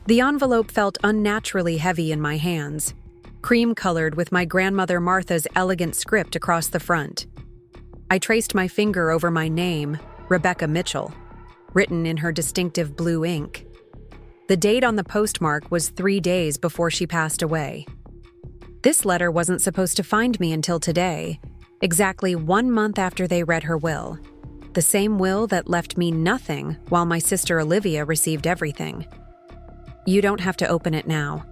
The envelope felt unnaturally heavy in my hands, cream-colored with my grandmother Martha's elegant script across the front. I traced my finger over my name, Rebecca Mitchell, written in her distinctive blue ink. The date on the postmark was 3 days before she passed away. This letter wasn't supposed to find me until today, exactly 1 month after they read her will. The same will that left me nothing while my sister Olivia received everything. "You don't have to open it now,"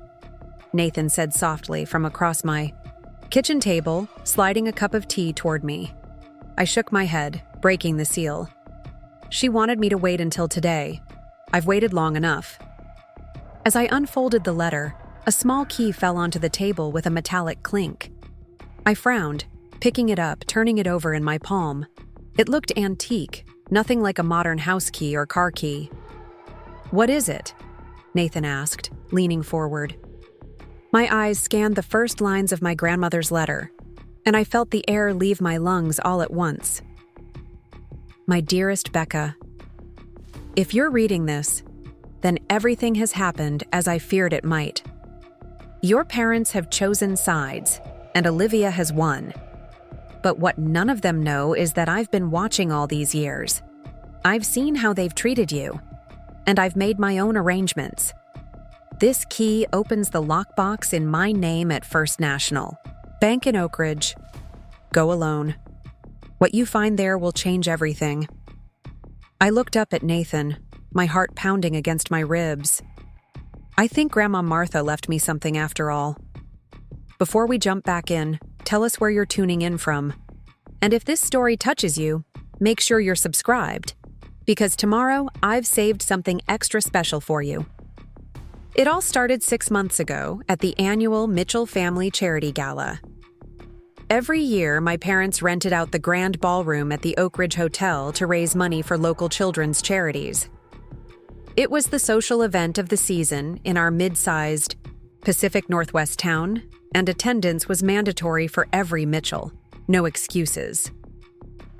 Nathan said softly from across my kitchen table, sliding a cup of tea toward me. I shook my head, breaking the seal. "She wanted me to wait until today. I've waited long enough." As I unfolded the letter, a small key fell onto the table with a metallic clink. I frowned, picking it up, turning it over in my palm. It looked antique, nothing like a modern house key or car key. "What is it?" Nathan asked, leaning forward. My eyes scanned the first lines of my grandmother's letter, and I felt the air leave my lungs all at once. "My dearest Becca, if you're reading this, then everything has happened as I feared it might. Your parents have chosen sides, and Olivia has won. But what none of them know is that I've been watching all these years. I've seen how they've treated you, and I've made my own arrangements. This key opens the lockbox in my name at First National, Bank in Oak Ridge. Go alone. What you find there will change everything." I looked up at Nathan, my heart pounding against my ribs. I think Grandma Martha left me something after all. Before we jump back in, tell us where you're tuning in from. And if this story touches you, make sure you're subscribed, because tomorrow I've saved something extra special for you. It all started 6 months ago at the annual Mitchell Family Charity Gala. Every year, my parents rented out the grand ballroom at the Oak Ridge Hotel to raise money for local children's charities. It was the social event of the season in our mid-sized Pacific Northwest town, and attendance was mandatory for every Mitchell. No excuses.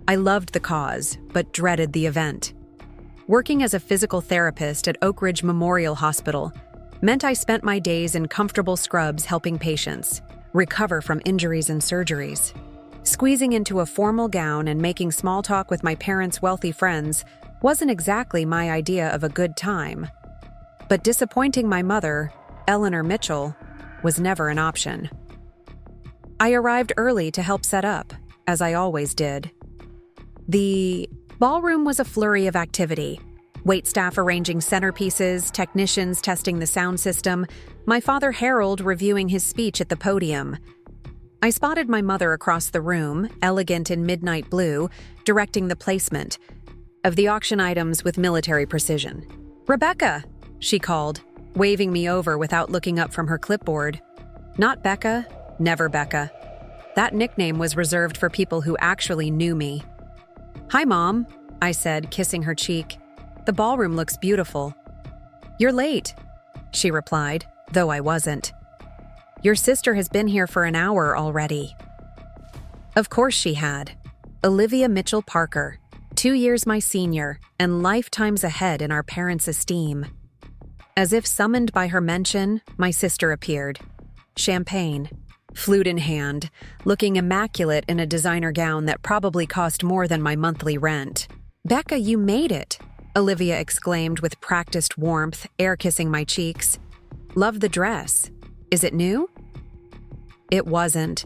I loved the cause, but dreaded the event. Working as a physical therapist at Oak Ridge Memorial Hospital meant I spent my days in comfortable scrubs helping patients recover from injuries and surgeries. Squeezing into a formal gown and making small talk with my parents' wealthy friends wasn't exactly my idea of a good time. But disappointing my mother, Eleanor Mitchell, was never an option. I arrived early to help set up, as I always did. The ballroom was a flurry of activity. Waitstaff arranging centerpieces, technicians testing the sound system, my father Harold reviewing his speech at the podium. I spotted my mother across the room, elegant in midnight blue, directing the placement of the auction items with military precision. "Rebecca," she called, waving me over without looking up from her clipboard. Not Becca, never Becca. That nickname was reserved for people who actually knew me. "Hi, Mom," I said, kissing her cheek. "The ballroom looks beautiful." "You're late," she replied, though I wasn't. "Your sister has been here for an hour already." Of course she had. Olivia Mitchell Parker, 2 years my senior, and lifetimes ahead in our parents' esteem. As if summoned by her mention, my sister appeared. Champagne, flute in hand, looking immaculate in a designer gown that probably cost more than my monthly rent. "Becca, you made it," Olivia exclaimed with practiced warmth, air-kissing my cheeks. "Love the dress. Is it new?" It wasn't.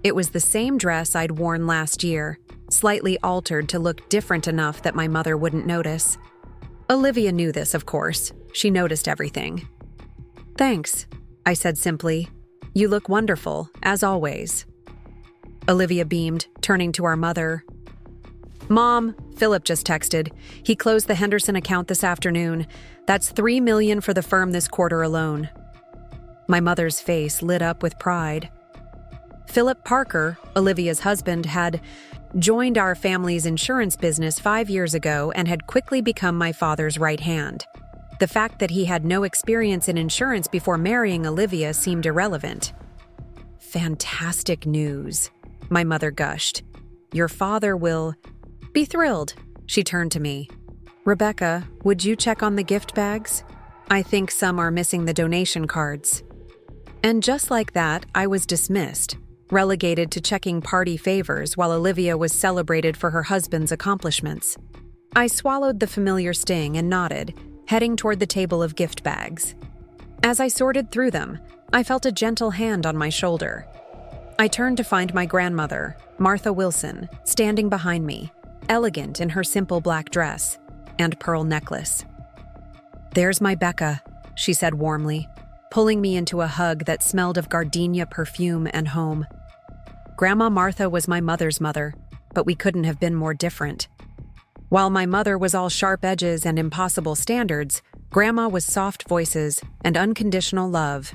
It was the same dress I'd worn last year, slightly altered to look different enough that my mother wouldn't notice. Olivia knew this, of course. She noticed everything. "Thanks," I said simply. "You look wonderful, as always." Olivia beamed, turning to our mother. "Mom, Philip just texted. He closed the Henderson account this afternoon. That's $3 million for the firm this quarter alone." My mother's face lit up with pride. Philip Parker, Olivia's husband, had joined our family's insurance business 5 years ago and had quickly become my father's right hand. The fact that he had no experience in insurance before marrying Olivia seemed irrelevant. "Fantastic news," my mother gushed. "Your father will be thrilled." She turned to me. "Rebecca, would you check on the gift bags?" I think some are missing the donation cards. And just like that, I was dismissed, relegated to checking party favors while Olivia was celebrated for her husband's accomplishments. I swallowed the familiar sting and nodded, heading toward the table of gift bags. As I sorted through them, I felt a gentle hand on my shoulder. I turned to find my grandmother, Martha Wilson, standing behind me, elegant in her simple black dress and pearl necklace. "There's my Becca," she said warmly, pulling me into a hug that smelled of gardenia perfume and home. Grandma Martha was my mother's mother, but we couldn't have been more different. While my mother was all sharp edges and impossible standards, Grandma was soft voices and unconditional love.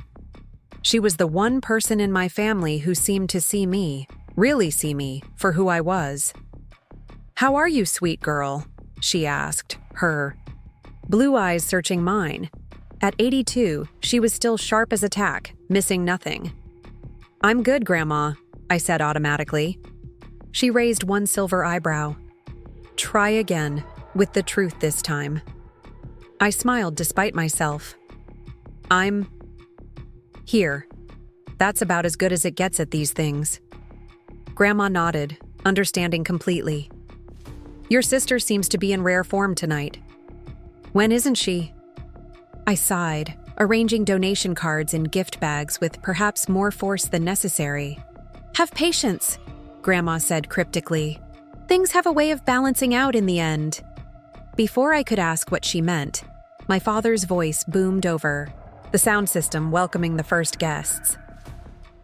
She was the one person in my family who seemed to see me, really see me, for who I was. "How are you, sweet girl?" she asked, her blue eyes searching mine. At 82, she was still sharp as a tack, missing nothing. "I'm good, Grandma," I said automatically. She raised one silver eyebrow. "Try again, with the truth this time." I smiled despite myself. "I'm here. That's about as good as it gets at these things." Grandma nodded, understanding completely. "Your sister seems to be in rare form tonight." "When isn't she?" I sighed, arranging donation cards in gift bags with perhaps more force than necessary. "Have patience," Grandma said cryptically. "Things have a way of balancing out in the end." Before I could ask what she meant, my father's voice boomed over, the sound system welcoming the first guests.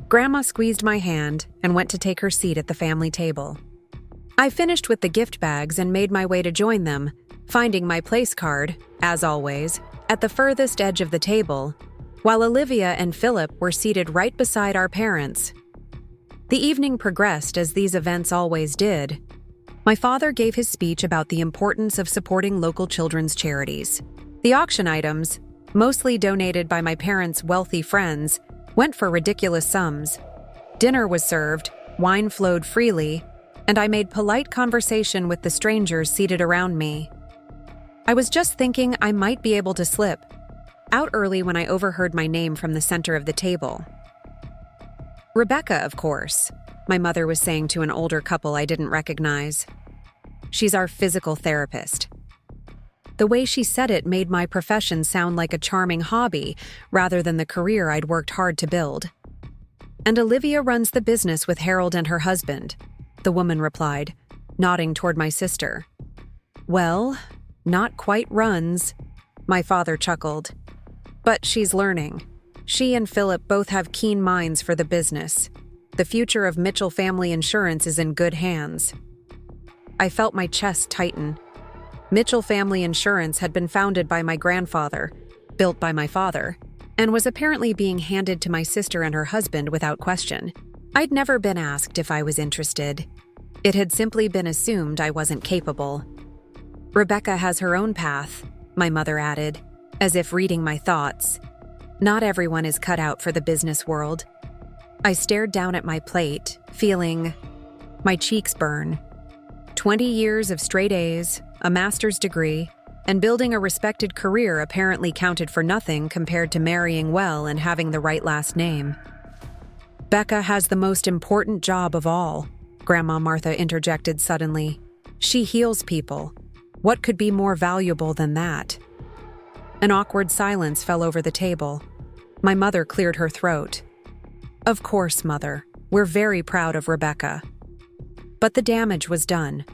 Grandma squeezed my hand and went to take her seat at the family table. I finished with the gift bags and made my way to join them, finding my place card, as always, at the furthest edge of the table, while Olivia and Philip were seated right beside our parents. The evening progressed as these events always did. My father gave his speech about the importance of supporting local children's charities. The auction items, mostly donated by my parents' wealthy friends, went for ridiculous sums. Dinner was served, wine flowed freely, and I made polite conversation with the strangers seated around me. I was just thinking I might be able to slip out early when I overheard my name from the center of the table. "Rebecca, of course," my mother was saying to an older couple I didn't recognize. "She's our physical therapist." The way she said it made my profession sound like a charming hobby rather than the career I'd worked hard to build. "And Olivia runs the business with Harold and her husband," the woman replied, nodding toward my sister. "Well, not quite runs," my father chuckled. "But she's learning. She and Philip both have keen minds for the business. The future of Mitchell Family Insurance is in good hands." I felt my chest tighten. Mitchell Family Insurance had been founded by my grandfather, built by my father, and was apparently being handed to my sister and her husband without question. I'd never been asked if I was interested. It had simply been assumed I wasn't capable. "Rebecca has her own path," my mother added, as if reading my thoughts. "Not everyone is cut out for the business world." I stared down at my plate, feeling my cheeks burn. 20 years of straight A's, a master's degree, and building a respected career apparently counted for nothing compared to marrying well and having the right last name. "Becca has the most important job of all," Grandma Martha interjected suddenly. "She heals people. What could be more valuable than that?" An awkward silence fell over the table. My mother cleared her throat. "Of course, Mother. We're very proud of Rebecca." But the damage was done.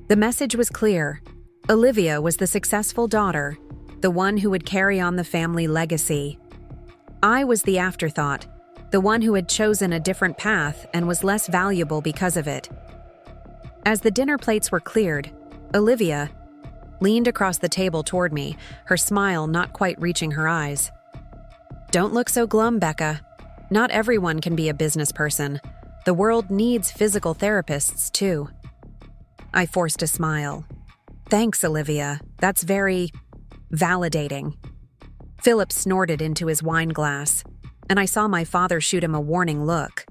The message was clear. Olivia was the successful daughter, the one who would carry on the family legacy. I was the afterthought, the one who had chosen a different path and was less valuable because of it. As the dinner plates were cleared, Olivia leaned across the table toward me, her smile not quite reaching her eyes. "Don't look so glum, Becca. Not everyone can be a business person. The world needs physical therapists, too." I forced a smile. "Thanks, Olivia. That's very validating." Philip snorted into his wine glass, and I saw my father shoot him a warning look.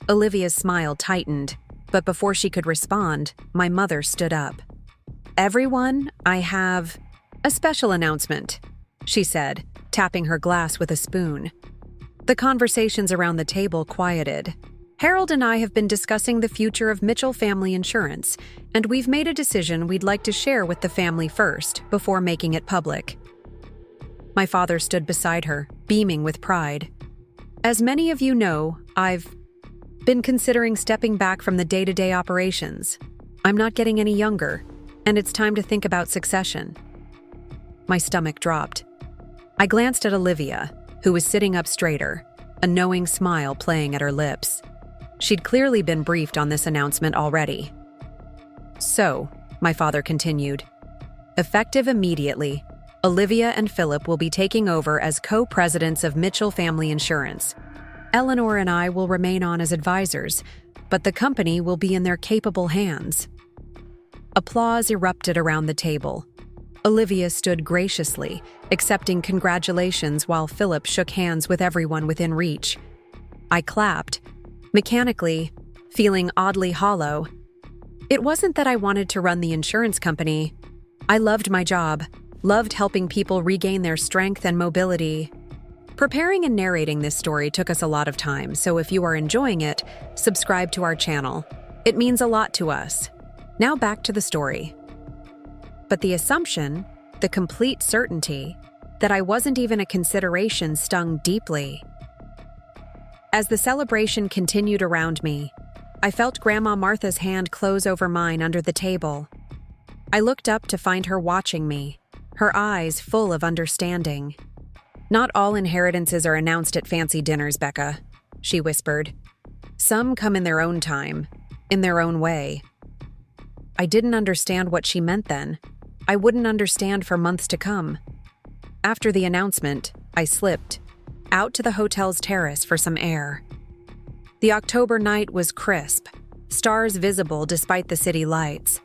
Olivia's smile tightened, but before she could respond, my mother stood up. "Everyone, I have a special announcement." she said, tapping her glass with a spoon. The conversations around the table quieted. Harold and I have been discussing the future of Mitchell Family Insurance, and we've made a decision we'd like to share with the family first, before making it public. My father stood beside her, beaming with pride. As many of you know, I've been considering stepping back from the day-to-day operations. I'm not getting any younger, and it's time to think about succession. My stomach dropped. I glanced at Olivia, who was sitting up straighter, a knowing smile playing at her lips. She'd clearly been briefed on this announcement already. So, my father continued, effective immediately, Olivia and Philip will be taking over as co-presidents of Mitchell Family Insurance. Eleanor and I will remain on as advisors, but the company will be in their capable hands. Applause erupted around the table. Olivia stood graciously, accepting congratulations while Philip shook hands with everyone within reach. I clapped, mechanically, feeling oddly hollow. It wasn't that I wanted to run the insurance company. I loved my job, loved helping people regain their strength and mobility. Preparing and narrating this story took us a lot of time, so if you are enjoying it, subscribe to our channel. It means a lot to us. Now back to the story. But the assumption, the complete certainty, that I wasn't even a consideration stung deeply. As the celebration continued around me, I felt Grandma Martha's hand close over mine under the table. I looked up to find her watching me, her eyes full of understanding. Not all inheritances are announced at fancy dinners, Becca, she whispered. Some come in their own time, in their own way. I didn't understand what she meant then. I wouldn't understand for months to come. After the announcement, I slipped out to the hotel's terrace for some air. The October night was crisp, stars visible despite the city lights.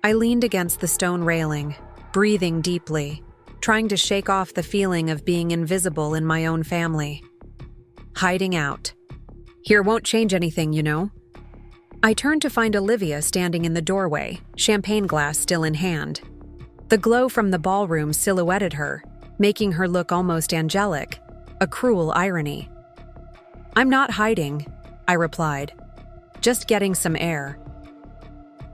I leaned against the stone railing, breathing deeply, trying to shake off the feeling of being invisible in my own family. Hiding out. Here won't change anything, you know. I turned to find Olivia standing in the doorway, champagne glass still in hand. The glow from the ballroom silhouetted her, making her look almost angelic, a cruel irony. I'm not hiding, I replied. Just getting some air.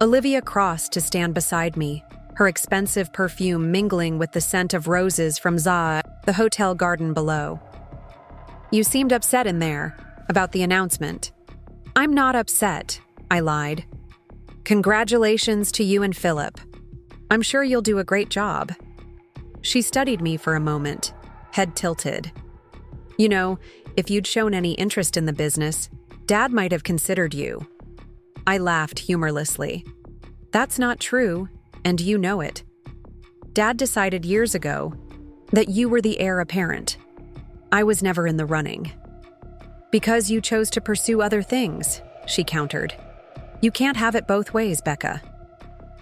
Olivia crossed to stand beside me, her expensive perfume mingling with the scent of roses from the hotel garden below. You seemed upset in there, about the announcement. I'm not upset, I lied. Congratulations to you and Philip. I'm sure you'll do a great job. She studied me for a moment, head tilted. You know, if you'd shown any interest in the business, Dad might have considered you. I laughed humorlessly. That's not true, and you know it. Dad decided years ago that you were the heir apparent. I was never in the running. Because you chose to pursue other things, she countered. You can't have it both ways, Becca.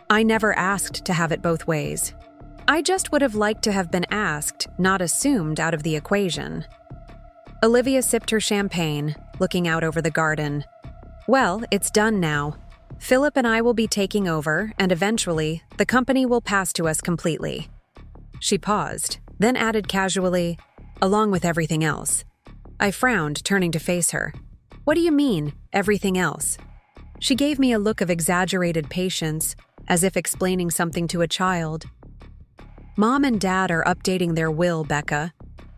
I never asked to have it both ways. I just would have liked to have been asked, not assumed, out of the equation. Olivia sipped her champagne, looking out over the garden. Well, it's done now. Philip and I will be taking over, and eventually, the company will pass to us completely. She paused, then added casually, along with everything else. I frowned, turning to face her. What do you mean, everything else? She gave me a look of exaggerated patience, as if explaining something to a child. Mom and Dad are updating their will, Becca.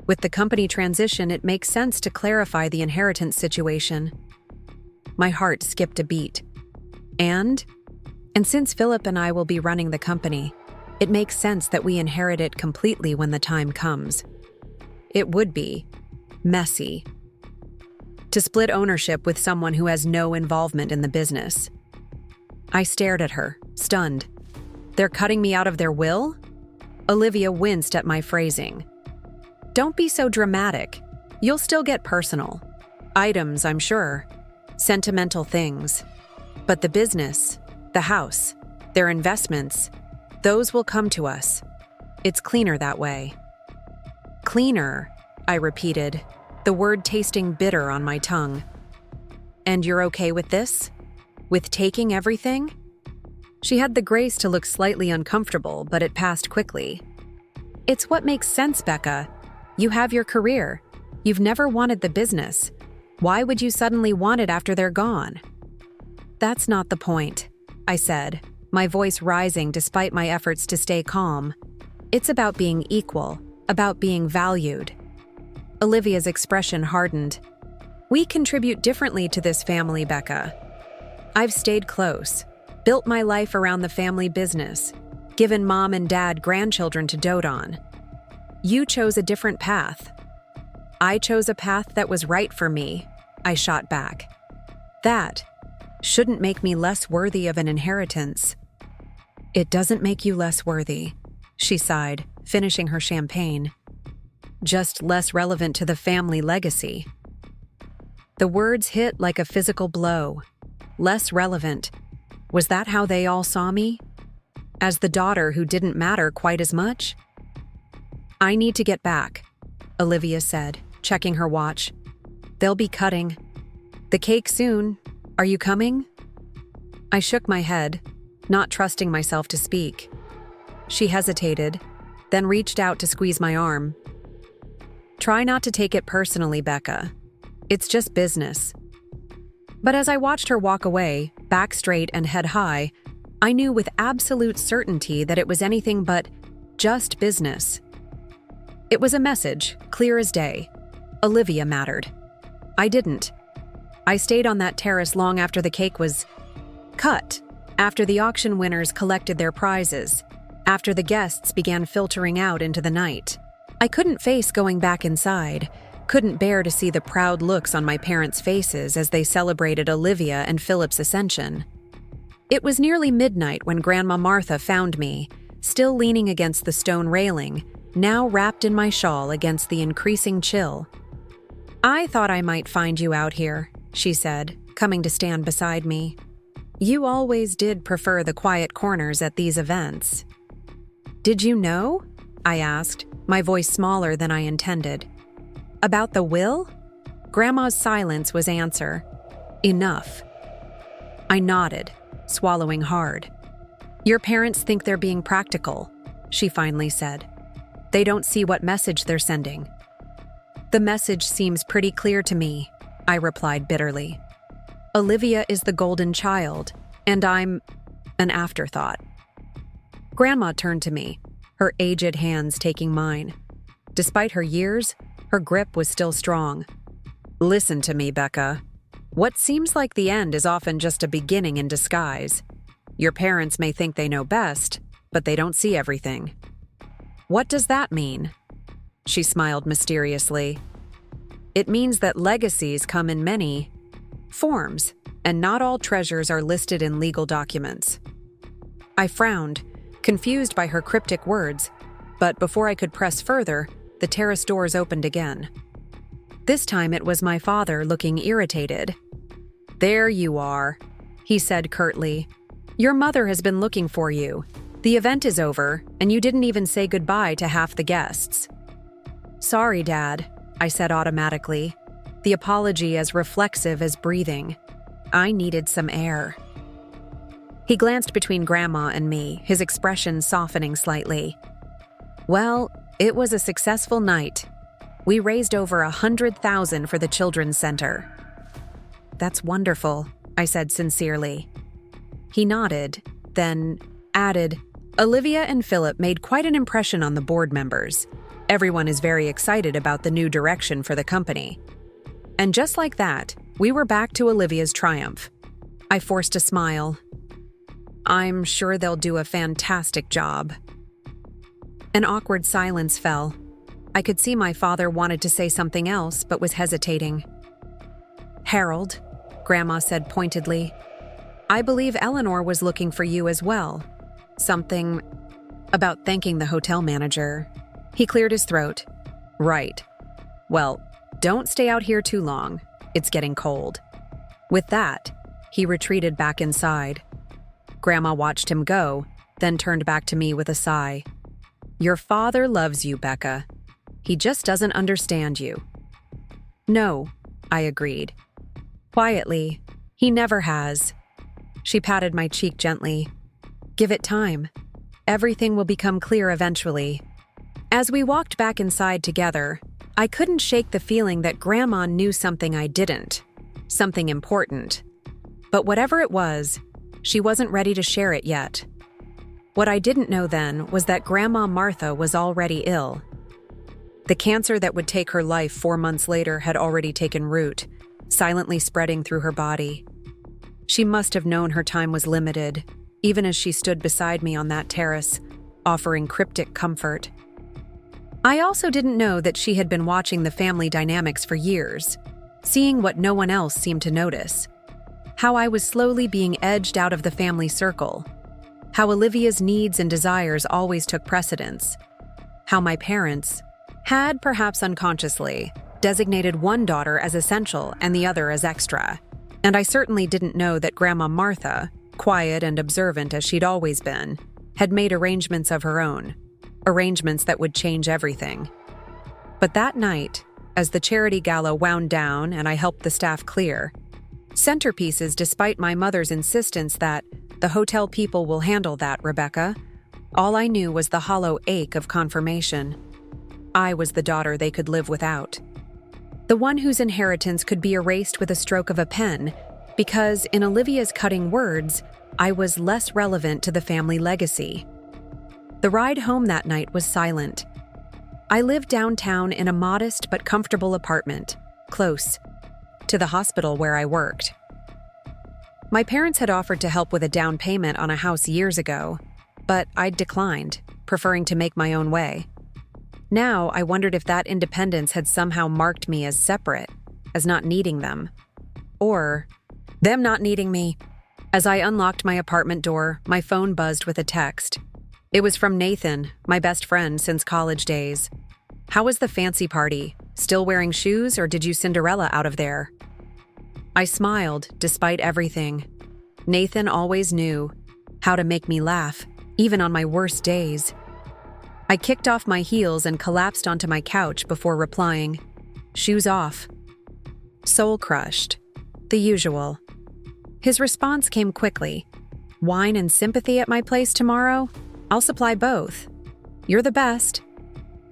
With the company transition, it makes sense to clarify the inheritance situation. My heart skipped a beat. And since Philip and I will be running the company, it makes sense that we inherit it completely when the time comes. It would be messy to split ownership with someone who has no involvement in the business. I stared at her, stunned. They're cutting me out of their will? Olivia winced at my phrasing. Don't be so dramatic. You'll still get personal. Items, I'm sure. Sentimental things. But the business, the house, their investments, those will come to us. It's cleaner that way. Cleaner, I repeated, the word tasting bitter on my tongue. And you're okay with this? With taking everything? She had the grace to look slightly uncomfortable, but it passed quickly. It's what makes sense, Becca. You have your career. You've never wanted the business. Why would you suddenly want it after they're gone? That's not the point, I said, my voice rising despite my efforts to stay calm. It's about being equal, about being valued. Olivia's expression hardened. We contribute differently to this family, Becca. I've stayed close, built my life around the family business, given mom and dad grandchildren to dote on. You chose a different path. I chose a path that was right for me, I shot back. That shouldn't make me less worthy of an inheritance. It doesn't make you less worthy, she sighed, finishing her champagne. Just less relevant to the family legacy. The words hit like a physical blow. Less relevant. Was that how they all saw me? As the daughter who didn't matter quite as much? I need to get back, Olivia said, checking her watch. They'll be cutting. The cake soon. Are you coming? I shook my head, not trusting myself to speak. She hesitated, then reached out to squeeze my arm. Try not to take it personally, Becca. It's just business. But as I watched her walk away, back straight and head high, I knew with absolute certainty that it was anything but just business. It was a message, clear as day. Olivia mattered. I didn't. I stayed on that terrace long after the cake was cut, after the auction winners collected their prizes, after the guests began filtering out into the night. I couldn't face going back inside, couldn't bear to see the proud looks on my parents' faces as they celebrated Olivia and Philip's ascension. It was nearly midnight when Grandma Martha found me, still leaning against the stone railing, now wrapped in my shawl against the increasing chill. I thought I might find you out here, she said, coming to stand beside me. You always did prefer the quiet corners at these events. Did you know? I asked, my voice smaller than I intended. About the will? Grandma's silence was answer. Enough. I nodded, swallowing hard. Your parents think they're being practical, she finally said. They don't see what message they're sending. The message seems pretty clear to me, I replied bitterly. Olivia is the golden child, and I'm an afterthought. Grandma turned to me, her aged hands taking mine. Despite her years, her grip was still strong. Listen to me, Becca. What seems like the end is often just a beginning in disguise. Your parents may think they know best, but they don't see everything. What does that mean? She smiled mysteriously. It means that legacies come in many forms, and not all treasures are listed in legal documents. I frowned, confused by her cryptic words, but before I could press further, the terrace doors opened again. This time it was my father looking irritated. There you are, he said curtly. Your mother has been looking for you. The event is over, and you didn't even say goodbye to half the guests. Sorry, Dad, I said automatically, the apology as reflexive as breathing. I needed some air. He glanced between Grandma and me, his expression softening slightly. Well, it was a successful night. We raised over $100,000 for the Children's Center. That's wonderful, I said sincerely. He nodded, then added, Olivia and Philip made quite an impression on the board members. Everyone is very excited about the new direction for the company. And just like that, we were back to Olivia's triumph. I forced a smile. I'm sure they'll do a fantastic job. An awkward silence fell. I could see my father wanted to say something else, but was hesitating. Harold, Grandma said pointedly, I believe Eleanor was looking for you as well. Something about thanking the hotel manager. He cleared his throat. Right. Well, don't stay out here too long. It's getting cold. With that, he retreated back inside. Grandma watched him go, then turned back to me with a sigh. Your father loves you, Becca. He just doesn't understand you. No, I agreed. Quietly, he never has. She patted my cheek gently. Give it time. Everything will become clear eventually. As we walked back inside together, I couldn't shake the feeling that Grandma knew something I didn't. Something important. But whatever it was, she wasn't ready to share it yet. What I didn't know then was that Grandma Martha was already ill. The cancer that would take her life 4 months later had already taken root, silently spreading through her body. She must have known her time was limited, even as she stood beside me on that terrace, offering cryptic comfort. I also didn't know that she had been watching the family dynamics for years, seeing what no one else seemed to notice. How I was slowly being edged out of the family circle. How Olivia's needs and desires always took precedence. How my parents had, perhaps unconsciously, designated one daughter as essential and the other as extra. And I certainly didn't know that Grandma Martha, quiet and observant as she'd always been, had made arrangements of her own. Arrangements that would change everything. But that night, as the charity gala wound down and I helped the staff clear, centerpieces despite my mother's insistence that the hotel people will handle that, Rebecca, all I knew was the hollow ache of confirmation. I was the daughter they could live without. The one whose inheritance could be erased with a stroke of a pen, because, in Olivia's cutting words, I was less relevant to the family legacy. The ride home that night was silent. I lived downtown in a modest but comfortable apartment, close to the hospital where I worked. My parents had offered to help with a down payment on a house years ago, but I'd declined, preferring to make my own way. Now, I wondered if that independence had somehow marked me as separate, as not needing them. Or them not needing me. As I unlocked my apartment door, my phone buzzed with a text. It was from Nathan, my best friend since college days. How was the fancy party? Still wearing shoes, or did you Cinderella out of there? I smiled, despite everything. Nathan always knew how to make me laugh, even on my worst days. I kicked off my heels and collapsed onto my couch before replying, shoes off. Soul crushed. The usual. His response came quickly. Wine and sympathy at my place tomorrow? I'll supply both. You're the best.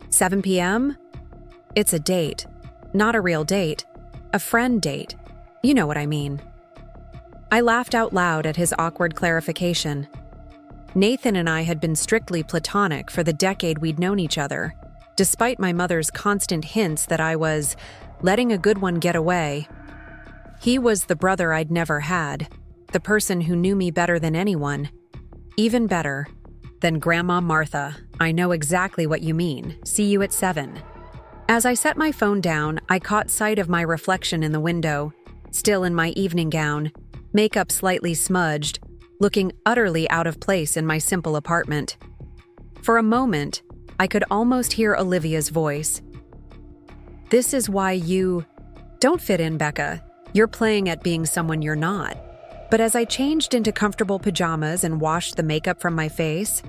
7 p.m.? It's a date. Not a real date. A friend date. You know what I mean. I laughed out loud at his awkward clarification. Nathan and I had been strictly platonic for the decade we'd known each other, despite my mother's constant hints that I was letting a good one get away. He was the brother I'd never had, the person who knew me better than anyone. Even better than Grandma Martha. I know exactly what you mean. See you at 7. As I set my phone down, I caught sight of my reflection in the window, still in my evening gown, makeup slightly smudged, looking utterly out of place in my simple apartment. For a moment, I could almost hear Olivia's voice. This is why you don't fit in, Becca. You're playing at being someone you're not. But as I changed into comfortable pajamas and washed the makeup from my face,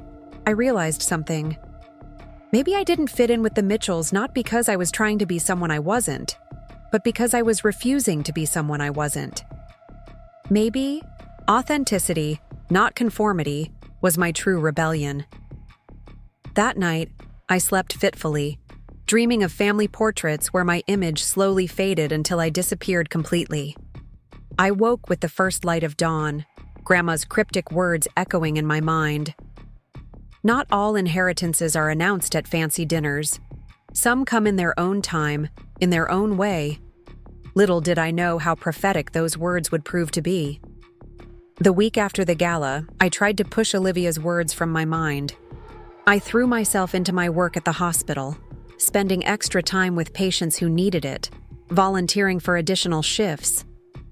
I realized something. Maybe I didn't fit in with the Mitchells not because I was trying to be someone I wasn't, but because I was refusing to be someone I wasn't. Maybe authenticity, not conformity, was my true rebellion. That night, I slept fitfully, dreaming of family portraits where my image slowly faded until I disappeared completely. I woke with the first light of dawn, Grandma's cryptic words echoing in my mind. Not all inheritances are announced at fancy dinners. Some come in their own time, in their own way. Little did I know how prophetic those words would prove to be. The week after the gala, I tried to push Olivia's words from my mind. I threw myself into my work at the hospital, spending extra time with patients who needed it, volunteering for additional shifts,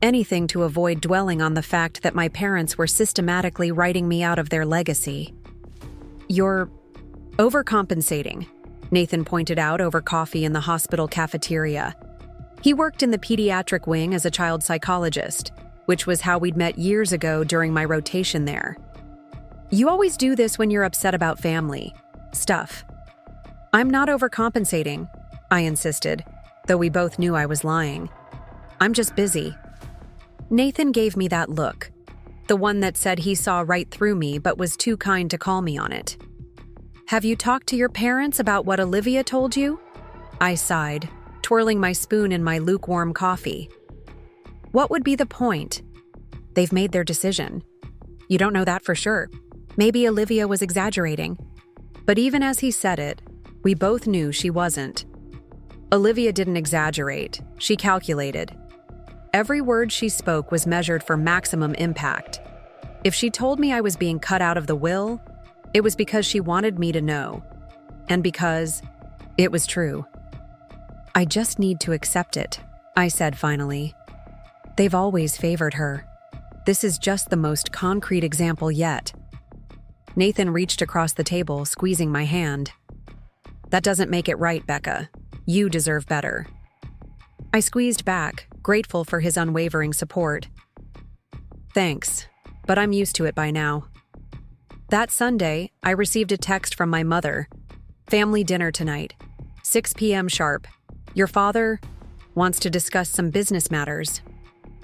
anything to avoid dwelling on the fact that my parents were systematically writing me out of their legacy. You're overcompensating, Nathan pointed out over coffee in the hospital cafeteria. He worked in the pediatric wing as a child psychologist, which was how we'd met years ago during my rotation there. You always do this when you're upset about family stuff. I'm not overcompensating, I insisted, though we both knew I was lying. I'm just busy. Nathan gave me that look, the one that said he saw right through me but was too kind to call me on it. Have you talked to your parents about what Olivia told you? I sighed, twirling my spoon in my lukewarm coffee. What would be the point? They've made their decision. You don't know that for sure. Maybe Olivia was exaggerating. But even as he said it, we both knew she wasn't. Olivia didn't exaggerate. She calculated. Every word she spoke was measured for maximum impact. If she told me I was being cut out of the will, it was because she wanted me to know. And because it was true. I just need to accept it, I said finally. They've always favored her. This is just the most concrete example yet. Nathan reached across the table, squeezing my hand. That doesn't make it right, Becca. You deserve better. I squeezed back, grateful for his unwavering support. Thanks, but I'm used to it by now. That Sunday, I received a text from my mother. Family dinner tonight, 6 p.m. sharp. Your father wants to discuss some business matters.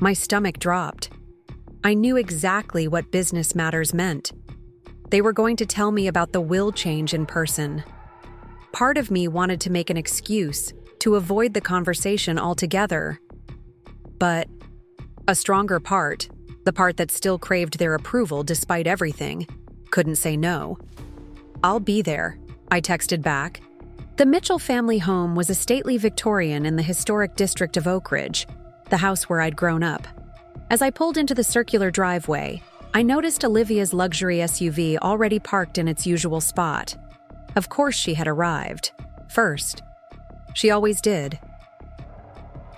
My stomach dropped. I knew exactly what business matters meant. They were going to tell me about the will change in person. Part of me wanted to make an excuse to avoid the conversation altogether. But a stronger part, the part that still craved their approval despite everything, couldn't say no. I'll be there, I texted back. The Mitchell family home was a stately Victorian in the historic district of Oak Ridge, the house where I'd grown up. As I pulled into the circular driveway, I noticed Olivia's luxury SUV already parked in its usual spot. Of course she had arrived. First. She always did.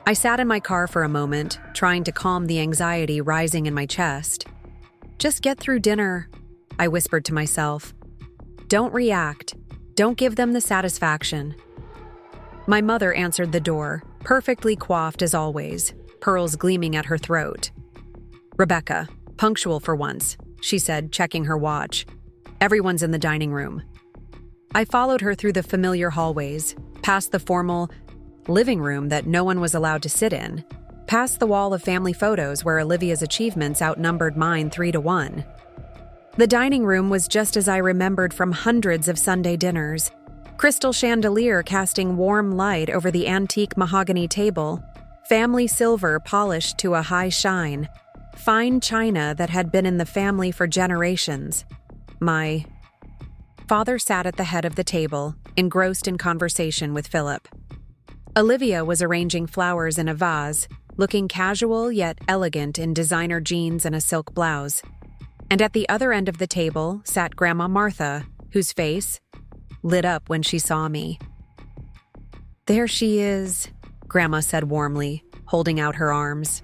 I sat in my car for a moment, trying to calm the anxiety rising in my chest. Just get through dinner, I whispered to myself. Don't react. Don't give them the satisfaction. My mother answered the door, perfectly coiffed as always, pearls gleaming at her throat. Rebecca, punctual for once, she said, checking her watch. Everyone's in the dining room. I followed her through the familiar hallways, past the formal living room that no one was allowed to sit in, past the wall of family photos where Olivia's achievements outnumbered mine 3-1. The dining room was just as I remembered from hundreds of Sunday dinners. Crystal chandelier casting warm light over the antique mahogany table, family silver polished to a high shine, fine china that had been in the family for generations. My father sat at the head of the table, engrossed in conversation with Philip. Olivia was arranging flowers in a vase, looking casual yet elegant in designer jeans and a silk blouse. And at the other end of the table sat Grandma Martha, whose face lit up when she saw me. There she is, Grandma said warmly, holding out her arms.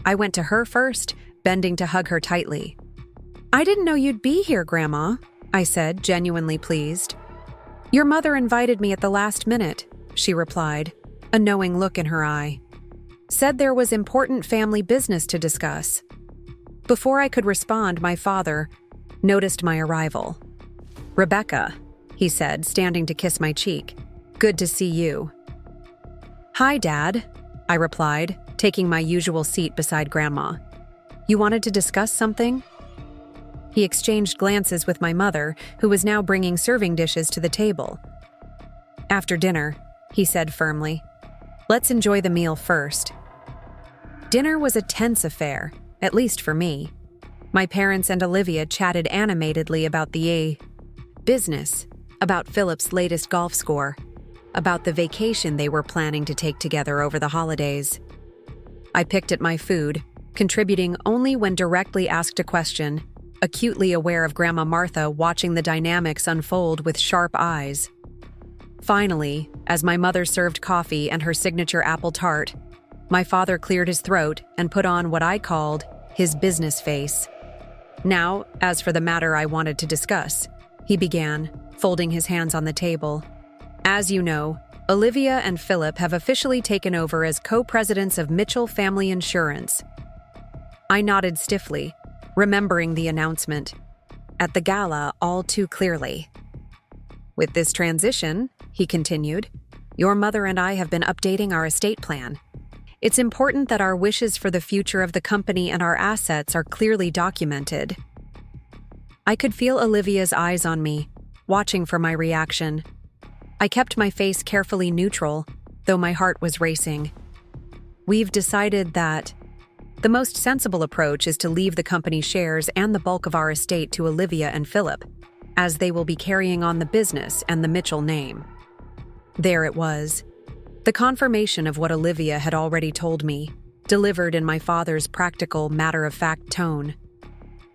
I went to her first, bending to hug her tightly. I didn't know you'd be here, Grandma, I said, genuinely pleased. Your mother invited me at the last minute, she replied, a knowing look in her eye. Said there was important family business to discuss. Before I could respond, my father noticed my arrival. Rebecca, he said, standing to kiss my cheek. Good to see you. Hi, Dad, I replied, taking my usual seat beside Grandma. You wanted to discuss something? He exchanged glances with my mother, who was now bringing serving dishes to the table. After dinner, he said firmly. Let's enjoy the meal first. Dinner was a tense affair, at least for me. My parents and Olivia chatted animatedly about the business, about Philip's latest golf score, about the vacation they were planning to take together over the holidays. I picked at my food, contributing only when directly asked a question, acutely aware of Grandma Martha watching the dynamics unfold with sharp eyes. Finally, as my mother served coffee and her signature apple tart, my father cleared his throat and put on what I called his business face. Now, as for the matter I wanted to discuss, he began, folding his hands on the table. As you know, Olivia and Philip have officially taken over as co-presidents of Mitchell Family Insurance. I nodded stiffly, remembering the announcement at the gala all too clearly. With this transition, he continued, your mother and I have been updating our estate plan. It's important that our wishes for the future of the company and our assets are clearly documented. I could feel Olivia's eyes on me, watching for my reaction. I kept my face carefully neutral, though my heart was racing. We've decided that the most sensible approach is to leave the company shares and the bulk of our estate to Olivia and Philip, as they will be carrying on the business and the Mitchell name. There it was. The confirmation of what Olivia had already told me, delivered in my father's practical, matter-of-fact tone,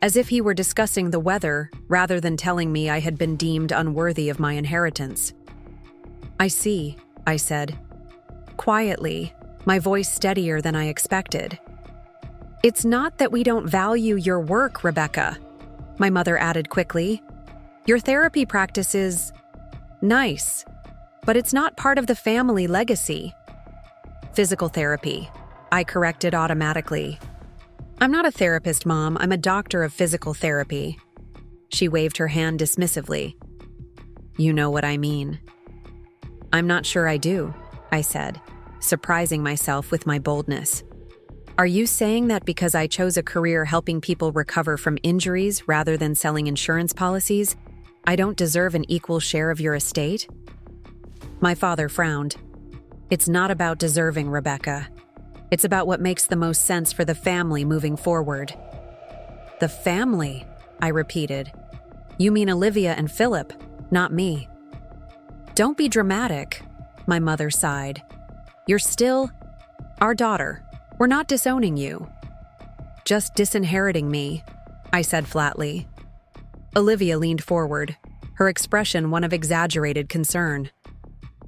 as if he were discussing the weather rather than telling me I had been deemed unworthy of my inheritance. "I see," I said, quietly, my voice steadier than I expected. "It's not that we don't value your work, Rebecca," my mother added quickly. "Your therapy practice is nice, but it's not part of the family legacy." "Physical therapy," I corrected automatically. "I'm not a therapist, Mom. I'm a doctor of physical therapy." She waved her hand dismissively. "You know what I mean." "I'm not sure I do," I said, surprising myself with my boldness. "Are you saying that because I chose a career helping people recover from injuries rather than selling insurance policies, I don't deserve an equal share of your estate?" My father frowned. "It's not about deserving, Rebecca. It's about what makes the most sense for the family moving forward." "The family?" I repeated. "You mean Olivia and Philip, not me." "Don't be dramatic," my mother sighed. "You're still our daughter. We're not disowning you." "Just disinheriting me," I said flatly. Olivia leaned forward, her expression one of exaggerated concern.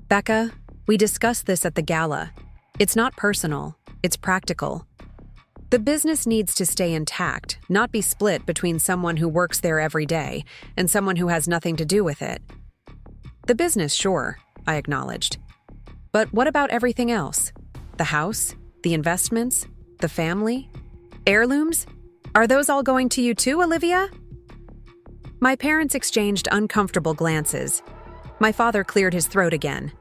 "Becca, we discussed this at the gala. It's not personal, it's practical. The business needs to stay intact, not be split between someone who works there every day and someone who has nothing to do with it." "The business, sure," I acknowledged. "But what about everything else? The house? The investments? The family? Heirlooms? Are those all going to you too, Olivia?" My parents exchanged uncomfortable glances. My father cleared his throat again.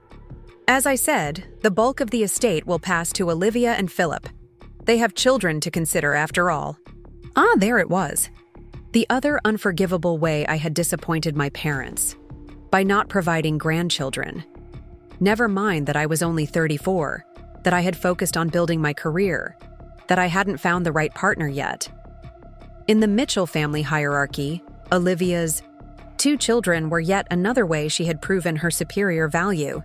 "As I said, the bulk of the estate will pass to Olivia and Philip. They have children to consider after all." There it was. The other unforgivable way I had disappointed my parents. By not providing grandchildren. Never mind that I was only 34, that I had focused on building my career, that I hadn't found the right partner yet. In the Mitchell family hierarchy, Olivia's 2 children were yet another way she had proven her superior value.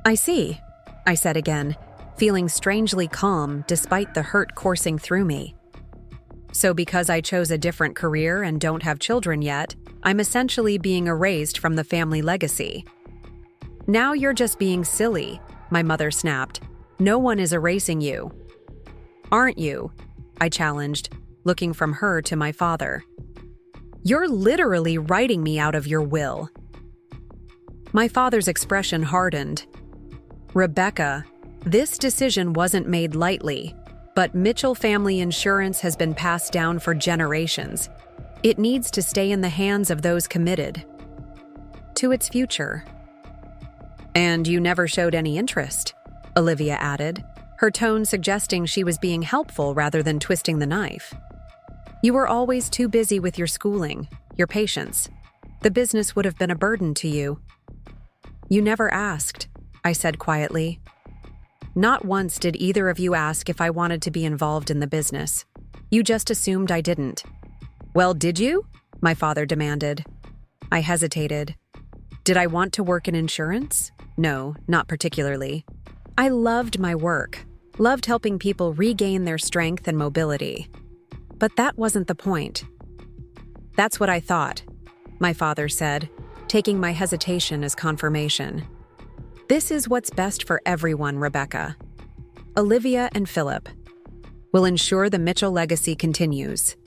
"I see," I said again, feeling strangely calm despite the hurt coursing through me. "So because I chose a different career and don't have children yet, I'm essentially being erased from the family legacy." "Now you're just being silly," my mother snapped. "No one is erasing you." "Aren't you?" I challenged, looking from her to my father. "You're literally writing me out of your will." My father's expression hardened. "Rebecca, this decision wasn't made lightly, but Mitchell family insurance has been passed down for generations. It needs to stay in the hands of those committed to its future." "And you never showed any interest," Olivia added, her tone suggesting she was being helpful rather than twisting the knife. "You were always too busy with your schooling, your patients. The business would have been a burden to you." "You never asked," I said quietly. "Not once did either of you ask if I wanted to be involved in the business. You just assumed I didn't." "Well, did you?" my father demanded. I hesitated. Did I want to work in insurance? No, not particularly. I loved my work, loved helping people regain their strength and mobility. But that wasn't the point. "That's what I thought," my father said, taking my hesitation as confirmation. "This is what's best for everyone, Rebecca. Olivia and Philip will ensure the Mitchell legacy continues."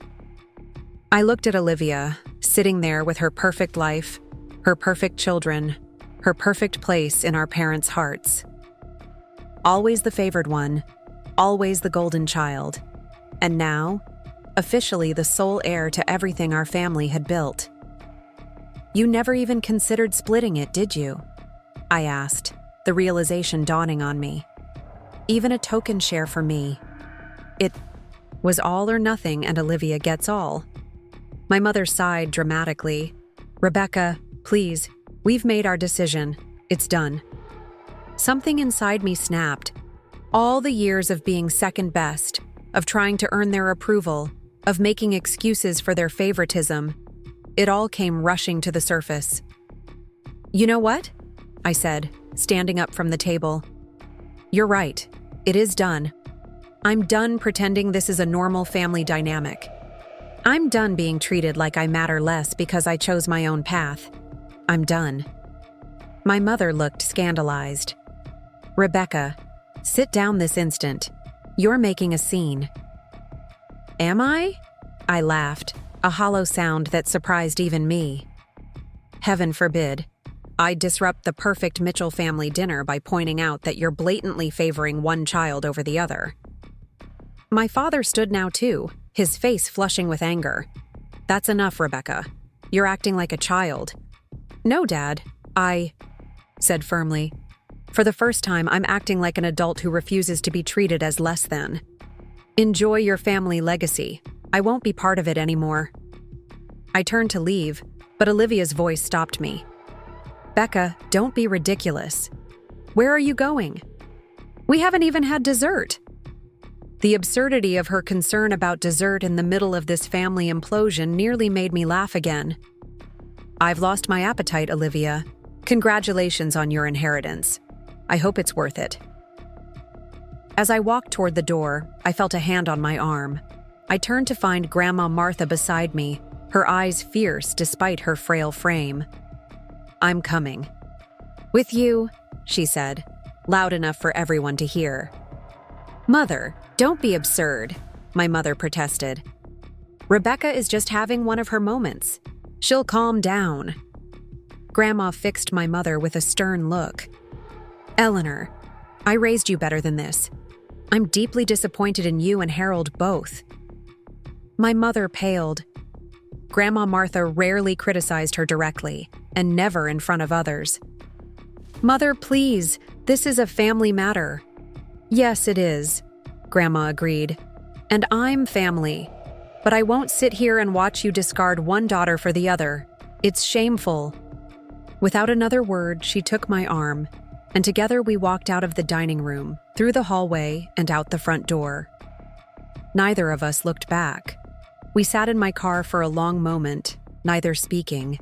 I looked at Olivia, sitting there with her perfect life, her perfect children, her perfect place in our parents' hearts. Always the favored one, always the golden child, and now, officially the sole heir to everything our family had built. "You never even considered splitting it, did you?" I asked, the realization dawning on me. "Even a token share for me. It was all or nothing and Olivia gets all." My mother sighed dramatically. Rebecca, please, we've made our decision. It's done. Something inside me snapped. All the years of being second best, of trying to earn their approval, of making excuses for their favoritism, it all came rushing to the surface. You know what? I said, standing up from the table. You're right. It is done. I'm done pretending this is a normal family dynamic. I'm done being treated like I matter less because I chose my own path. I'm done. My mother looked scandalized. Rebecca, sit down this instant. You're making a scene. Am I? I laughed, a hollow sound that surprised even me. Heaven forbid. I'd disrupt the perfect Mitchell family dinner by pointing out that you're blatantly favoring one child over the other. My father stood now too, his face flushing with anger. That's enough, Rebecca. You're acting like a child. No, Dad, I said firmly. For the first time, I'm acting like an adult who refuses to be treated as less than. Enjoy your family legacy. I won't be part of it anymore. I turned to leave, but Olivia's voice stopped me. Becca, don't be ridiculous. Where are you going? We haven't even had dessert. The absurdity of her concern about dessert in the middle of this family implosion nearly made me laugh again. I've lost my appetite, Olivia. Congratulations on your inheritance. I hope it's worth it. As I walked toward the door, I felt a hand on my arm. I turned to find Grandma Martha beside me, her eyes fierce despite her frail frame. I'm coming. With you, she said, loud enough for everyone to hear. Mother, don't be absurd, my mother protested. Rebecca is just having one of her moments. She'll calm down. Grandma fixed my mother with a stern look. Eleanor, I raised you better than this. I'm deeply disappointed in you and Harold both. My mother paled. Grandma Martha rarely criticized her directly, and never in front of others. Mother, please, this is a family matter. Yes, it is, Grandma agreed. And I'm family. But I won't sit here and watch you discard one daughter for the other. It's shameful. Without another word, she took my arm, and together we walked out of the dining room, through the hallway, and out the front door. Neither of us looked back. We sat in my car for a long moment, neither speaking.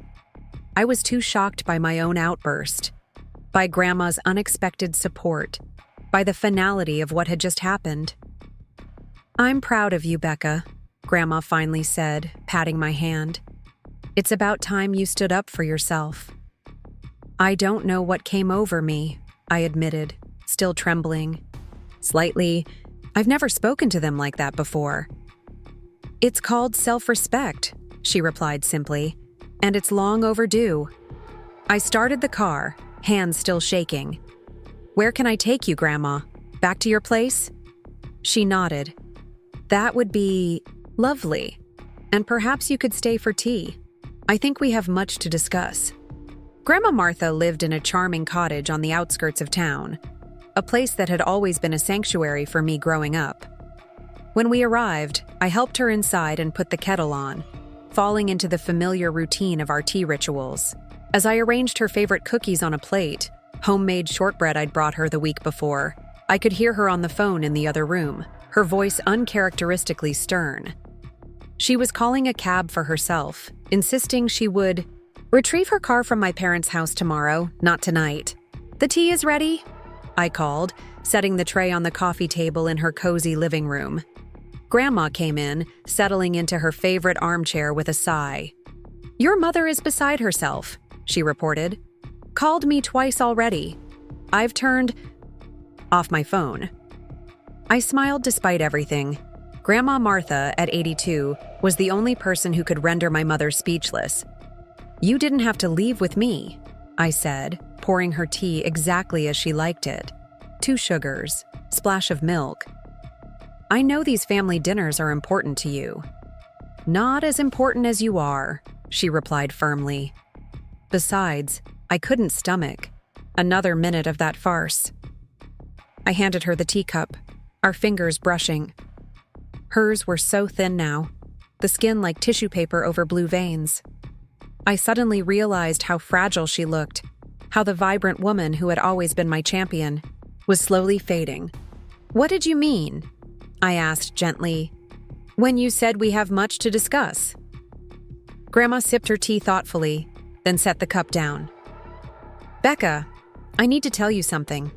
I was too shocked by my own outburst, by Grandma's unexpected support, by the finality of what had just happened. I'm proud of you, Becca, Grandma finally said, patting my hand. It's about time you stood up for yourself. I don't know what came over me, I admitted, still trembling. Slightly. I've never spoken to them like that before. It's called self-respect, she replied simply, and it's long overdue. I started the car, hands still shaking. Where can I take you, Grandma? Back to your place? She nodded. That would be lovely, and perhaps you could stay for tea. I think we have much to discuss. Grandma Martha lived in a charming cottage on the outskirts of town, a place that had always been a sanctuary for me growing up. When we arrived, I helped her inside and put the kettle on, falling into the familiar routine of our tea rituals. As I arranged her favorite cookies on a plate, homemade shortbread I'd brought her the week before, I could hear her on the phone in the other room, her voice uncharacteristically stern. She was calling a cab for herself, insisting she would retrieve her car from my parents' house tomorrow, not tonight. The tea is ready, I called, setting the tray on the coffee table in her cozy living room. Grandma came in, settling into her favorite armchair with a sigh. Your mother is beside herself, she reported. Called me twice already. I've turned off my phone. I smiled despite everything. Grandma Martha, at 82, was the only person who could render my mother speechless. You didn't have to leave with me, I said, pouring her tea exactly as she liked it. 2 sugars, splash of milk. I know these family dinners are important to you. Not as important as you are, she replied firmly. Besides, I couldn't stomach another minute of that farce. I handed her the teacup, our fingers brushing. Hers were so thin now, the skin like tissue paper over blue veins. I suddenly realized how fragile she looked, how the vibrant woman who had always been my champion was slowly fading. "What did you mean?" I asked gently. "When you said we have much to discuss." Grandma sipped her tea thoughtfully, then set the cup down. "Becca, I need to tell you something.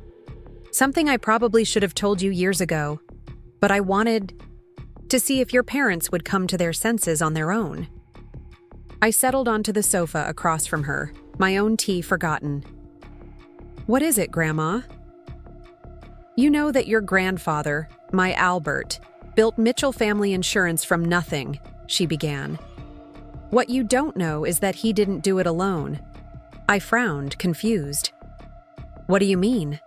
Something I probably should have told you years ago, but I wanted to see if your parents would come to their senses on their own." I settled onto the sofa across from her, my own tea forgotten. "What is it, Grandma?" "You know that your grandfather, my Albert, built Mitchell Family Insurance from nothing," she began. "What you don't know is that he didn't do it alone." I frowned, confused. "What do you mean?"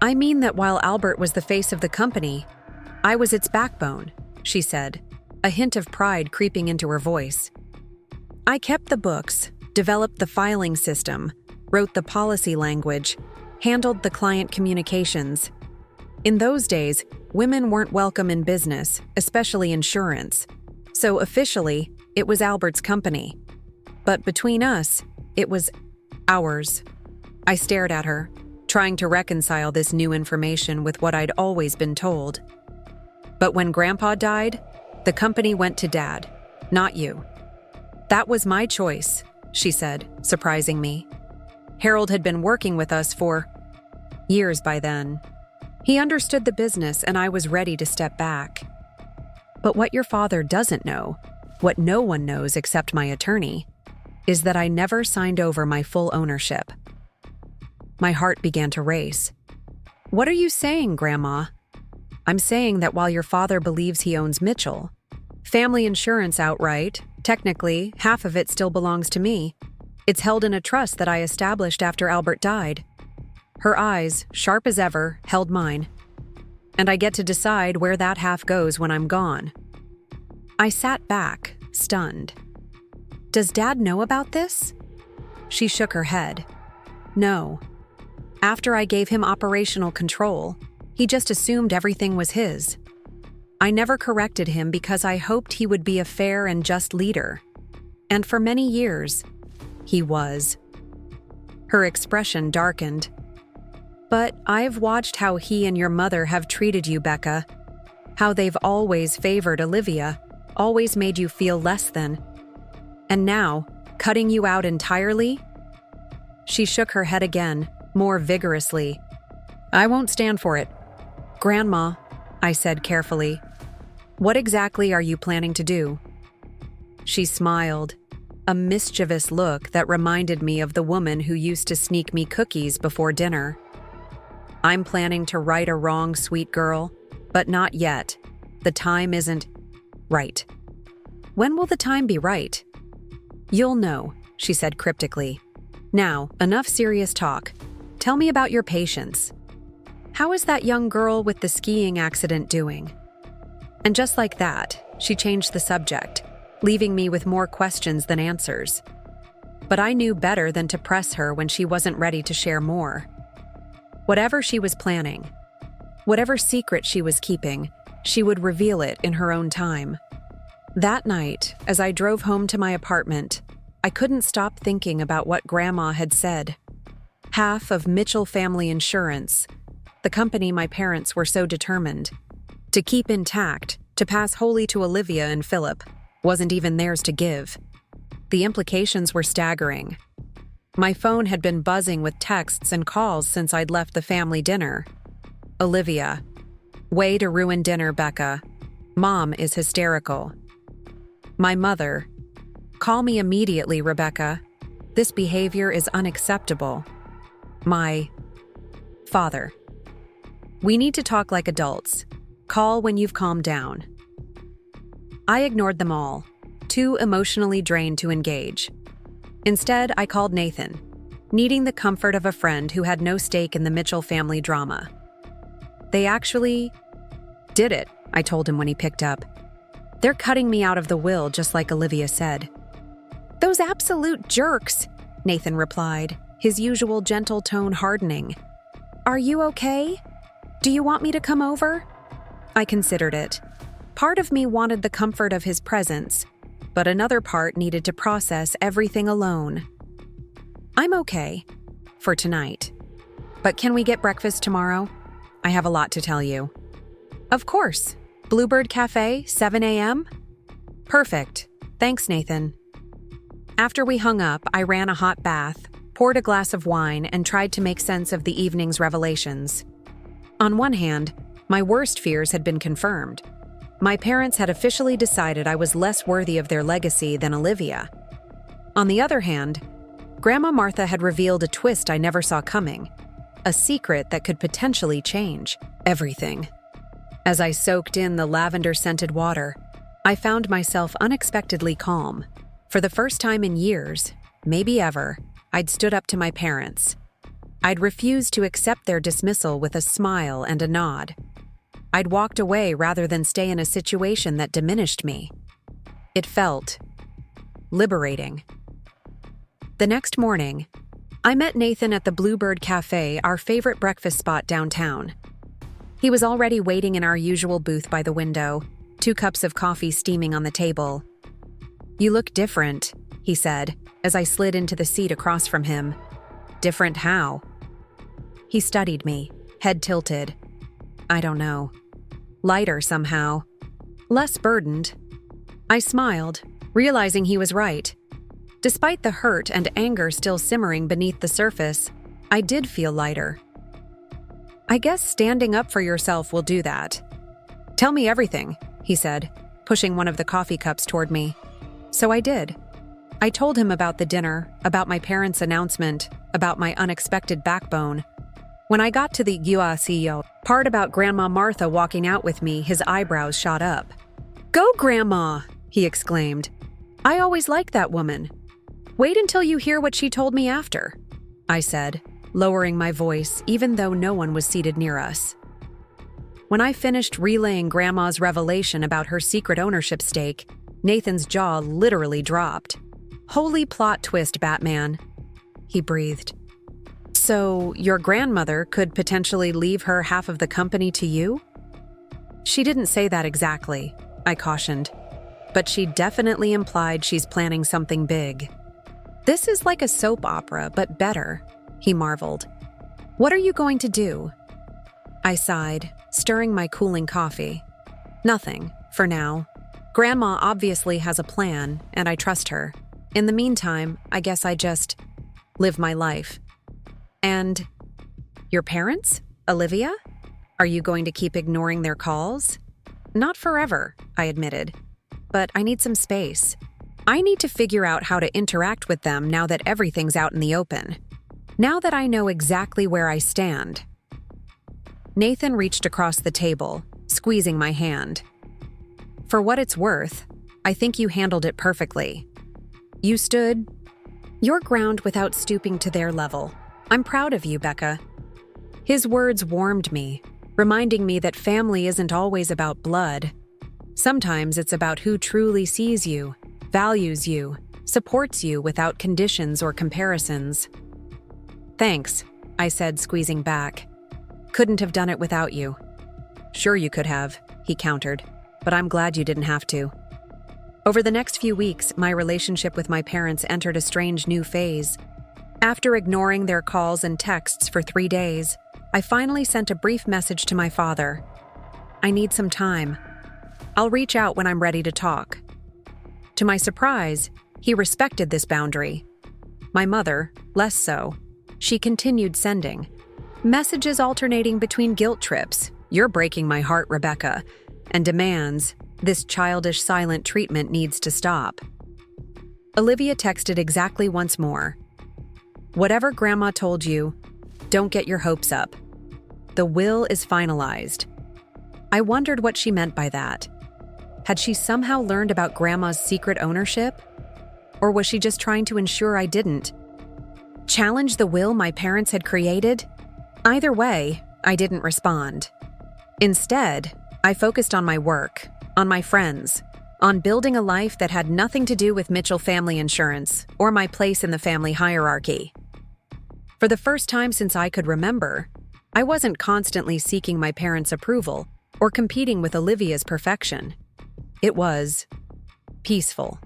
"I mean that while Albert was the face of the company, I was its backbone," she said, a hint of pride creeping into her voice. "I kept the books, developed the filing system, wrote the policy language, handled the client communications. In those days, women weren't welcome in business, especially insurance. So officially, it was Albert's company. But between us, it was ours." I stared at her, trying to reconcile this new information with what I'd always been told. "But when Grandpa died, the company went to Dad, not you." "That was my choice," she said, surprising me. "Harold had been working with us for years by then. He understood the business and I was ready to step back. But what your father doesn't know, what no one knows except my attorney, is that I never signed over my full ownership." My heart began to race. "What are you saying, Grandma?" "I'm saying that while your father believes he owns Mitchell Family Insurance outright, technically, half of it still belongs to me. It's held in a trust that I established after Albert died." Her eyes, sharp as ever, held mine. "And I get to decide where that half goes when I'm gone." I sat back, stunned. "Does Dad know about this?" She shook her head. "No. After I gave him operational control, he just assumed everything was his. I never corrected him because I hoped he would be a fair and just leader. And for many years, he was." Her expression darkened. "But I've watched how he and your mother have treated you, Becca. How they've always favored Olivia, always made you feel less than. And now, cutting you out entirely?" She shook her head again, more vigorously. "I won't stand for it." "Grandma," I said carefully, "what exactly are you planning to do?" She smiled, a mischievous look that reminded me of the woman who used to sneak me cookies before dinner. "I'm planning to right a wrong, sweet girl, but not yet. The time isn't right." "When will the time be right?" "You'll know," she said cryptically. "Now, enough serious talk. Tell me about your patients. How is that young girl with the skiing accident doing?" And just like that, she changed the subject, leaving me with more questions than answers. But I knew better than to press her when she wasn't ready to share more. Whatever she was planning, whatever secret she was keeping, she would reveal it in her own time. That night, as I drove home to my apartment, I couldn't stop thinking about what Grandma had said. Half of Mitchell Family Insurance, the company my parents were so determined to keep intact, to pass wholly to Olivia and Philip, wasn't even theirs to give. The implications were staggering. My phone had been buzzing with texts and calls since I'd left the family dinner. "Olivia, way to ruin dinner, Becca. Mom is hysterical." My mother, "Call me immediately, Rebecca. This behavior is unacceptable." My father, "We need to talk like adults. Call when you've calmed down." I ignored them all, too emotionally drained to engage. Instead, I called Nathan, needing the comfort of a friend who had no stake in the Mitchell family drama. "They actually did it," I told him when he picked up. "They're cutting me out of the will, just like Olivia said." "Those absolute jerks," Nathan replied, his usual gentle tone hardening. "Are you okay? Do you want me to come over?" I considered it. Part of me wanted the comfort of his presence, but another part needed to process everything alone. I'm okay for tonight. But can we get breakfast tomorrow? I have a lot to tell you. Of course. Bluebird Cafe, 7 a.m.? Perfect. Thanks, Nathan. After we hung up, I ran a hot bath, poured a glass of wine, and tried to make sense of the evening's revelations. On one hand, my worst fears had been confirmed. My parents had officially decided I was less worthy of their legacy than Olivia. On the other hand, Grandma Martha had revealed a twist I never saw coming, a secret that could potentially change everything. As I soaked in the lavender-scented water, I found myself unexpectedly calm. For the first time in years, maybe ever, I'd stood up to my parents. I'd refused to accept their dismissal with a smile and a nod. I'd walked away rather than stay in a situation that diminished me. It felt liberating. The next morning, I met Nathan at the Bluebird Cafe, our favorite breakfast spot downtown. He was already waiting in our usual booth by the window, 2 cups of coffee steaming on the table. "You look different," he said, as I slid into the seat across from him. "Different how?" He studied me, head tilted. "I don't know. Lighter somehow. Less burdened." I smiled, realizing he was right. Despite the hurt and anger still simmering beneath the surface, I did feel lighter. "I guess standing up for yourself will do that." "Tell me everything," he said, pushing one of the coffee cups toward me. So I did. I told him about the dinner, about my parents' announcement, about my unexpected backbone. When I got to the CEO part about Grandma Martha walking out with me, his eyebrows shot up. "Go, Grandma!" he exclaimed. "I always liked that woman. Wait until you hear what she told me after," I said, lowering my voice even though no one was seated near us. When I finished relaying Grandma's revelation about her secret ownership stake, Nathan's jaw literally dropped. "Holy plot twist, Batman," he breathed. "So, your grandmother could potentially leave her half of the company to you?" "She didn't say that exactly," I cautioned, "but she definitely implied she's planning something big." "This is like a soap opera, but better," he marveled. "What are you going to do?" I sighed, stirring my cooling coffee. "Nothing, for now. Grandma obviously has a plan, and I trust her. In the meantime, I guess I just live my life." "And your parents, Olivia? Are you going to keep ignoring their calls?" "Not forever," I admitted. "But I need some space. I need to figure out how to interact with them now that everything's out in the open. Now that I know exactly where I stand." Nathan reached across the table, squeezing my hand. "For what it's worth, I think you handled it perfectly. You stood your ground without stooping to their level. I'm proud of you, Becca." His words warmed me, reminding me that family isn't always about blood. Sometimes it's about who truly sees you, values you, supports you without conditions or comparisons. "Thanks," I said, squeezing back. "Couldn't have done it without you." "Sure you could have," he countered, "but I'm glad you didn't have to." Over the next few weeks, my relationship with my parents entered a strange new phase. After ignoring their calls and texts for 3 days, I finally sent a brief message to my father. "I need some time. I'll reach out when I'm ready to talk." To my surprise, he respected this boundary. My mother, less so. She continued sending messages alternating between guilt trips, "You're breaking my heart, Rebecca," and demands, "This childish silent treatment needs to stop." Olivia texted exactly once more. "Whatever Grandma told you, don't get your hopes up. The will is finalized." I wondered what she meant by that. Had she somehow learned about Grandma's secret ownership? Or was she just trying to ensure I didn't challenge the will my parents had created? Either way, I didn't respond. Instead, I focused on my work, on my friends, on building a life that had nothing to do with Mitchell Family Insurance or my place in the family hierarchy. For the first time since I could remember, I wasn't constantly seeking my parents' approval or competing with Olivia's perfection. It was peaceful.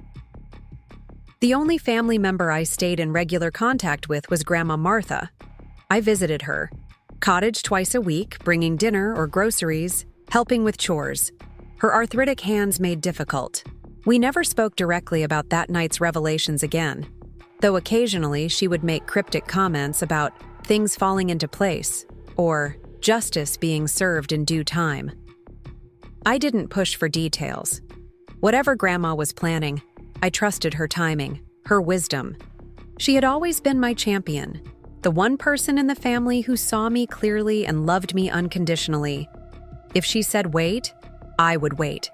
The only family member I stayed in regular contact with was Grandma Martha. I visited her, cottage twice a week, bringing dinner or groceries, helping with chores. Her arthritic hands made difficult. We never spoke directly about that night's revelations again, though occasionally she would make cryptic comments about things falling into place or justice being served in due time. I didn't push for details. Whatever Grandma was planning, I trusted her timing, her wisdom. She had always been my champion, the one person in the family who saw me clearly and loved me unconditionally. If she said wait, I would wait.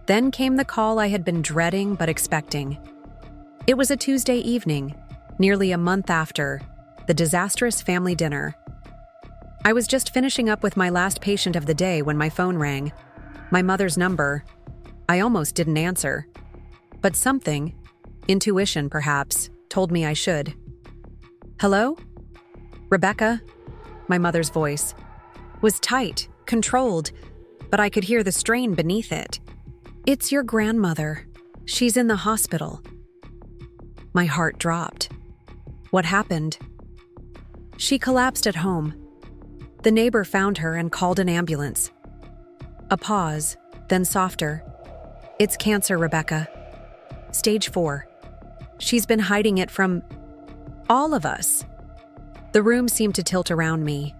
Then came the call I had been dreading but expecting. It was a Tuesday evening, nearly a month after the disastrous family dinner. I was just finishing up with my last patient of the day when my phone rang. My mother's number. I almost didn't answer. But something, intuition perhaps, told me I should. Hello? Rebecca? My mother's voice was tight, controlled, but I could hear the strain beneath it. It's your grandmother. She's in the hospital. My heart dropped. What happened? She collapsed at home. The neighbor found her and called an ambulance. A pause, then softer. It's cancer, Rebecca. Stage 4. She's been hiding it from all of us. The room seemed to tilt around me.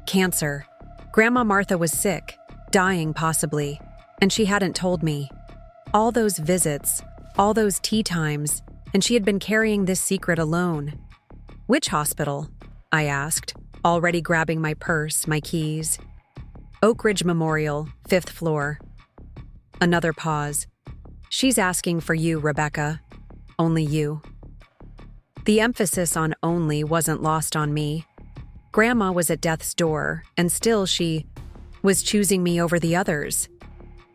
Cancer. Grandma Martha was sick, dying possibly, and she hadn't told me. All those visits, all those tea times, and she had been carrying this secret alone. Which hospital? I asked, already grabbing my purse, my keys. Oak Ridge Memorial, 5th floor. Another pause. She's asking for you, Rebecca. Only you. The emphasis on only wasn't lost on me. Grandma was at death's door, and still she was choosing me over the others.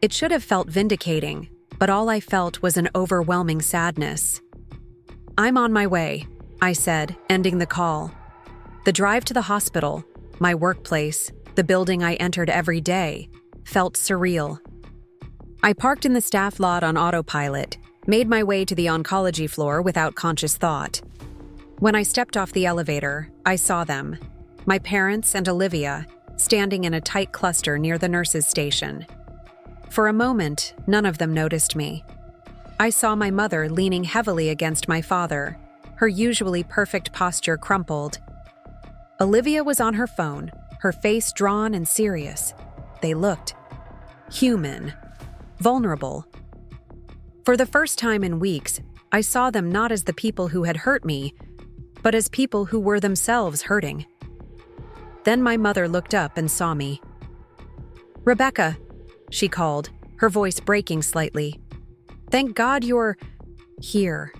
It should have felt vindicating, but all I felt was an overwhelming sadness. I'm on my way, I said, ending the call. The drive to the hospital, my workplace, the building I entered every day, felt surreal. I parked in the staff lot on autopilot, made my way to the oncology floor without conscious thought. When I stepped off the elevator, I saw them, my parents and Olivia, standing in a tight cluster near the nurses' station. For a moment, none of them noticed me. I saw my mother leaning heavily against my father, her usually perfect posture crumpled. Olivia was on her phone, her face drawn and serious. They looked human, vulnerable. For the first time in weeks, I saw them not as the people who had hurt me, but as people who were themselves hurting. Then my mother looked up and saw me. Rebecca, she called, her voice breaking slightly. Thank God you're here.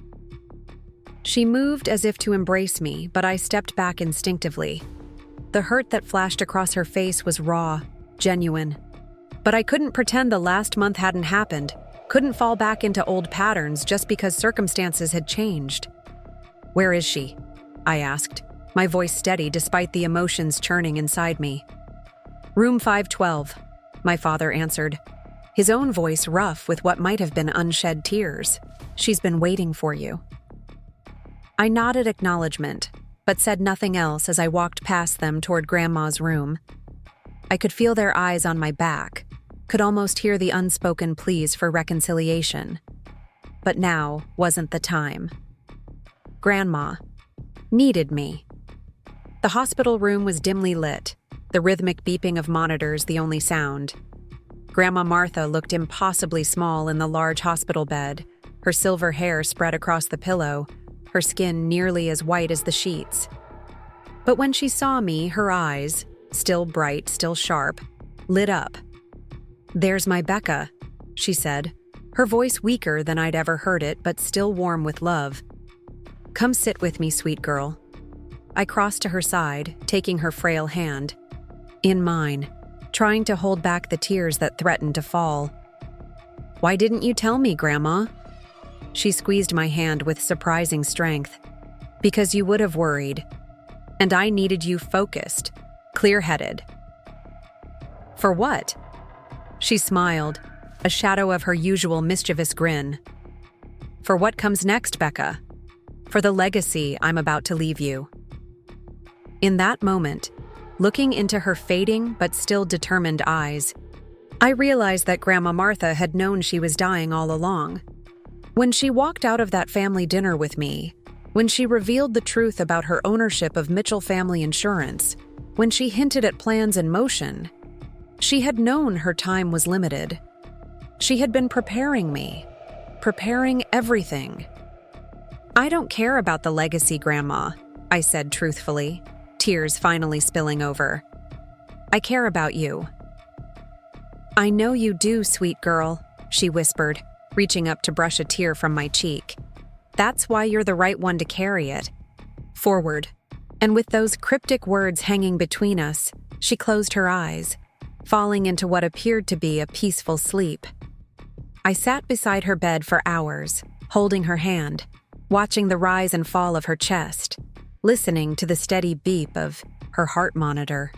She moved as if to embrace me, but I stepped back instinctively. The hurt that flashed across her face was raw, genuine. But I couldn't pretend the last month hadn't happened, couldn't fall back into old patterns just because circumstances had changed. Where is she? I asked, my voice steady despite the emotions churning inside me. Room 512, my father answered, his own voice rough with what might have been unshed tears. She's been waiting for you. I nodded acknowledgement, but said nothing else as I walked past them toward Grandma's room. I could feel their eyes on my back, could almost hear the unspoken pleas for reconciliation. But now wasn't the time. Grandma needed me. The hospital room was dimly lit, the rhythmic beeping of monitors the only sound. Grandma Martha looked impossibly small in the large hospital bed, her silver hair spread across the pillow, her skin nearly as white as the sheets. But when she saw me, her eyes, still bright, still sharp, lit up. There's my Becca, she said, her voice weaker than I'd ever heard it, but still warm with love. Come sit with me, sweet girl. I crossed to her side, taking her frail hand in mine, trying to hold back the tears that threatened to fall. Why didn't you tell me, Grandma? She squeezed my hand with surprising strength. Because you would have worried. And I needed you focused, clear-headed. For what? She smiled, a shadow of her usual mischievous grin. For what comes next, Becca? For the legacy I'm about to leave you." In that moment, looking into her fading but still determined eyes, I realized that Grandma Martha had known she was dying all along. When she walked out of that family dinner with me, when she revealed the truth about her ownership of Mitchell Family Insurance, when she hinted at plans in motion, she had known her time was limited. She had been preparing me, preparing everything. "I don't care about the legacy, Grandma," I said truthfully, tears finally spilling over. "I care about you." "I know you do, sweet girl," she whispered, reaching up to brush a tear from my cheek. "That's why you're the right one to carry it." Forward. And with those cryptic words hanging between us, she closed her eyes, falling into what appeared to be a peaceful sleep. I sat beside her bed for hours, holding her hand, watching the rise and fall of her chest, listening to the steady beep of her heart monitor.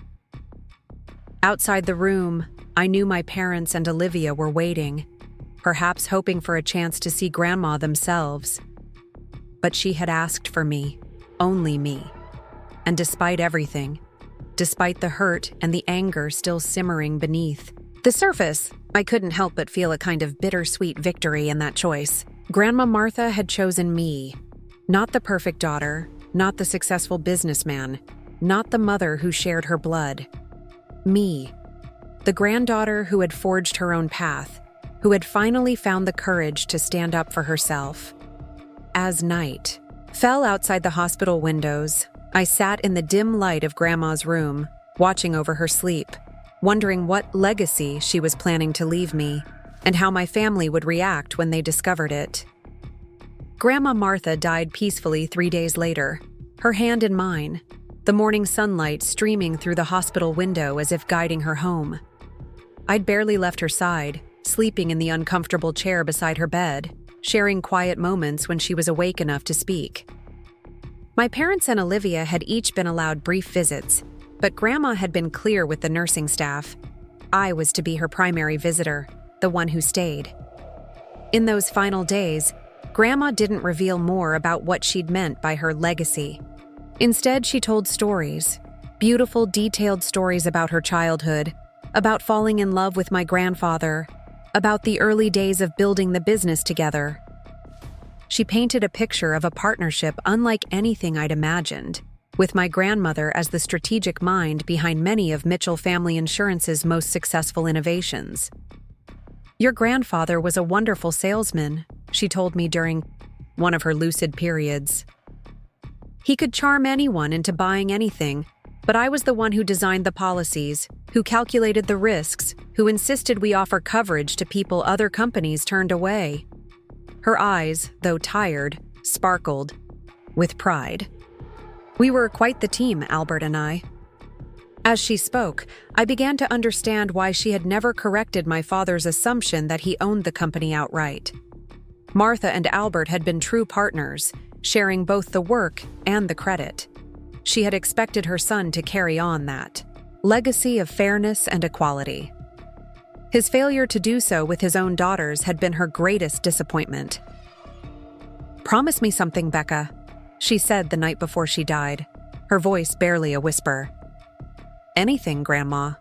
Outside the room, I knew my parents and Olivia were waiting, perhaps hoping for a chance to see Grandma themselves. But she had asked for me, only me. And despite everything, despite the hurt and the anger still simmering beneath the surface, I couldn't help but feel a kind of bittersweet victory in that choice. Grandma Martha had chosen me, not the perfect daughter, not the successful businessman, not the mother who shared her blood. Me, the granddaughter who had forged her own path, who had finally found the courage to stand up for herself. As night fell outside the hospital windows, I sat in the dim light of Grandma's room, watching over her sleep, wondering what legacy she was planning to leave me, and how my family would react when they discovered it. Grandma Martha died peacefully 3 days later, her hand in mine, the morning sunlight streaming through the hospital window as if guiding her home. I'd barely left her side, sleeping in the uncomfortable chair beside her bed, sharing quiet moments when she was awake enough to speak. My parents and Olivia had each been allowed brief visits, but Grandma had been clear with the nursing staff. I was to be her primary visitor, the one who stayed. In those final days, Grandma didn't reveal more about what she'd meant by her legacy. Instead, she told stories, beautiful, detailed stories about her childhood, about falling in love with my grandfather, about the early days of building the business together. She painted a picture of a partnership unlike anything I'd imagined, with my grandmother as the strategic mind behind many of Mitchell Family Insurance's most successful innovations. "Your grandfather was a wonderful salesman," she told me during one of her lucid periods. "He could charm anyone into buying anything, but I was the one who designed the policies, who calculated the risks, who insisted we offer coverage to people other companies turned away." Her eyes, though tired, sparkled with pride. "We were quite the team, Albert and I." As she spoke, I began to understand why she had never corrected my father's assumption that he owned the company outright. Martha and Albert had been true partners, sharing both the work and the credit. She had expected her son to carry on that legacy of fairness and equality. His failure to do so with his own daughters had been her greatest disappointment. "Promise me something, Becca," she said the night before she died, her voice barely a whisper. "Anything, Grandma,"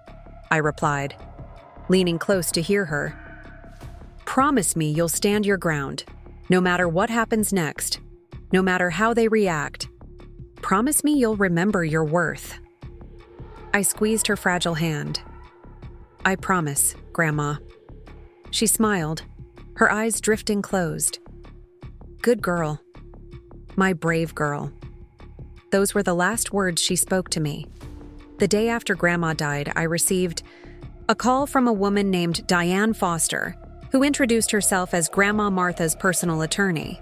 I replied, leaning close to hear her. "Promise me you'll stand your ground, no matter what happens next, no matter how they react. Promise me you'll remember your worth." I squeezed her fragile hand. "I promise, Grandma." She smiled, her eyes drifting closed. "Good girl. My brave girl." Those were the last words she spoke to me. The day after Grandma died, I received a call from a woman named Diane Foster, who introduced herself as Grandma Martha's personal attorney.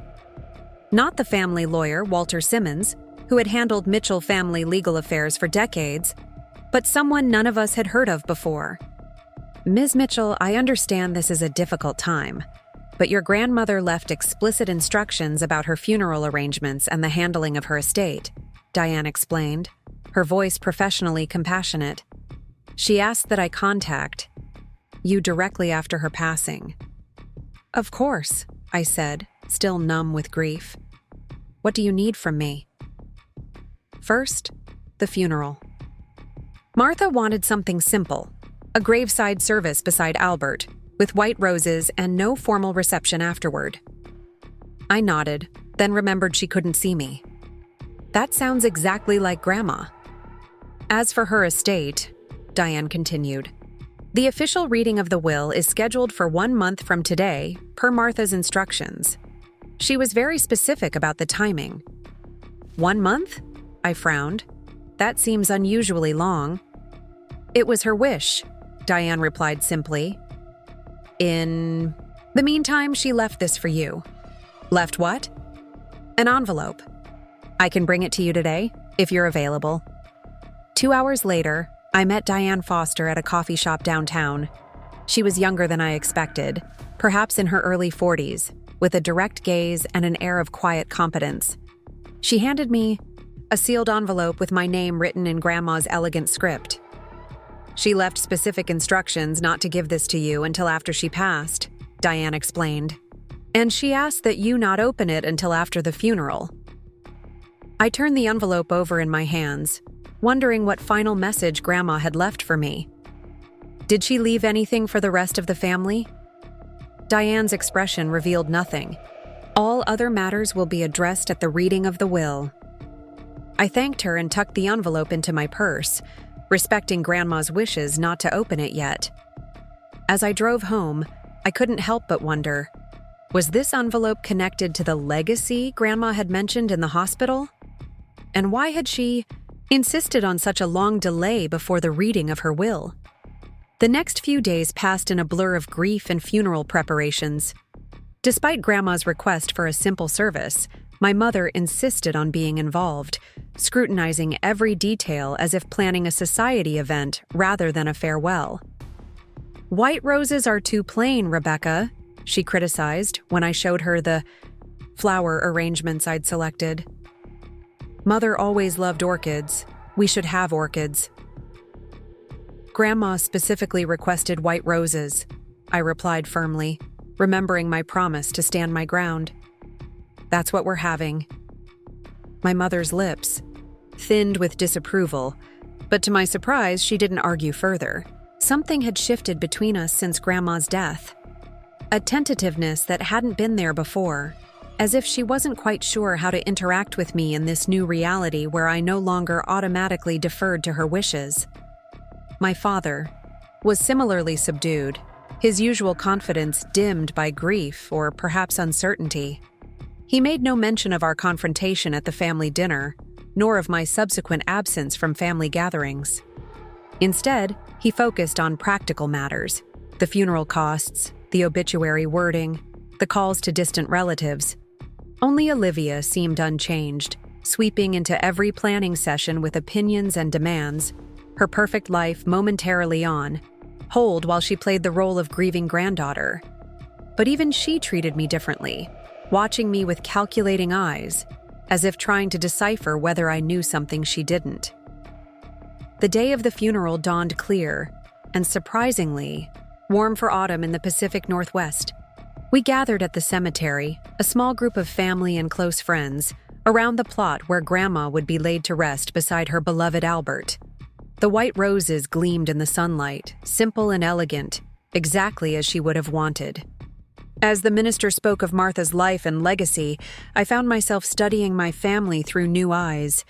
Not the family lawyer, Walter Simmons, who had handled Mitchell family legal affairs for decades, but someone none of us had heard of before. "Ms. Mitchell, I understand this is a difficult time, but your grandmother left explicit instructions about her funeral arrangements and the handling of her estate," Diane explained, her voice professionally compassionate. "She asked that I contact you directly after her passing." "Of course," I said, still numb with grief. "What do you need from me?" First, the funeral. Martha wanted something simple, a graveside service beside Albert, with white roses and no formal reception afterward. I nodded, then remembered she couldn't see me. "That sounds exactly like Grandma." "As for her estate," Diane continued, "the official reading of the will is scheduled for 1 month from today, per Martha's instructions. She was very specific about the timing." "1 month?" I frowned. "That seems unusually long." "It was her wish," Diane replied simply. "In the meantime, she left this for you." "Left what?" "An envelope. I can bring it to you today, if you're available." 2 hours later, I met Diane Foster at a coffee shop downtown. She was younger than I expected, perhaps in her early 40s, with a direct gaze and an air of quiet competence. She handed me a sealed envelope with my name written in Grandma's elegant script. "She left specific instructions not to give this to you until after she passed," Diane explained. "And she asked that you not open it until after the funeral." I turned the envelope over in my hands, wondering what final message Grandma had left for me. Did she leave anything for the rest of the family? Diane's expression revealed nothing. "All other matters will be addressed at the reading of the will." I thanked her and tucked the envelope into my purse, respecting Grandma's wishes not to open it yet. As I drove home, I couldn't help but wonder, was this envelope connected to the legacy Grandma had mentioned in the hospital? And why had she insisted on such a long delay before the reading of her will? The next few days passed in a blur of grief and funeral preparations. Despite Grandma's request for a simple service, my mother insisted on being involved, scrutinizing every detail as if planning a society event rather than a farewell. "White roses are too plain, Rebecca," she criticized when I showed her the flower arrangements I'd selected. "Mother always loved orchids. We should have orchids." "Grandma specifically requested white roses," I replied firmly, remembering my promise to stand my ground. "That's what we're having." My mother's lips thinned with disapproval, but to my surprise, she didn't argue further. Something had shifted between us since Grandma's death. A tentativeness that hadn't been there before, as if she wasn't quite sure how to interact with me in this new reality where I no longer automatically deferred to her wishes. My father was similarly subdued, his usual confidence dimmed by grief or perhaps uncertainty. He made no mention of our confrontation at the family dinner, nor of my subsequent absence from family gatherings. Instead, he focused on practical matters, the funeral costs, the obituary wording, the calls to distant relatives. Only Olivia seemed unchanged, sweeping into every planning session with opinions and demands, her perfect life momentarily on hold while she played the role of grieving granddaughter. But even she treated me differently, watching me with calculating eyes, as if trying to decipher whether I knew something she didn't. The day of the funeral dawned clear, and surprisingly, warm for autumn in the Pacific Northwest. We gathered at the cemetery, a small group of family and close friends, around the plot where Grandma would be laid to rest beside her beloved Albert. The white roses gleamed in the sunlight, simple and elegant, exactly as she would have wanted. As the minister spoke of Martha's life and legacy, I found myself studying my family through new eyes.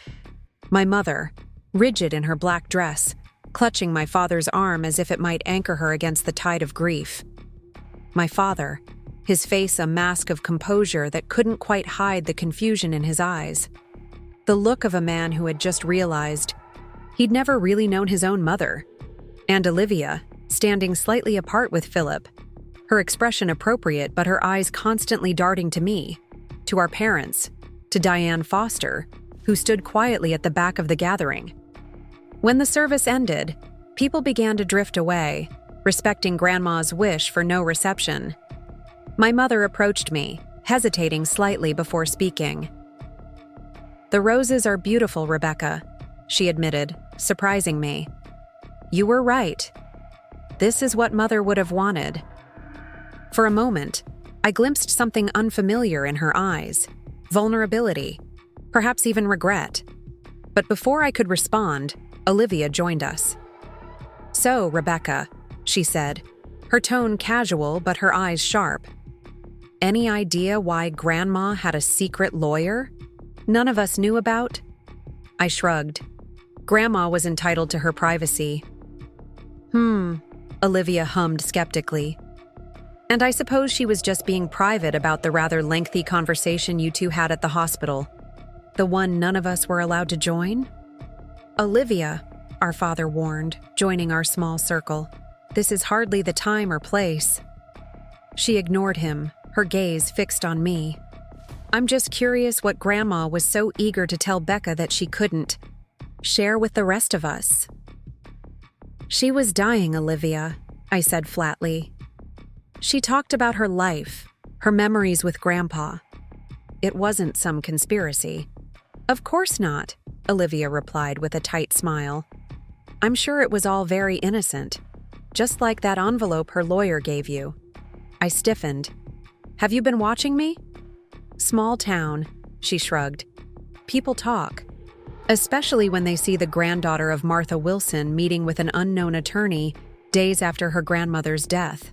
My mother, rigid in her black dress, clutching my father's arm as if it might anchor her against the tide of grief. My father, his face a mask of composure that couldn't quite hide the confusion in his eyes. The look of a man who had just realized he'd never really known his own mother. And Olivia, standing slightly apart with Philip, her expression appropriate but her eyes constantly darting to me, to our parents, to Diane Foster, who stood quietly at the back of the gathering. When the service ended, people began to drift away, respecting Grandma's wish for no reception. My mother approached me, hesitating slightly before speaking. "The roses are beautiful, Rebecca," she admitted, surprising me. "You were right. This is what Mother would have wanted." For a moment, I glimpsed something unfamiliar in her eyes, vulnerability, perhaps even regret. But before I could respond, Olivia joined us. "So, Rebecca," she said, her tone casual but her eyes sharp. "Any idea why Grandma had a secret lawyer none of us knew about?" I shrugged. Grandma was entitled to her privacy. Olivia hummed skeptically. "And I suppose she was just being private about the rather lengthy conversation you two had at the hospital. The one none of us were allowed to join?" "Olivia," our father warned, joining our small circle. "This is hardly the time or place." She ignored him, her gaze fixed on me. "I'm just curious what Grandma was so eager to tell Becca that she couldn't share with the rest of us." "She was dying, Olivia," I said flatly. "She talked about her life, her memories with Grandpa. It wasn't some conspiracy." "Of course not," Olivia replied with a tight smile. "I'm sure it was all very innocent, just like that envelope her lawyer gave you." I stiffened. "Have you been watching me?" "Small town," she shrugged. "People talk, especially when they see the granddaughter of Martha Wilson meeting with an unknown attorney days after her grandmother's death."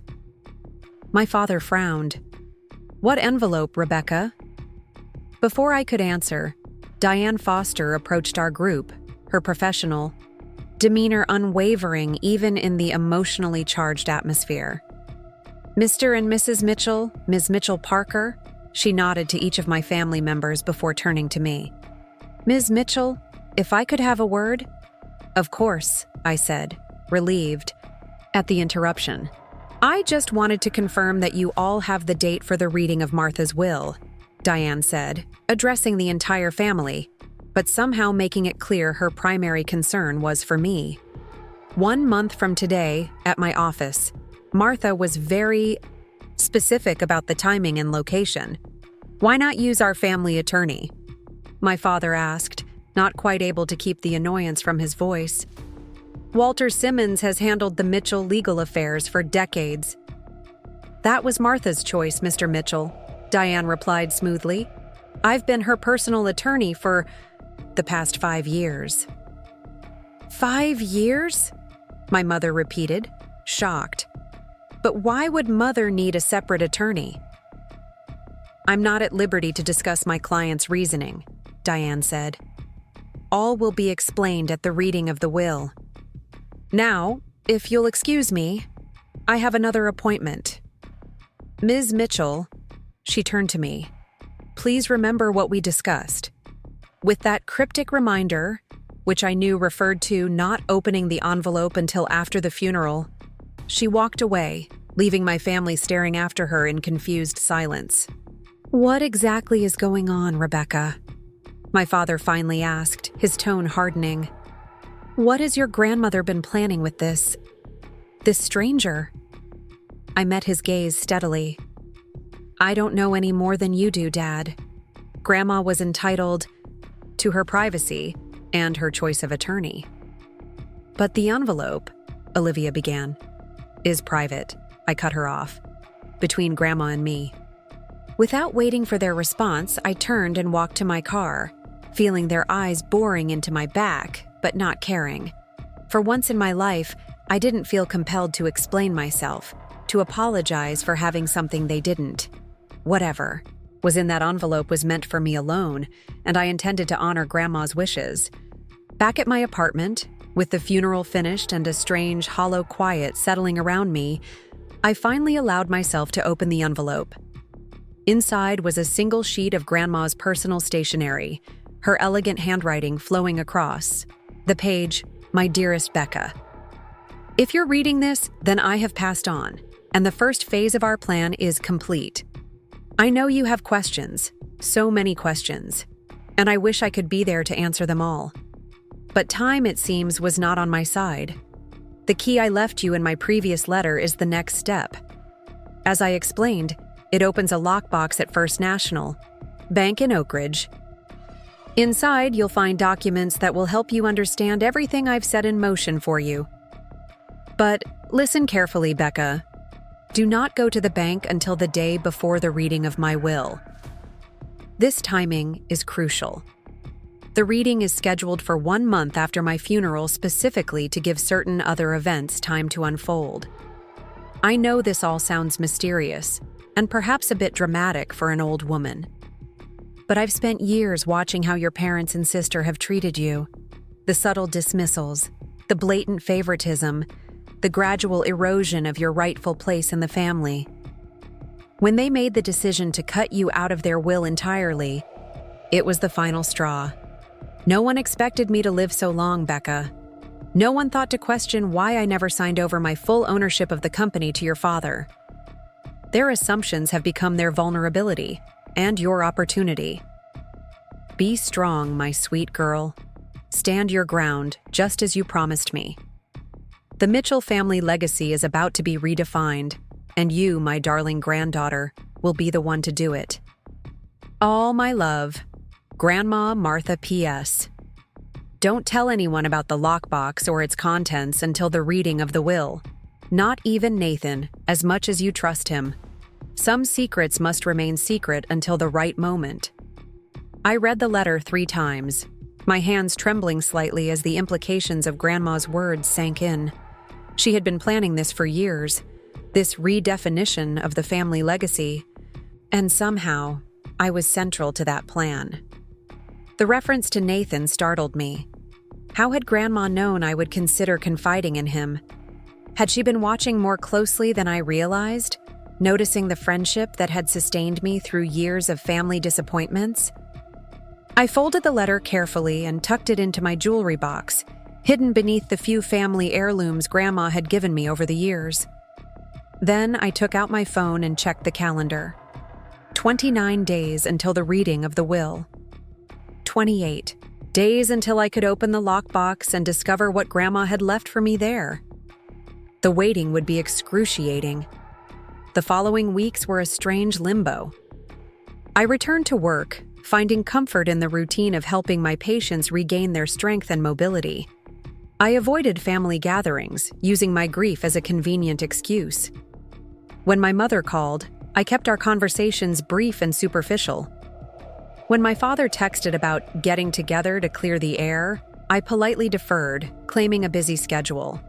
My father frowned. "What envelope, Rebecca?" Before I could answer, Diane Foster approached our group, her professional demeanor unwavering even in the emotionally charged atmosphere. "Mr. and Mrs. Mitchell, Ms. Mitchell Parker," she nodded to each of my family members before turning to me. "Ms. Mitchell, if I could have a word?" "Of course," I said, relieved at the interruption. "I just wanted to confirm that you all have the date for the reading of Martha's will," Diane said, addressing the entire family, but somehow making it clear her primary concern was for me. 1 month from today, at my office, Martha was very specific about the timing and location. "Why not use our family attorney?" my father asked, not quite able to keep the annoyance from his voice. "Walter Simmons has handled the Mitchell legal affairs for decades." "That was Martha's choice, Mr. Mitchell," Diane replied smoothly. "I've been her personal attorney for the past 5 years." "5 years?" my mother repeated, shocked. "But why would Mother need a separate attorney?" "I'm not at liberty to discuss my client's reasoning," Diane said. "All will be explained at the reading of the will. Now, if you'll excuse me, I have another appointment. Ms. Mitchell," she turned to me, "please remember what we discussed." With that cryptic reminder, which I knew referred to not opening the envelope until after the funeral, she walked away, leaving my family staring after her in confused silence. "What exactly is going on, Rebecca?" my father finally asked, his tone hardening. "What has your grandmother been planning with this stranger?" I met his gaze steadily. "I don't know any more than you do, Dad. Grandma was entitled to her privacy and her choice of attorney." "But the envelope," Olivia began, "is private," I cut her off, "between Grandma and me." Without waiting for their response, I turned and walked to my car, feeling their eyes boring into my back, but not caring. For once in my life, I didn't feel compelled to explain myself, to apologize for having something they didn't. Whatever was in that envelope was meant for me alone, and I intended to honor Grandma's wishes. Back at my apartment, with the funeral finished and a strange, hollow quiet settling around me, I finally allowed myself to open the envelope. Inside was a single sheet of Grandma's personal stationery, her elegant handwriting flowing across. The page, "My dearest Becca." If you're reading this, then I have passed on, and the first phase of our plan is complete. I know you have questions, so many questions, and I wish I could be there to answer them all. But time, it seems, was not on my side. The key I left you in my previous letter is the next step. As I explained, it opens a lockbox at First National Bank in Oak Ridge. Inside, you'll find documents that will help you understand everything I've set in motion for you. But listen carefully, Becca. Do not go to the bank until the day before the reading of my will. This timing is crucial. The reading is scheduled for 1 month after my funeral, specifically to give certain other events time to unfold. I know this all sounds mysterious, and perhaps a bit dramatic for an old woman. But I've spent years watching how your parents and sister have treated you. The subtle dismissals, the blatant favoritism, the gradual erosion of your rightful place in the family. When they made the decision to cut you out of their will entirely, it was the final straw. No one expected me to live so long, Becca. No one thought to question why I never signed over my full ownership of the company to your father. Their assumptions have become their vulnerability and your opportunity. Be strong, my sweet girl. Stand your ground, just as you promised me. The Mitchell family legacy is about to be redefined, and you, my darling granddaughter, will be the one to do it. All my love, Grandma Martha P.S. Don't tell anyone about the lockbox or its contents until the reading of the will. Not even Nathan, as much as you trust him. Some secrets must remain secret until the right moment. I read the letter 3 times, my hands trembling slightly as the implications of Grandma's words sank in. She had been planning this for years, this redefinition of the family legacy, and somehow I was central to that plan. The reference to Nathan startled me. How had Grandma known I would consider confiding in him? Had she been watching more closely than I realized, noticing the friendship that had sustained me through years of family disappointments? I folded the letter carefully and tucked it into my jewelry box, hidden beneath the few family heirlooms Grandma had given me over the years. Then I took out my phone and checked the calendar. 29 days until the reading of the will. 28 days until I could open the lockbox and discover what Grandma had left for me there. The waiting would be excruciating. The following weeks were a strange limbo. I returned to work, finding comfort in the routine of helping my patients regain their strength and mobility. I avoided family gatherings, using my grief as a convenient excuse. When my mother called, I kept our conversations brief and superficial. When my father texted about getting together to clear the air, I politely deferred, claiming a busy schedule.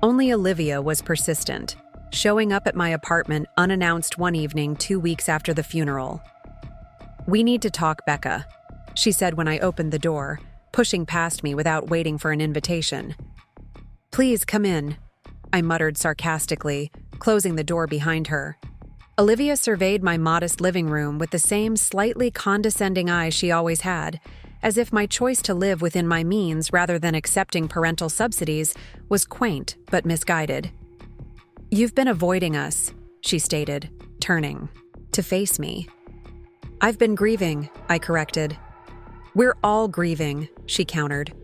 Only Olivia was persistent, showing up at my apartment unannounced one evening 2 weeks after the funeral. "We need to talk, Becca," she said when I opened the door, pushing past me without waiting for an invitation. "Please come in," I muttered sarcastically, closing the door behind her. Olivia surveyed my modest living room with the same slightly condescending eye she always had, as if my choice to live within my means rather than accepting parental subsidies was quaint but misguided. "You've been avoiding us," she stated, turning to face me. "I've been grieving," I corrected. "We're all grieving," she countered.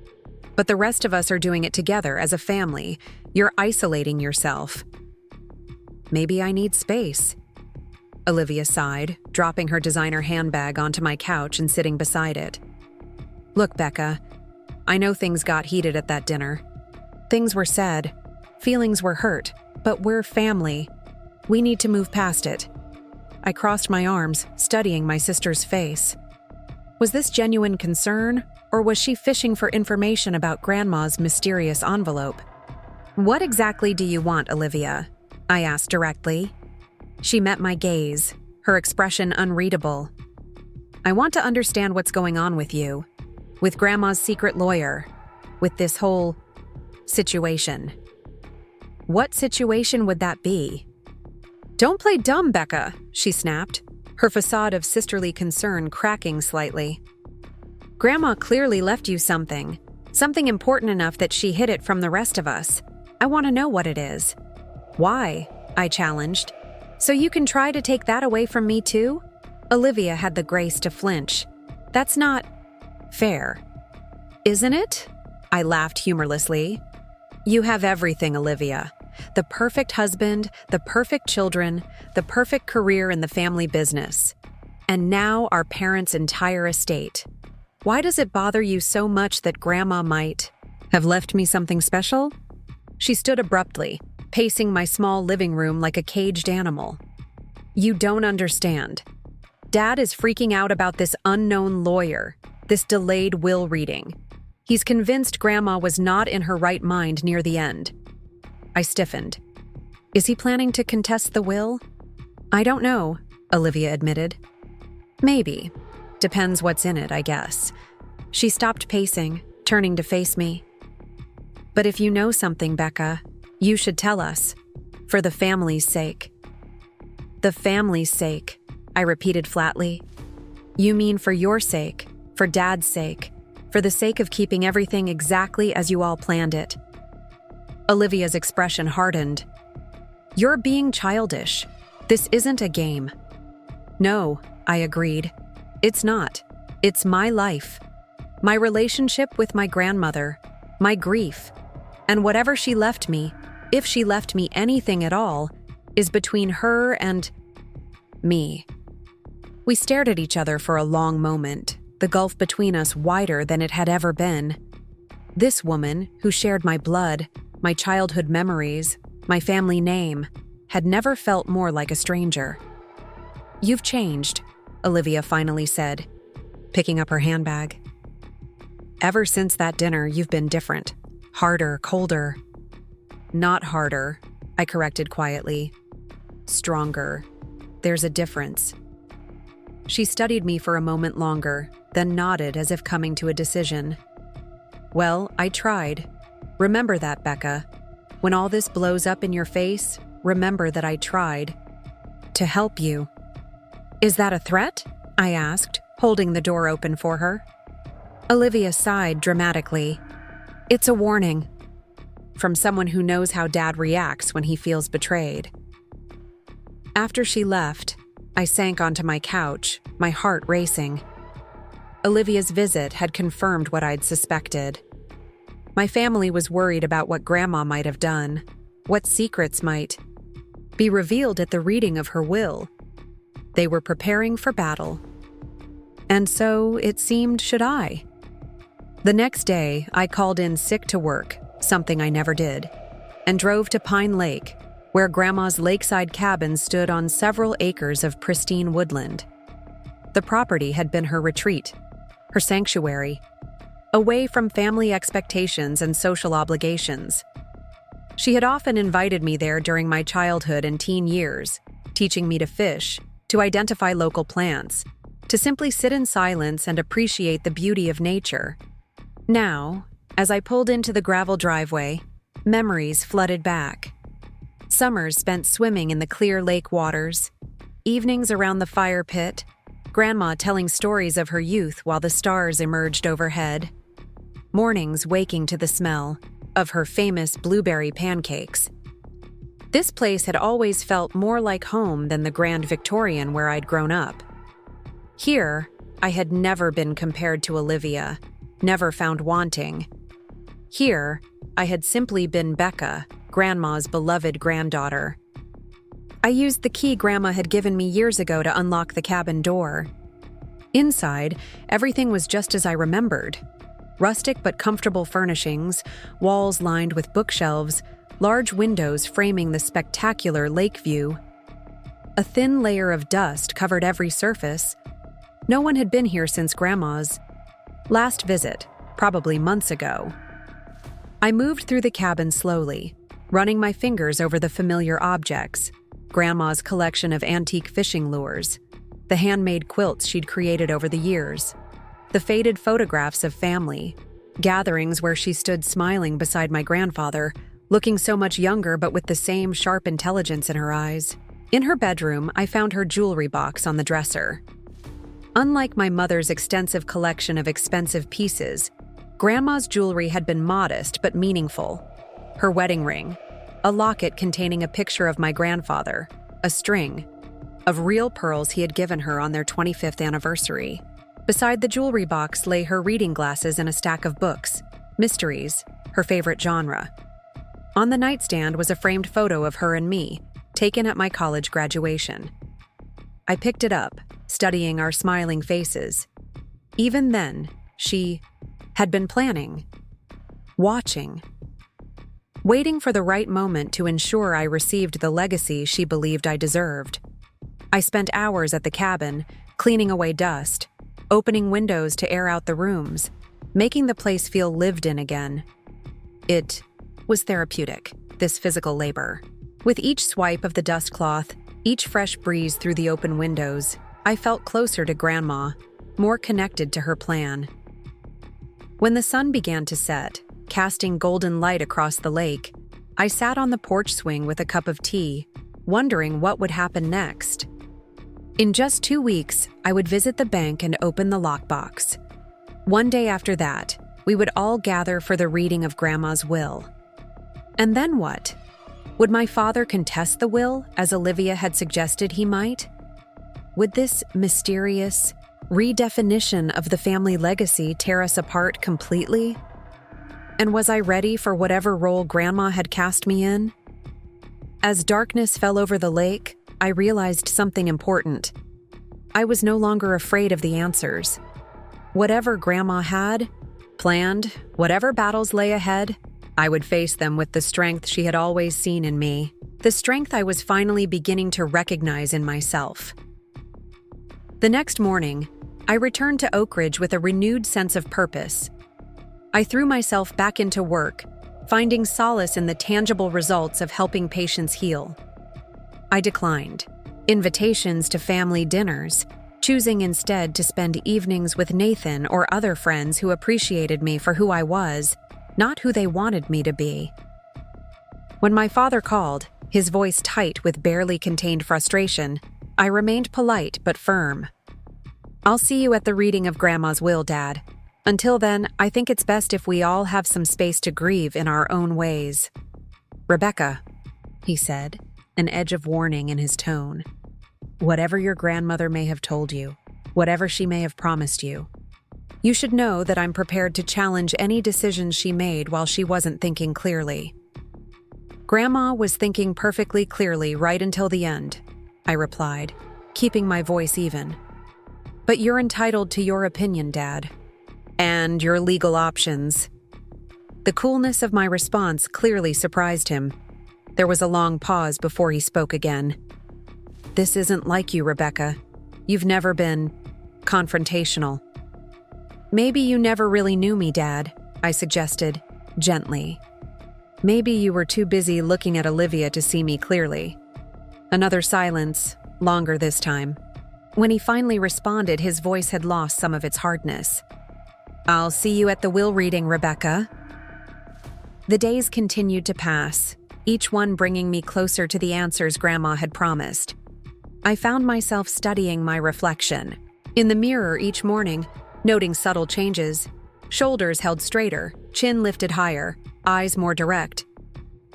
"But the rest of us are doing it together as a family. You're isolating yourself." "Maybe I need space," Olivia sighed, dropping her designer handbag onto my couch and sitting beside it. "Look, Becca, I know things got heated at that dinner. Things were said, feelings were hurt, but we're family. We need to move past it." I crossed my arms, studying my sister's face. Was this genuine concern, or was she fishing for information about Grandma's mysterious envelope? "What exactly do you want, Olivia?" I asked directly. She met my gaze, her expression unreadable. "I want to understand what's going on with you, with Grandma's secret lawyer, with this whole situation." "What situation would that be?" "Don't play dumb, Becca," she snapped, her facade of sisterly concern cracking slightly. "Grandma clearly left you something important enough that she hid it from the rest of us. I want to know what it is." "Why?" I challenged. "So you can try to take that away from me too?" Olivia had the grace to flinch. "That's not fair." "Isn't it?" I laughed humorlessly. "You have everything, Olivia. The perfect husband, the perfect children, the perfect career in the family business. And now our parents' entire estate. Why does it bother you so much that Grandma might have left me something special?" She stood abruptly, pacing my small living room like a caged animal. You don't understand. Dad is freaking out about this unknown lawyer, this delayed will reading. He's convinced Grandma was not in her right mind near the end. I stiffened. Is he planning to contest the will? I don't know, Olivia admitted. Maybe. Depends what's in it, I guess. She stopped pacing, turning to face me. But if you know something, Becca, you should tell us. For the family's sake. The family's sake, I repeated flatly. You mean for your sake, for Dad's sake, for the sake of keeping everything exactly as you all planned it. Olivia's expression hardened. You're being childish. This isn't a game. No, I agreed. It's not. It's my life. My relationship with my grandmother. My grief. And whatever she left me, if she left me anything at all, is between her and me. We stared at each other for a long moment, the gulf between us wider than it had ever been. This woman, who shared my blood, my childhood memories, my family name, had never felt more like a stranger. You've changed, Olivia finally said, picking up her handbag. Ever since that dinner, you've been different. Harder, colder. Not harder, I corrected quietly. Stronger. There's a difference. She studied me for a moment longer, then nodded as if coming to a decision. Well, I tried. Remember that, Becca. When all this blows up in your face, remember that I tried. To help you. Is that a threat? I asked, holding the door open for her. Olivia sighed dramatically. It's a warning. From someone who knows how Dad reacts when he feels betrayed. After she left, I sank onto my couch, my heart racing. Olivia's visit had confirmed what I'd suspected. My family was worried about what Grandma might have done, what secrets might be revealed at the reading of her will. They were preparing for battle. And so, it seemed, should I. The next day, I called in sick to work, something I never did, and drove to Pine Lake, where Grandma's lakeside cabin stood on several acres of pristine woodland. The property had been her retreat, her sanctuary, away from family expectations and social obligations. She had often invited me there during my childhood and teen years, teaching me to fish, to identify local plants, to simply sit in silence and appreciate the beauty of nature. Now, as I pulled into the gravel driveway, memories flooded back. Summers spent swimming in the clear lake waters, evenings around the fire pit, Grandma telling stories of her youth while the stars emerged overhead, mornings waking to the smell of her famous blueberry pancakes. This place had always felt more like home than the Grand Victorian where I'd grown up. Here, I had never been compared to Olivia, never found wanting. Here, I had simply been Becca, Grandma's beloved granddaughter. I used the key Grandma had given me years ago to unlock the cabin door. Inside, everything was just as I remembered. Rustic but comfortable furnishings, walls lined with bookshelves, large windows framing the spectacular lake view. A thin layer of dust covered every surface. No one had been here since Grandma's last visit, probably months ago. I moved through the cabin slowly, running my fingers over the familiar objects, Grandma's collection of antique fishing lures, the handmade quilts she'd created over the years, the faded photographs of family, gatherings where she stood smiling beside my grandfather, looking so much younger but with the same sharp intelligence in her eyes. In her bedroom, I found her jewelry box on the dresser. Unlike my mother's extensive collection of expensive pieces, Grandma's jewelry had been modest but meaningful. Her wedding ring, a locket containing a picture of my grandfather, a string of real pearls he had given her on their 25th anniversary. Beside the jewelry box lay her reading glasses and a stack of books, mysteries, her favorite genre. On the nightstand was a framed photo of her and me, taken at my college graduation. I picked it up, studying our smiling faces. Even then, she had been planning, watching. waiting for the right moment to ensure I received the legacy she believed I deserved. I spent hours at the cabin, cleaning away dust, opening windows to air out the rooms, making the place feel lived in again. It was therapeutic, this physical labor. With each swipe of the dust cloth, each fresh breeze through the open windows, I felt closer to Grandma, more connected to her plan. When the sun began to set, casting golden light across the lake, I sat on the porch swing with a cup of tea, wondering what would happen next. In just 2 weeks, I would visit the bank and open the lockbox. One day after that, we would all gather for the reading of Grandma's will. And then what? Would my father contest the will, as Olivia had suggested he might? Would this mysterious redefinition of the family legacy tear us apart completely? And was I ready for whatever role Grandma had cast me in? As darkness fell over the lake, I realized something important. I was no longer afraid of the answers. Whatever Grandma had planned, whatever battles lay ahead, I would face them with the strength she had always seen in me, the strength I was finally beginning to recognize in myself. The next morning, I returned to Oak Ridge with a renewed sense of purpose. I threw myself back into work, finding solace in the tangible results of helping patients heal. I declined invitations to family dinners, choosing instead to spend evenings with Nathan or other friends who appreciated me for who I was, not who they wanted me to be. When my father called, his voice tight with barely contained frustration, I remained polite but firm. "I'll see you at the reading of Grandma's will, Dad. Until then, I think it's best if we all have some space to grieve in our own ways." "Rebecca," he said, an edge of warning in his tone. "Whatever your grandmother may have told you, whatever she may have promised you, you should know that I'm prepared to challenge any decisions she made while she wasn't thinking clearly." "Grandma was thinking perfectly clearly right until the end," I replied, keeping my voice even. "But you're entitled to your opinion, Dad. And your legal options." The coolness of my response clearly surprised him. There was a long pause before he spoke again. "This isn't like you, Rebecca. You've never been confrontational." "Maybe you never really knew me, Dad," I suggested, gently. "Maybe you were too busy looking at Olivia to see me clearly." Another silence, longer this time. When he finally responded, his voice had lost some of its hardness. "I'll see you at the will reading, Rebecca." The days continued to pass, each one bringing me closer to the answers Grandma had promised. I found myself studying my reflection. In the mirror each morning, noting subtle changes. Shoulders held straighter, chin lifted higher, eyes more direct.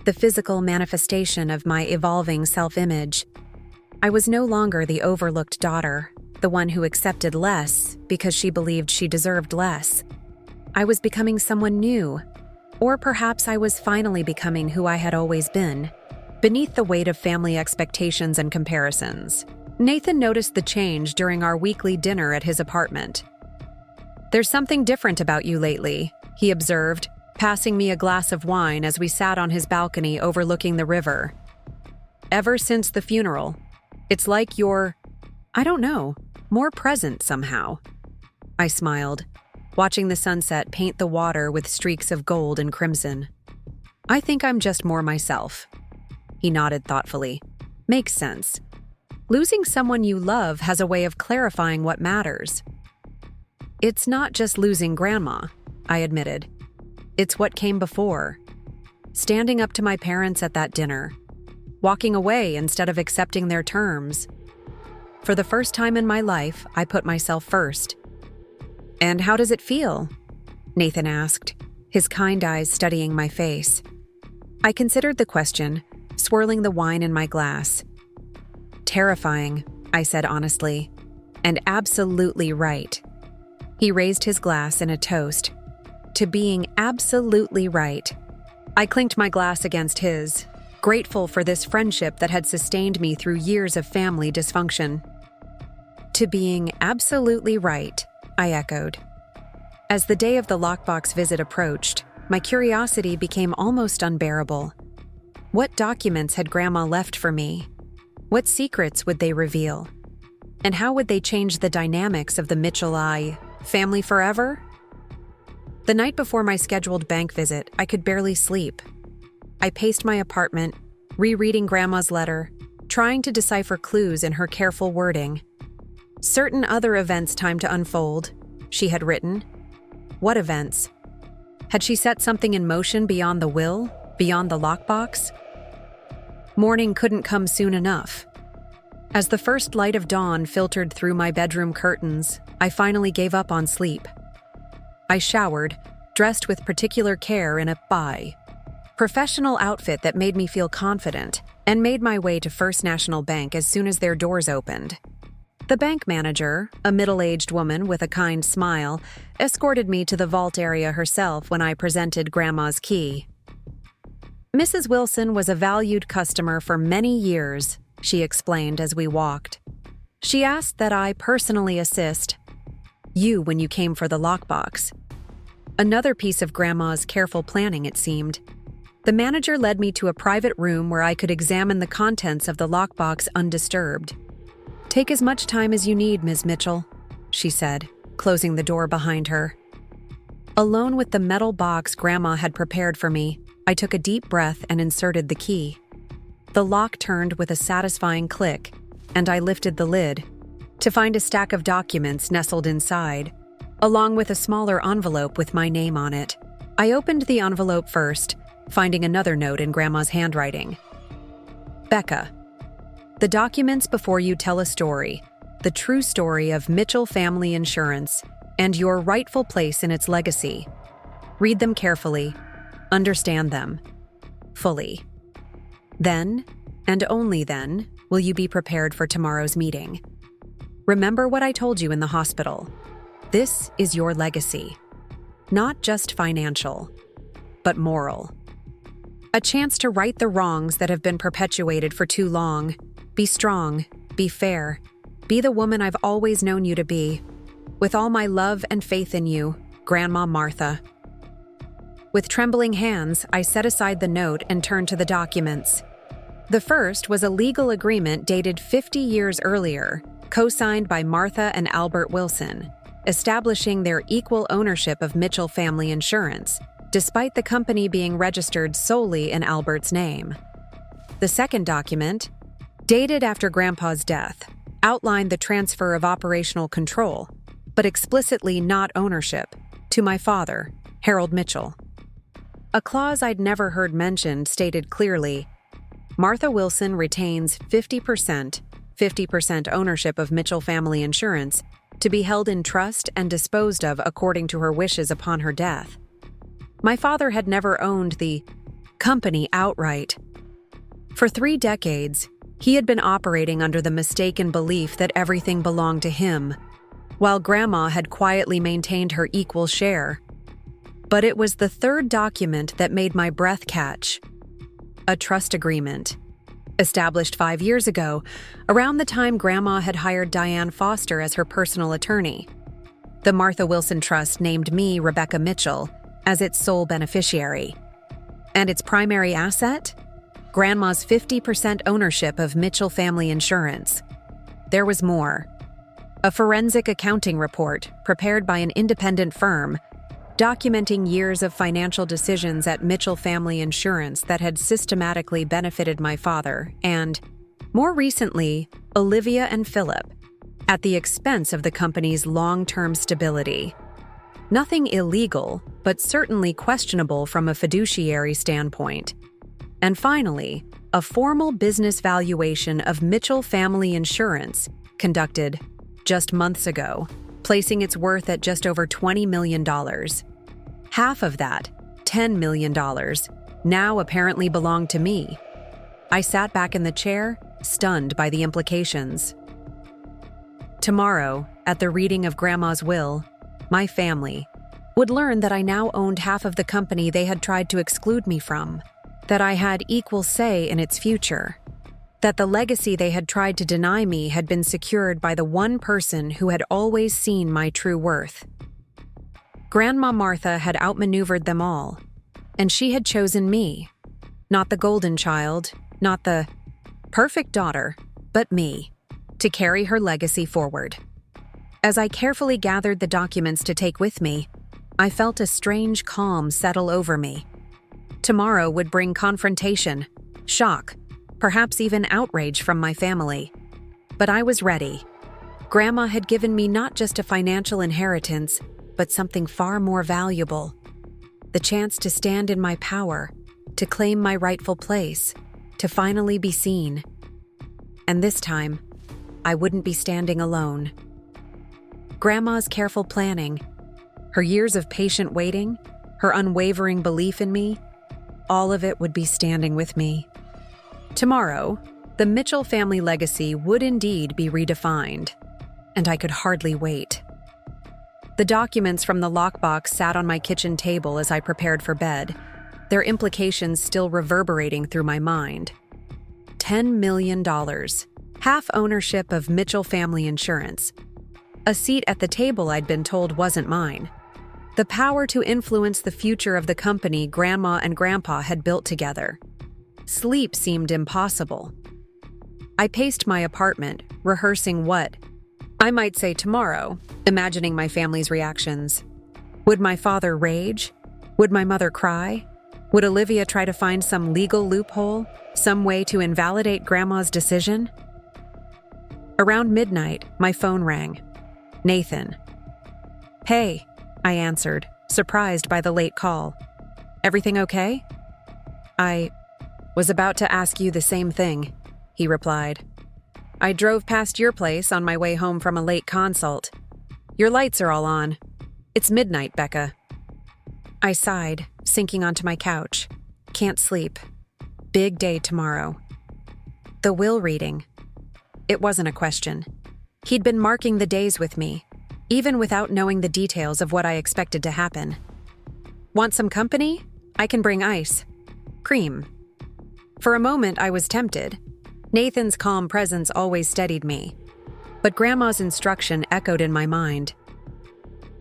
The physical manifestation of my evolving self-image. I was no longer the overlooked daughter, the one who accepted less because she believed she deserved less. I was becoming someone new, or perhaps I was finally becoming who I had always been, beneath the weight of family expectations and comparisons. Nathan noticed the change during our weekly dinner at his apartment. "There's something different about you lately," he observed, passing me a glass of wine as we sat on his balcony overlooking the river. "Ever since the funeral, it's like you're, I don't know, more present somehow." I smiled, watching the sunset paint the water with streaks of gold and crimson. "I think I'm just more myself." He nodded thoughtfully. "Makes sense. Losing someone you love has a way of clarifying what matters." "It's not just losing Grandma," I admitted. "It's what came before. Standing up to my parents at that dinner. Walking away instead of accepting their terms. For the first time in my life, I put myself first." "And how does it feel?" Nathan asked, his kind eyes studying my face. I considered the question, swirling the wine in my glass. "Terrifying," I said honestly, "and absolutely right." He raised his glass in a toast. To being absolutely right. I clinked my glass against his, grateful for this friendship that had sustained me through years of family dysfunction. "To being absolutely right," I echoed. As the day of the lockbox visit approached, My curiosity became almost unbearable. What documents had Grandma left for me? What secrets would they reveal? And how would they change the dynamics of the Mitchell family forever? The night before my scheduled bank visit, I could barely sleep. I paced my apartment, rereading Grandma's letter, trying to decipher clues in her careful wording. Certain other events time to unfold, she had written. What events? Had she set something in motion beyond the will, beyond the lockbox? Morning couldn't come soon enough. As the first light of dawn filtered through my bedroom curtains, I finally gave up on sleep. I showered, dressed with particular care in a professional outfit that made me feel confident, and made my way to First National Bank as soon as their doors opened. The bank manager, a middle-aged woman with a kind smile, escorted me to the vault area herself when I presented Grandma's key. Mrs. Wilson was a valued customer for many years, she explained as we walked. She asked that I personally assist you when you came for the lockbox. Another piece of Grandma's careful planning, it seemed. The manager led me to a private room where I could examine the contents of the lockbox undisturbed. "Take as much time as you need, Ms. Mitchell," she said, closing the door behind her. Alone with the metal box Grandma had prepared for me, I took a deep breath and inserted the key. The lock turned with a satisfying click, and I lifted the lid to find a stack of documents nestled inside, along with a smaller envelope with my name on it. I opened the envelope first, finding another note in Grandma's handwriting. Becca, the documents before you tell a story, the true story of Mitchell Family Insurance, and your rightful place in its legacy. Read them carefully, understand them fully. Then, and only then, will you be prepared for tomorrow's meeting. Remember what I told you in the hospital. This is your legacy. Not just financial, but moral. A chance to right the wrongs that have been perpetuated for too long. Be strong, be fair, be the woman I've always known you to be. With all my love and faith in you, Grandma Martha. With trembling hands, I set aside the note and turned to the documents. The first was a legal agreement dated 50 years earlier, co-signed by Martha and Albert Wilson, establishing their equal ownership of Mitchell Family Insurance, despite the company being registered solely in Albert's name. The second document, dated after Grandpa's death, outlined the transfer of operational control, but explicitly not ownership, to my father, Harold Mitchell. A clause I'd never heard mentioned stated clearly, Martha Wilson retains 50% ownership of Mitchell Family Insurance to be held in trust and disposed of according to her wishes upon her death. My father had never owned the company outright. For 3 decades, he had been operating under the mistaken belief that everything belonged to him, while Grandma had quietly maintained her equal share. But it was the third document that made my breath catch. A trust agreement. Established 5 years ago, around the time Grandma had hired Diane Foster as her personal attorney. The Martha Wilson Trust named me, Rebecca Mitchell, as its sole beneficiary. And its primary asset? Grandma's 50% ownership of Mitchell Family Insurance. There was more. A forensic accounting report prepared by an independent firm documenting years of financial decisions at Mitchell Family Insurance that had systematically benefited my father and, more recently, Olivia and Philip, at the expense of the company's long-term stability. Nothing illegal, but certainly questionable from a fiduciary standpoint. And finally, a formal business valuation of Mitchell Family Insurance conducted just months ago, placing its worth at just over $20 million. Half of that, $10 million, now apparently belonged to me. I sat back in the chair, stunned by the implications. Tomorrow, at the reading of Grandma's will, my family would learn that I now owned half of the company they had tried to exclude me from, that I had equal say in its future, that the legacy they had tried to deny me had been secured by the one person who had always seen my true worth. Grandma Martha had outmaneuvered them all, And she had chosen me. Not the golden child, not the perfect daughter, but me, to carry her legacy forward. As I carefully gathered the documents to take with me, I felt a strange calm settle over me. Tomorrow would bring confrontation, shock, perhaps even outrage from my family. But I was ready. Grandma had given me not just a financial inheritance, but something far more valuable. The chance to stand in my power, to claim my rightful place, to finally be seen. And this time, I wouldn't be standing alone. Grandma's careful planning, her years of patient waiting, her unwavering belief in me, all of it would be standing with me. Tomorrow, the Mitchell family legacy would indeed be redefined, and I could hardly wait. The documents from the lockbox sat on my kitchen table as I prepared for bed, their implications still reverberating through my mind. $10 million, half ownership of Mitchell Family Insurance, a seat at the table I'd been told wasn't mine, the power to influence the future of the company Grandma and Grandpa had built together. Sleep seemed impossible. I paced my apartment, rehearsing what I might say tomorrow, imagining my family's reactions. Would my father rage? Would my mother cry? Would Olivia try to find some legal loophole, some way to invalidate Grandma's decision? Around midnight, my phone rang. Nathan. "Hey," I answered, surprised by the late call. "Everything okay?" "I was about to ask you the same thing," he replied. "I drove past your place on my way home from a late consult. Your lights are all on. It's midnight, Becca." I sighed, sinking onto my couch. Can't sleep. Big day tomorrow. The will reading. It wasn't a question. He'd been marking the days with me, even without knowing the details of what I expected to happen. "Want some company? I can bring ice. Cream." For a moment, I was tempted. Nathan's calm presence always steadied me. But Grandma's instruction echoed in my mind.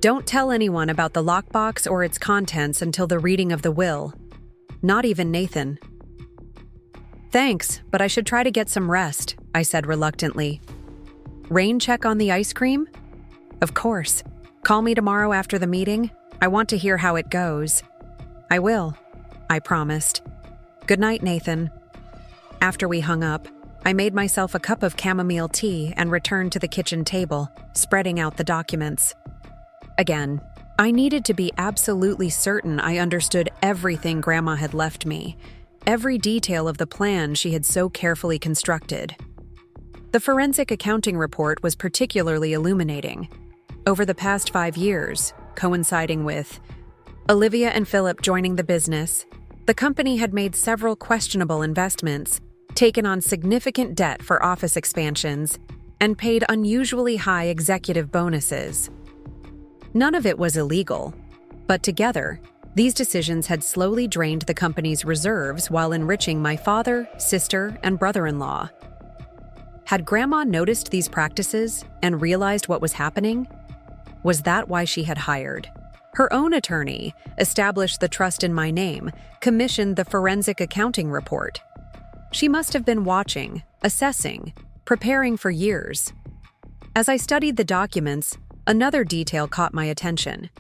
"Don't tell anyone about the lockbox or its contents until the reading of the will. Not even Nathan." "Thanks, but I should try to get some rest," I said reluctantly. "Rain check on the ice cream?" "Of course. Call me tomorrow after the meeting. I want to hear how it goes." "I will," I promised. "Good night, Nathan." After we hung up, I made myself a cup of chamomile tea and returned to the kitchen table, spreading out the documents. Again, I needed to be absolutely certain I understood everything Grandma had left me, every detail of the plan she had so carefully constructed. The forensic accounting report was particularly illuminating. Over the past 5 years, coinciding with Olivia and Philip joining the business, the company had made several questionable investments, taken on significant debt for office expansions, and paid unusually high executive bonuses. None of it was illegal, but together, these decisions had slowly drained the company's reserves while enriching my father, sister, and brother-in-law. Had Grandma noticed these practices and realized what was happening? Was that why she had hired her own attorney, established the trust in my name, commissioned the forensic accounting report? She must have been watching, assessing, preparing for years. As I studied the documents, another detail caught my attention.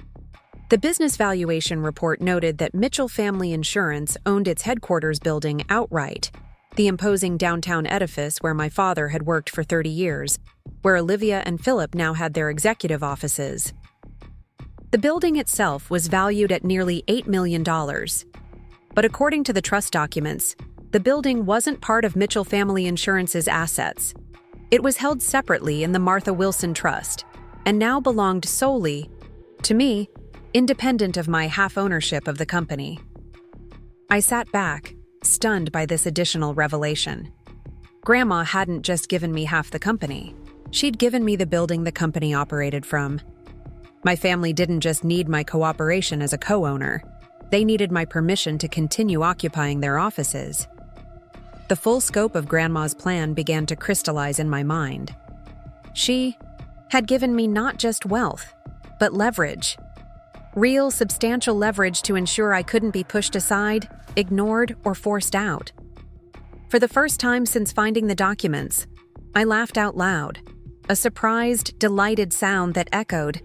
The business valuation report noted that Mitchell Family Insurance owned its headquarters building outright, the imposing downtown edifice where my father had worked for 30 years, where Olivia and Philip now had their executive offices. The building itself was valued at nearly $8 million. But according to the trust documents, the building wasn't part of Mitchell Family Insurance's assets. It was held separately in the Martha Wilson Trust, and now belonged solely, to me, independent of my half-ownership of the company. I sat back, stunned by this additional revelation. Grandma hadn't just given me half the company. She'd given me the building the company operated from. My family didn't just need my cooperation as a co-owner. They needed my permission to continue occupying their offices. The full scope of Grandma's plan began to crystallize in my mind. She had given me not just wealth, but leverage. Real, substantial leverage to ensure I couldn't be pushed aside, ignored, or forced out. For the first time since finding the documents, I laughed out loud, a surprised, delighted sound that echoed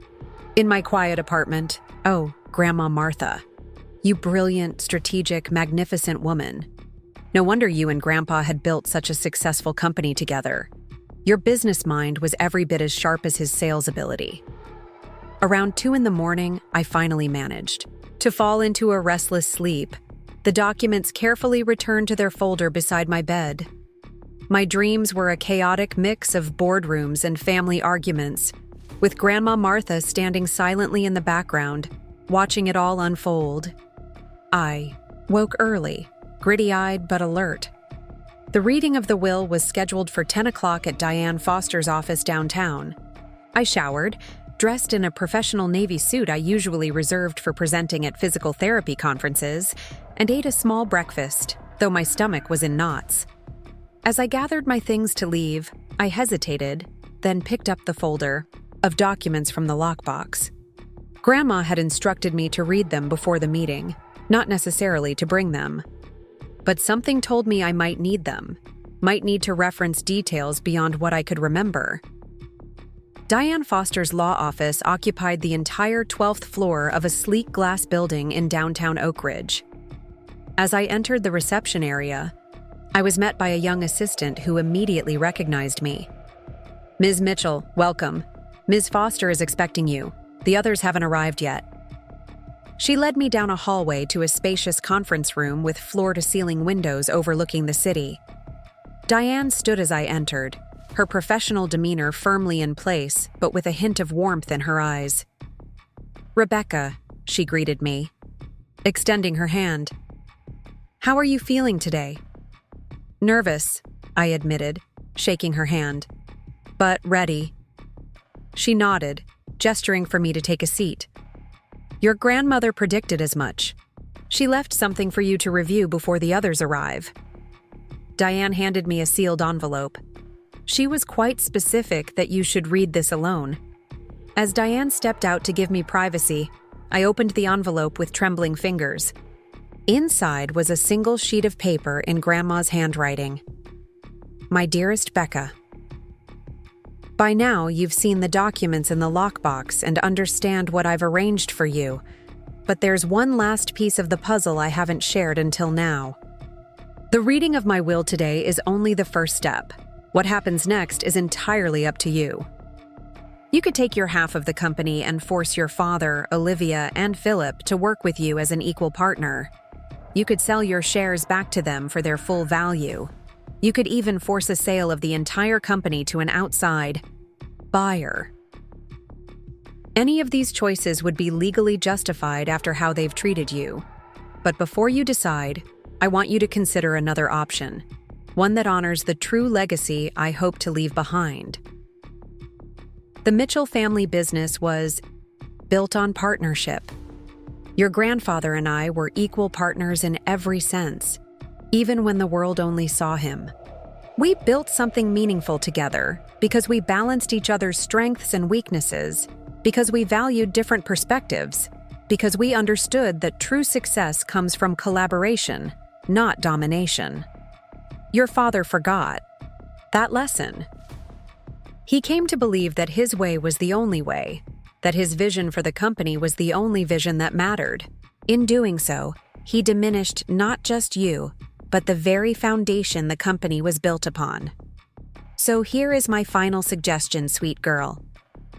in my quiet apartment. "Oh, Grandma Martha. You brilliant, strategic, magnificent woman. No wonder you and Grandpa had built such a successful company together. Your business mind was every bit as sharp as his sales ability." Around 2 a.m, I finally managed to fall into a restless sleep, the documents carefully returned to their folder beside my bed. My dreams were a chaotic mix of boardrooms and family arguments, with Grandma Martha standing silently in the background, watching it all unfold. I woke early, gritty-eyed but alert. The reading of the will was scheduled for 10 o'clock at Diane Foster's office downtown. I showered, dressed in a professional navy suit I usually reserved for presenting at physical therapy conferences, and ate a small breakfast, though my stomach was in knots. As I gathered my things to leave, I hesitated, then picked up the folder of documents from the lockbox. Grandma had instructed me to read them before the meeting, not necessarily to bring them. But something told me I might need them, might need to reference details beyond what I could remember. Diane Foster's law office occupied the entire 12th floor of a sleek glass building in downtown Oak Ridge. As I entered the reception area, I was met by a young assistant who immediately recognized me. "Ms. Mitchell, welcome. Ms. Foster is expecting you. The others haven't arrived yet." She led me down a hallway to a spacious conference room with floor-to-ceiling windows overlooking the city. Diane stood as I entered, her professional demeanor firmly in place, but with a hint of warmth in her eyes. "Rebecca," she greeted me, extending her hand. "How are you feeling today?" "Nervous," I admitted, shaking her hand. "But ready." She nodded, gesturing for me to take a seat. "Your grandmother predicted as much. She left something for you to review before the others arrive." Diane handed me a sealed envelope. She was quite specific that you should read this alone. As Diane stepped out to give me privacy, I opened the envelope with trembling fingers. Inside was a single sheet of paper in Grandma's handwriting. "My dearest Becca. By now, you've seen the documents in the lockbox and understand what I've arranged for you, but there's one last piece of the puzzle I haven't shared until now. The reading of my will today is only the first step. What happens next is entirely up to you. You could take your half of the company and force your father, Olivia, and Philip to work with you as an equal partner. You could sell your shares back to them for their full value. You could even force a sale of the entire company to an outside buyer. Any of these choices would be legally justified after how they've treated you. But before you decide, I want you to consider another option, one that honors the true legacy I hope to leave behind. The Mitchell family business was built on partnership. Your grandfather and I were equal partners in every sense, even when the world only saw him. We built something meaningful together because we balanced each other's strengths and weaknesses, because we valued different perspectives, because we understood that true success comes from collaboration, not domination. Your father forgot that lesson. He came to believe that his way was the only way, that his vision for the company was the only vision that mattered. In doing so, he diminished not just you, but the very foundation the company was built upon. So here is my final suggestion, sweet girl.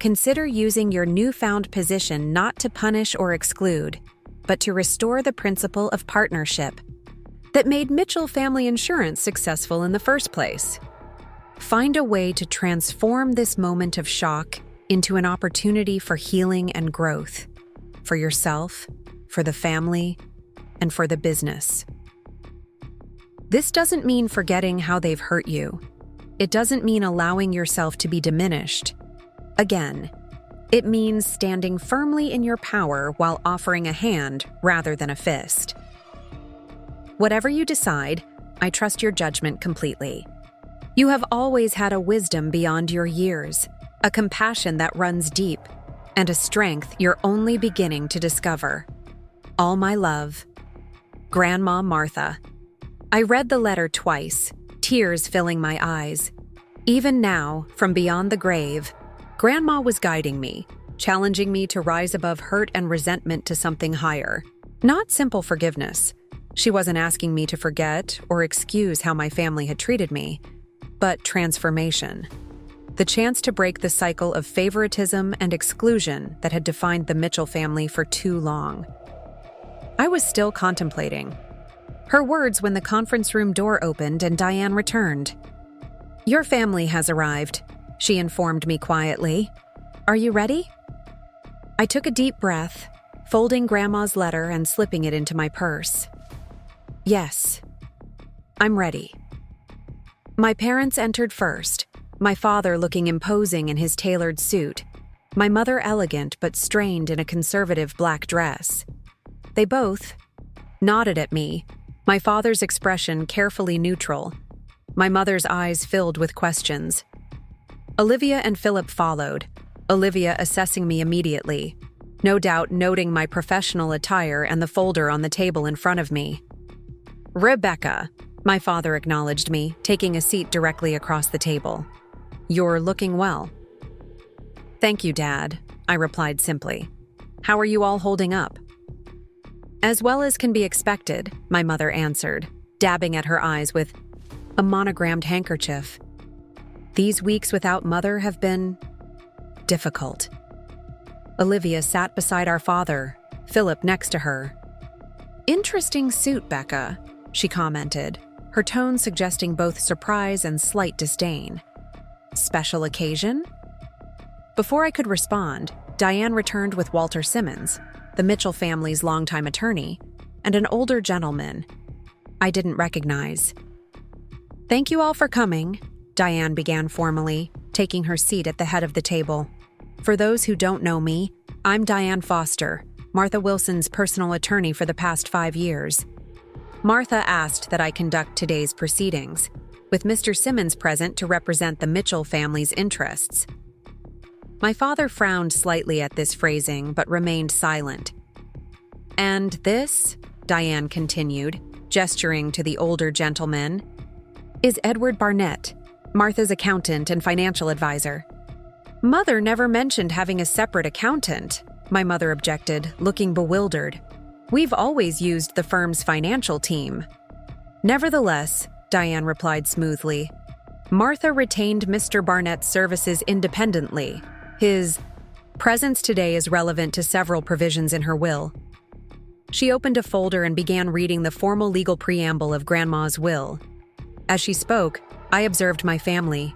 Consider using your newfound position not to punish or exclude, but to restore the principle of partnership that made Mitchell Family Insurance successful in the first place. Find a way to transform this moment of shock into an opportunity for healing and growth, for yourself, for the family, and for the business. This doesn't mean forgetting how they've hurt you. It doesn't mean allowing yourself to be diminished. Again, it means standing firmly in your power while offering a hand rather than a fist. Whatever you decide, I trust your judgment completely. You have always had a wisdom beyond your years, a compassion that runs deep, and a strength you're only beginning to discover. All my love, Grandma Martha. I read the letter twice, tears filling my eyes. Even now, from beyond the grave, Grandma was guiding me, challenging me to rise above hurt and resentment to something higher. Not simple forgiveness. She wasn't asking me to forget or excuse how my family had treated me, but transformation. The chance to break the cycle of favoritism and exclusion that had defined the Mitchell family for too long. I was still contemplating her words when the conference room door opened and Diane returned. "Your family has arrived," she informed me quietly. "Are you ready?" I took a deep breath, folding Grandma's letter and slipping it into my purse. "Yes, I'm ready." My parents entered first, my father looking imposing in his tailored suit, my mother elegant but strained in a conservative black dress. They both nodded at me, my father's expression carefully neutral, my mother's eyes filled with questions. Olivia and Philip followed, Olivia assessing me immediately, no doubt noting my professional attire and the folder on the table in front of me. "Rebecca," my father acknowledged me, taking a seat directly across the table. "You're looking well." "Thank you, Dad," I replied simply. "How are you all holding up?" "As well as can be expected," my mother answered, dabbing at her eyes with a monogrammed handkerchief. "These weeks without Mother have been difficult." Olivia sat beside our father, Philip next to her. "Interesting suit, Becca," she commented, her tone suggesting both surprise and slight disdain. "Special occasion?" Before I could respond, Diane returned with Walter Simmons, the Mitchell family's longtime attorney, and an older gentleman I didn't recognize. "Thank you all for coming," Diane began formally, taking her seat at the head of the table. "For those who don't know me, I'm Diane Foster, Martha Wilson's personal attorney for the past 5 years. Martha asked that I conduct today's proceedings, with Mr. Simmons present to represent the Mitchell family's interests." My father frowned slightly at this phrasing, but remained silent. "And this," Diane continued, gesturing to the older gentleman, "is Edward Barnett, Martha's accountant and financial advisor." "Mother never mentioned having a separate accountant," my mother objected, looking bewildered. "We've always used the firm's financial team." "Nevertheless," Diane replied smoothly, "Martha retained Mr. Barnett's services independently. His presence today is relevant to several provisions in her will." She opened a folder and began reading the formal legal preamble of Grandma's will. As she spoke, I observed my family.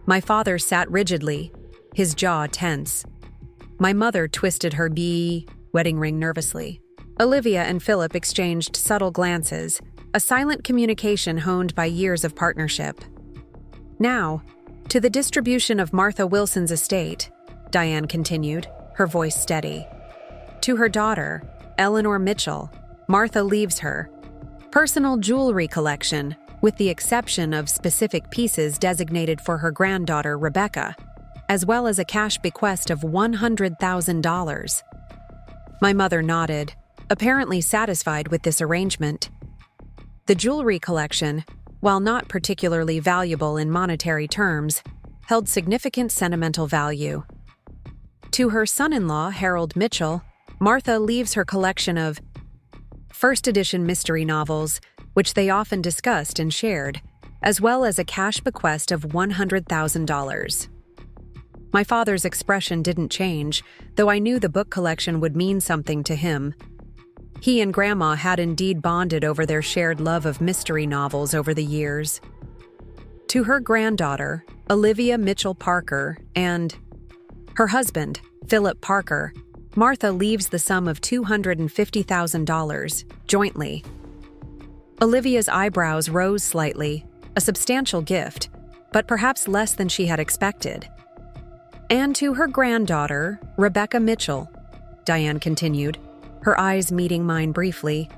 My father sat rigidly, his jaw tense. My mother twisted her wedding ring nervously. Olivia and Philip exchanged subtle glances, a silent communication honed by years of partnership. "Now, to the distribution of Martha Wilson's estate," Diane continued, her voice steady. "To her daughter, Eleanor Mitchell, Martha leaves her personal jewelry collection, with the exception of specific pieces designated for her granddaughter, Rebecca, as well as a cash bequest of $100,000. My mother nodded, apparently satisfied with this arrangement. The jewelry collection, while not particularly valuable in monetary terms, held significant sentimental value. To her son-in-law, Harold Mitchell, Martha leaves her collection of first-edition mystery novels, which they often discussed and shared, as well as a cash bequest of $100,000. My father's expression didn't change, though I knew the book collection would mean something to him. He and Grandma had indeed bonded over their shared love of mystery novels over the years. To her granddaughter, Olivia Mitchell Parker, and her husband, Philip Parker, Martha leaves the sum of $250,000, jointly. Olivia's eyebrows rose slightly, a substantial gift, but perhaps less than she had expected. "And to her granddaughter, Rebecca Mitchell," Diane continued, her eyes meeting mine briefly.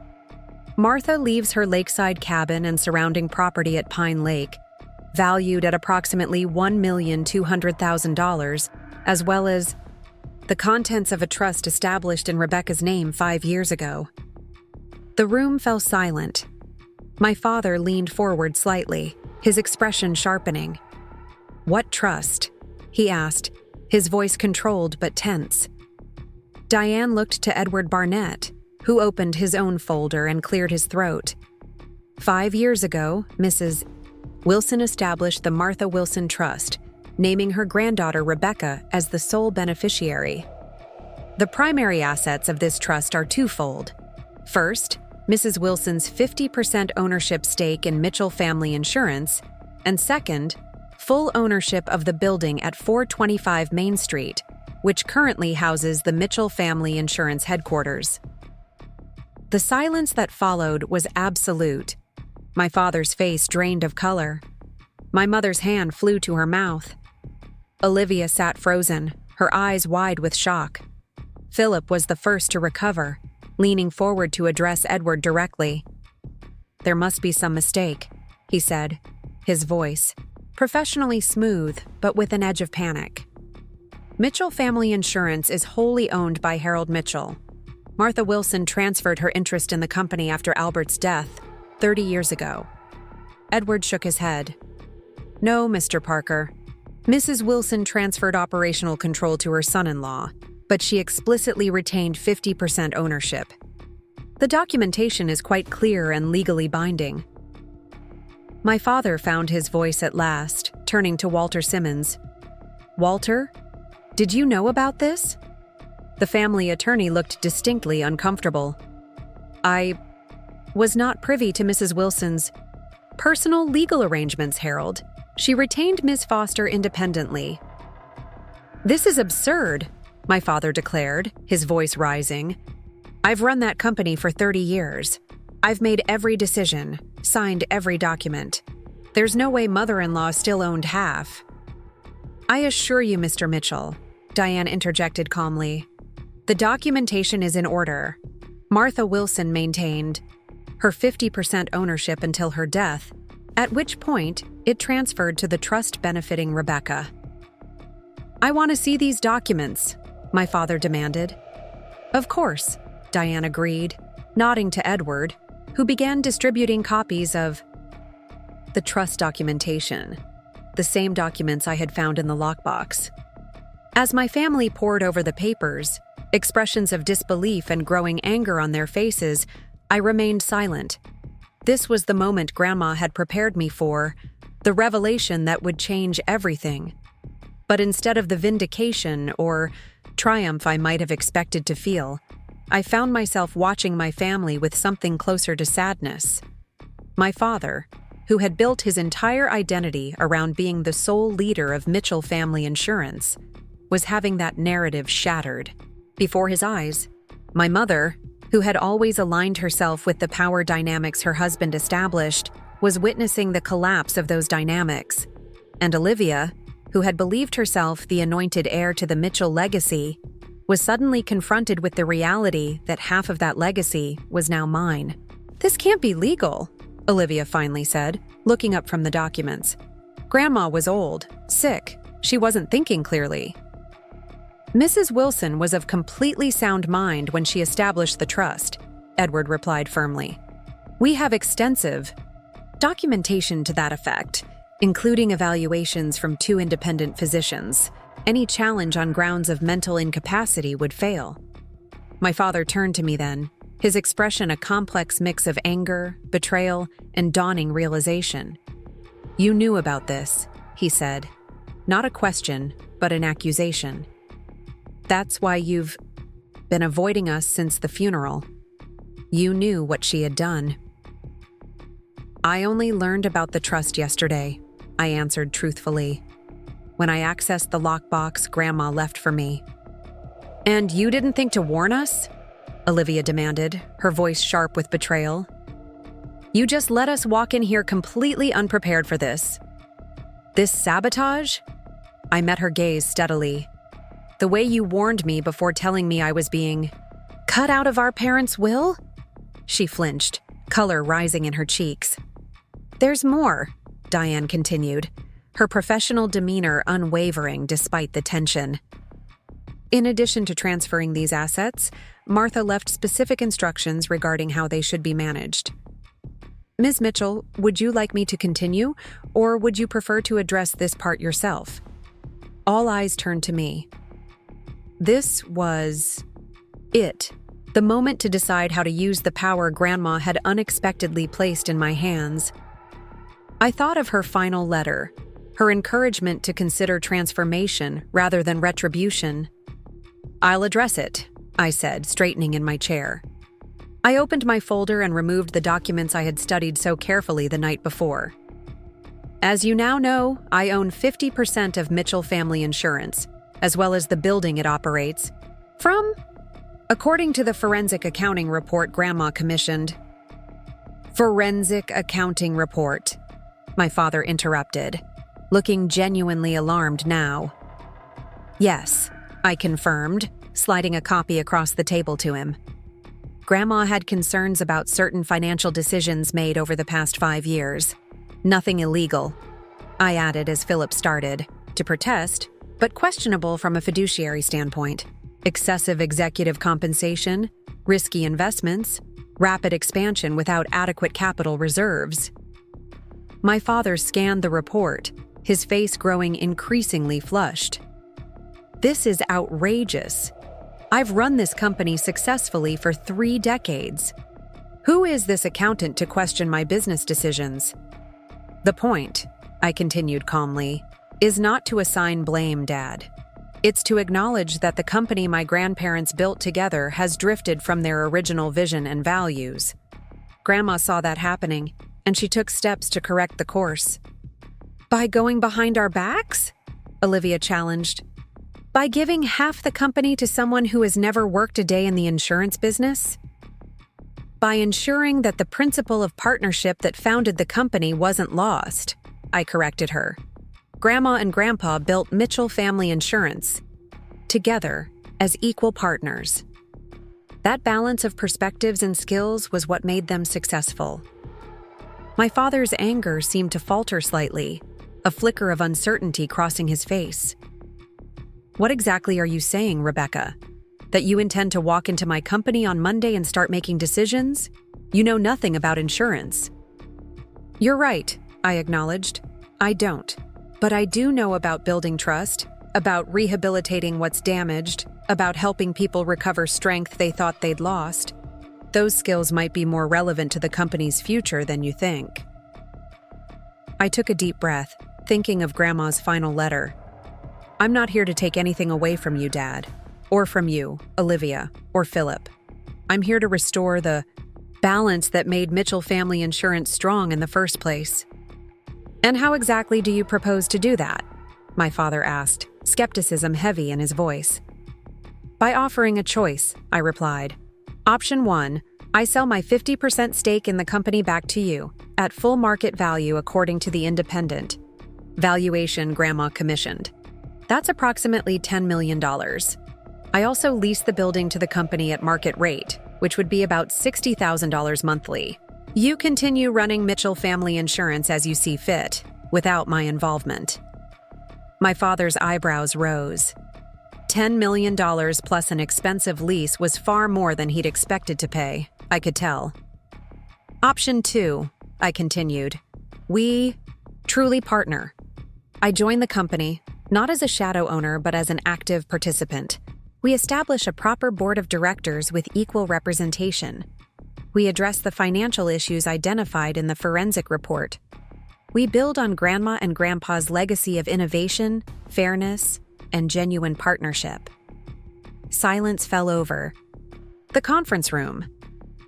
"Martha leaves her lakeside cabin and surrounding property at Pine Lake, valued at approximately $1,200,000, as well as The contents of a trust established in Rebecca's name 5 years ago. The room fell silent. My father leaned forward slightly, his expression sharpening. "What trust?" he asked, his voice controlled but tense. Diane looked to Edward Barnett, who opened his own folder and cleared his throat. 5 years ago, Mrs. Wilson established the Martha Wilson Trust, naming her granddaughter Rebecca as the sole beneficiary. The primary assets of this trust are twofold. First, Mrs. Wilson's 50% ownership stake in Mitchell Family Insurance, and second, full ownership of the building at 425 Main Street, which currently houses the Mitchell Family Insurance headquarters. The silence that followed was absolute. My father's face drained of color. My mother's hand flew to her mouth. Olivia sat frozen, her eyes wide with shock. Philip was the first to recover, leaning forward to address Edward directly. "There must be some mistake," he said, his voice professionally smooth but with an edge of panic. "Mitchell Family Insurance is wholly owned by Harold Mitchell. Martha Wilson transferred her interest in the company after Albert's death 30 years ago." Edward shook his head. "No, Mr. Parker. Mrs. Wilson transferred operational control to her son-in-law, but she explicitly retained 50% ownership. The documentation is quite clear and legally binding." My father found his voice at last, turning to Walter Simmons. "Walter, did you know about this?" The family attorney looked distinctly uncomfortable. "I was not privy to Mrs. Wilson's personal legal arrangements, Harold. She retained Ms. Foster independently." "This is absurd," my father declared, his voice rising. "I've run that company for 30 years. I've made every decision, signed every document. There's no way mother-in-law still owned half." "I assure you, Mr. Mitchell," Diane interjected calmly, "the documentation is in order. Martha Wilson maintained her 50% ownership until her death, at which point it transferred to the trust benefiting Rebecca." "I want to see these documents," my father demanded. "Of course," Diane agreed, nodding to Edward, who began distributing copies of the trust documentation, the same documents I had found in the lockbox. As my family pored over the papers, expressions of disbelief and growing anger on their faces, I remained silent. This was the moment Grandma had prepared me for, the revelation that would change everything. But instead of the vindication or triumph I might have expected to feel, I found myself watching my family with something closer to sadness. My father, who had built his entire identity around being the sole leader of Mitchell Family Insurance, was having that narrative shattered. Before his eyes, my mother, who had always aligned herself with the power dynamics her husband established, was witnessing the collapse of those dynamics. And Olivia, who had believed herself the anointed heir to the Mitchell legacy, was suddenly confronted with the reality that half of that legacy was now mine. "This can't be legal," Olivia finally said, looking up from the documents. "Grandma was old, sick. She wasn't thinking clearly." "Mrs. Wilson was of completely sound mind when she established the trust," Edward replied firmly. "We have extensive documentation to that effect, including evaluations from 2 independent physicians. Any challenge on grounds of mental incapacity would fail." My father turned to me then, his expression a complex mix of anger, betrayal, and dawning realization. "You knew about this," he said. Not a question, but an accusation. "That's why you've been avoiding us since the funeral. You knew what she had done." "I only learned about the trust yesterday," I answered truthfully. "When I accessed the lockbox Grandma left for me." "And you didn't think to warn us?" Olivia demanded, her voice sharp with betrayal. "You just let us walk in here completely unprepared for this. This sabotage?" I met her gaze steadily. "The way you warned me before telling me I was being cut out of our parents' will?" She flinched, color rising in her cheeks. "There's more," Diane continued, her professional demeanor unwavering despite the tension. In addition to transferring these assets, Martha left specific instructions regarding how they should be managed. Ms. Mitchell, would you like me to continue, or would you prefer to address this part yourself? All eyes turned to me. This was it. The moment to decide how to use the power Grandma had unexpectedly placed in my hands. I thought of her final letter, her encouragement to consider transformation rather than retribution. I'll address it, I said, straightening in my chair. I opened my folder and removed the documents I had studied so carefully the night before. As you now know, I own 50% of Mitchell Family Insurance, as well as the building it operates, according to the forensic accounting report Grandma commissioned. Forensic accounting report, my father interrupted, looking genuinely alarmed now. Yes, I confirmed, sliding a copy across the table to him. Grandma had concerns about certain financial decisions made over the past 5 years. Nothing illegal, I added as Philip started to protest, but questionable from a fiduciary standpoint. Excessive executive compensation, risky investments, rapid expansion without adequate capital reserves. My father scanned the report, his face growing increasingly flushed. This is outrageous. I've run this company successfully for 3 decades. Who is this accountant to question my business decisions? The point, I continued calmly, is not to assign blame, Dad. It's to acknowledge that the company my grandparents built together has drifted from their original vision and values. Grandma saw that happening, and she took steps to correct the course. By going behind our backs? Olivia challenged. By giving half the company to someone who has never worked a day in the insurance business? By ensuring that the principle of partnership that founded the company wasn't lost, I corrected her. Grandma and Grandpa built Mitchell Family Insurance, together as equal partners. That balance of perspectives and skills was what made them successful. My father's anger seemed to falter slightly, a flicker of uncertainty crossing his face. What exactly are you saying, Rebecca? That you intend to walk into my company on Monday and start making decisions? You know nothing about insurance. You're right, I acknowledged. I don't. But I do know about building trust, about rehabilitating what's damaged, about helping people recover strength they thought they'd lost. Those skills might be more relevant to the company's future than you think. I took a deep breath, thinking of Grandma's final letter. I'm not here to take anything away from you, Dad, or from you, Olivia, or Philip. I'm here to restore the balance that made Mitchell Family Insurance strong in the first place. And how exactly do you propose to do that? My father asked, skepticism heavy in his voice. By offering a choice, I replied. Option 1, I sell my 50% stake in the company back to you, at full market value according to the independent valuation Grandma commissioned. That's approximately $10 million. I also lease the building to the company at market rate, which would be about $60,000 monthly. You continue running Mitchell Family Insurance as you see fit, without my involvement. My father's eyebrows rose. $10 million plus an expensive lease was far more than he'd expected to pay, I could tell. Option 2, I continued. We truly partner. I join the company, not as a shadow owner but as an active participant. We establish a proper board of directors with equal representation. We address the financial issues identified in the forensic report. We build on Grandma and Grandpa's legacy of innovation, fairness, and genuine partnership. Silence fell over the conference room.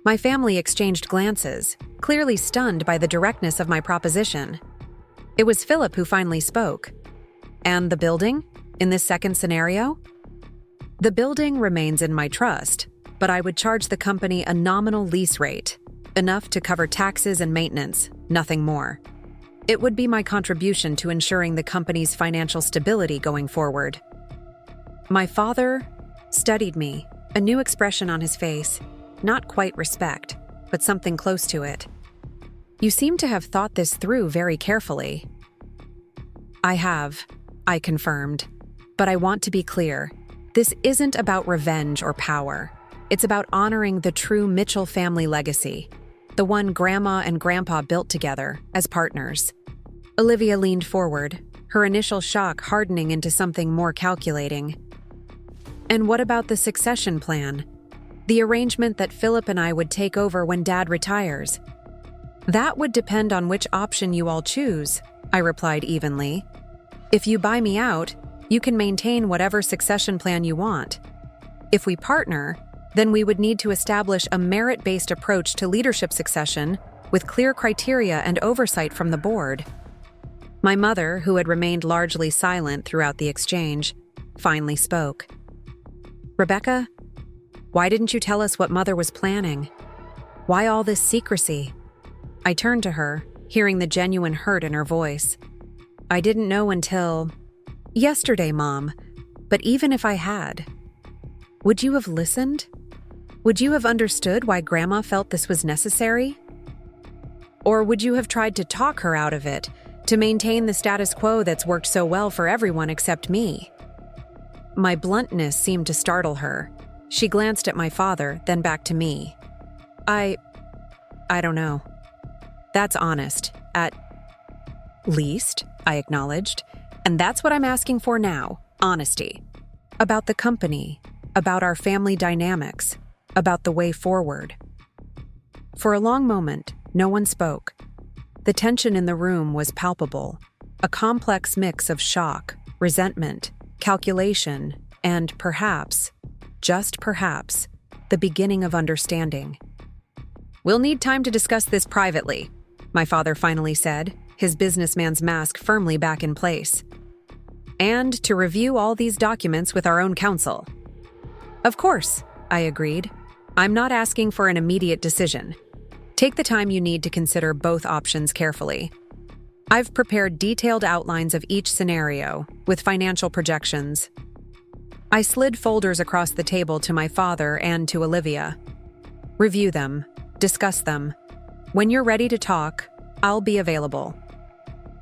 My family exchanged glances, clearly stunned by the directness of my proposition. It was Philip who finally spoke. And the building, in this second scenario? The building remains in my trust, but I would charge the company a nominal lease rate, enough to cover taxes and maintenance, nothing more. It would be my contribution to ensuring the company's financial stability going forward. My father studied me, a new expression on his face, not quite respect, but something close to it. You seem to have thought this through very carefully. I have, I confirmed, but I want to be clear. This isn't about revenge or power. It's about honoring the true Mitchell family legacy, the one Grandma and Grandpa built together as partners. Olivia leaned forward, her initial shock hardening into something more calculating. And what about the succession plan? The arrangement that Philip and I would take over when Dad retires? That would depend on which option you all choose, I replied evenly. If you buy me out, you can maintain whatever succession plan you want. If we partner, then we would need to establish a merit-based approach to leadership succession with clear criteria and oversight from the board. My mother, who had remained largely silent throughout the exchange, finally spoke. Rebecca, why didn't you tell us what Mother was planning? Why all this secrecy? I turned to her, hearing the genuine hurt in her voice. I didn't know until yesterday, Mom, but even if I had, would you have listened? Would you have understood why Grandma felt this was necessary? Or would you have tried to talk her out of it, to maintain the status quo that's worked so well for everyone except me? My bluntness seemed to startle her. She glanced at my father, then back to me. I don't know. That's honest. At least, I acknowledged. And that's what I'm asking for now, honesty. About the company, about our family dynamics, about the way forward. For a long moment, no one spoke. The tension in the room was palpable, a complex mix of shock, resentment, calculation, and perhaps, just perhaps, the beginning of understanding. We'll need time to discuss this privately, my father finally said, his businessman's mask firmly back in place. And to review all these documents with our own counsel. Of course, I agreed. I'm not asking for an immediate decision. Take the time you need to consider both options carefully. I've prepared detailed outlines of each scenario, with financial projections. I slid folders across the table to my father and to Olivia. Review them, discuss them. When you're ready to talk, I'll be available.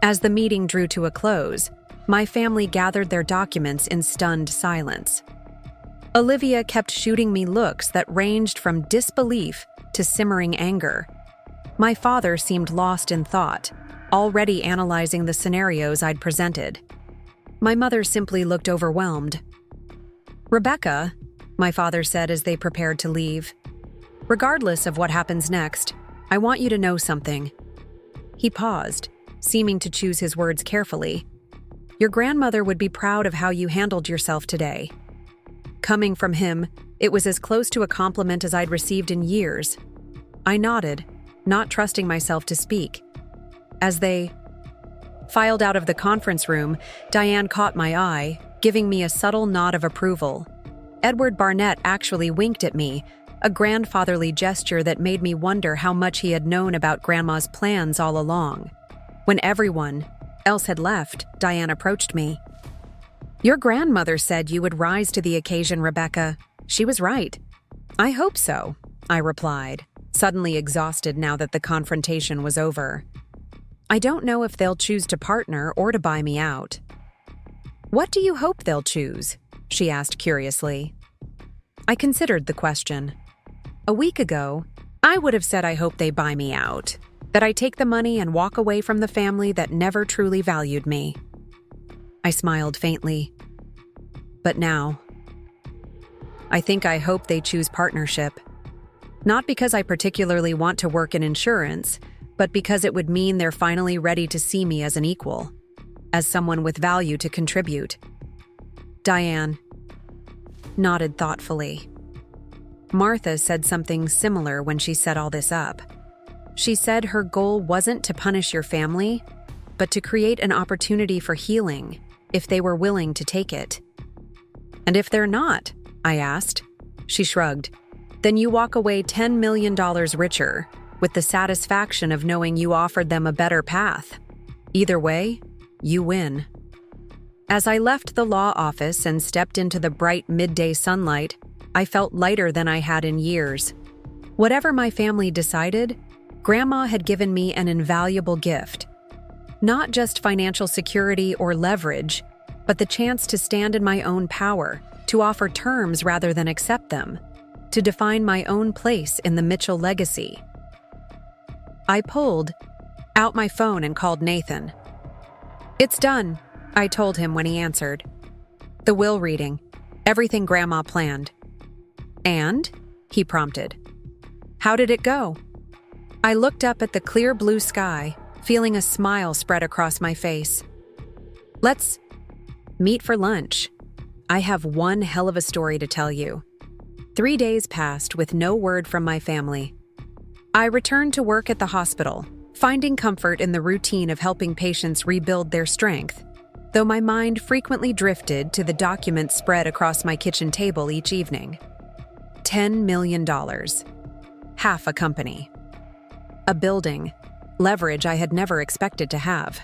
As the meeting drew to a close, my family gathered their documents in stunned silence. Olivia kept shooting me looks that ranged from disbelief to simmering anger. My father seemed lost in thought, already analyzing the scenarios I'd presented. My mother simply looked overwhelmed. Rebecca, my father said as they prepared to leave, regardless of what happens next, I want you to know something. He paused, seeming to choose his words carefully. Your grandmother would be proud of how you handled yourself today. Coming from him, it was as close to a compliment as I'd received in years. I nodded, not trusting myself to speak. As they filed out of the conference room, Diane caught my eye, giving me a subtle nod of approval. Edward Barnett actually winked at me, a grandfatherly gesture that made me wonder how much he had known about Grandma's plans all along. When everyone else had left, Diane approached me. Your grandmother said you would rise to the occasion, Rebecca. She was right. I hope so, I replied, suddenly exhausted now that the confrontation was over. I don't know if they'll choose to partner or to buy me out. What do you hope they'll choose? She asked curiously. I considered the question. A week ago, I would have said I hope they buy me out, that I take the money and walk away from the family that never truly valued me. I smiled faintly. But now, I think I hope they choose partnership. Not because I particularly want to work in insurance, but because it would mean they're finally ready to see me as an equal, as someone with value to contribute. Diane nodded thoughtfully. Martha said something similar when she set all this up. She said her goal wasn't to punish your family, but to create an opportunity for healing, if they were willing to take it. And if they're not, I asked. She shrugged. Then you walk away $10 million richer, with the satisfaction of knowing you offered them a better path. Either way, you win. As I left the law office and stepped into the bright midday sunlight, I felt lighter than I had in years. Whatever my family decided, Grandma had given me an invaluable gift. Not just financial security or leverage, but the chance to stand in my own power, to offer terms rather than accept them, to define my own place in the Mitchell legacy. I pulled out my phone and called Nathan. "It's done," I told him when he answered. "The will reading. Everything Grandma planned." "And?" he prompted. "How did it go?" I looked up at the clear blue sky, feeling a smile spread across my face. "Let's meet for lunch. I have one hell of a story to tell you." 3 days passed with no word from my family. I returned to work at the hospital, finding comfort in the routine of helping patients rebuild their strength, though my mind frequently drifted to the documents spread across my kitchen table each evening. $10 million. Half a company. A building. Leverage I had never expected to have.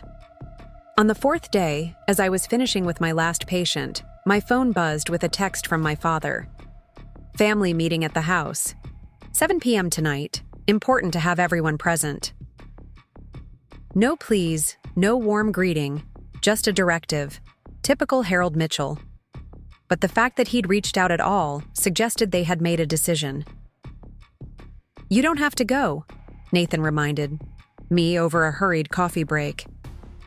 On the 4th day, as I was finishing with my last patient, my phone buzzed with a text from my father. "Family meeting at the house. 7 p.m. tonight. Important to have everyone present." No please, no warm greeting, just a directive. Typical Harold Mitchell. But the fact that he'd reached out at all suggested they had made a decision. "You don't have to go," Nathan reminded me over a hurried coffee break.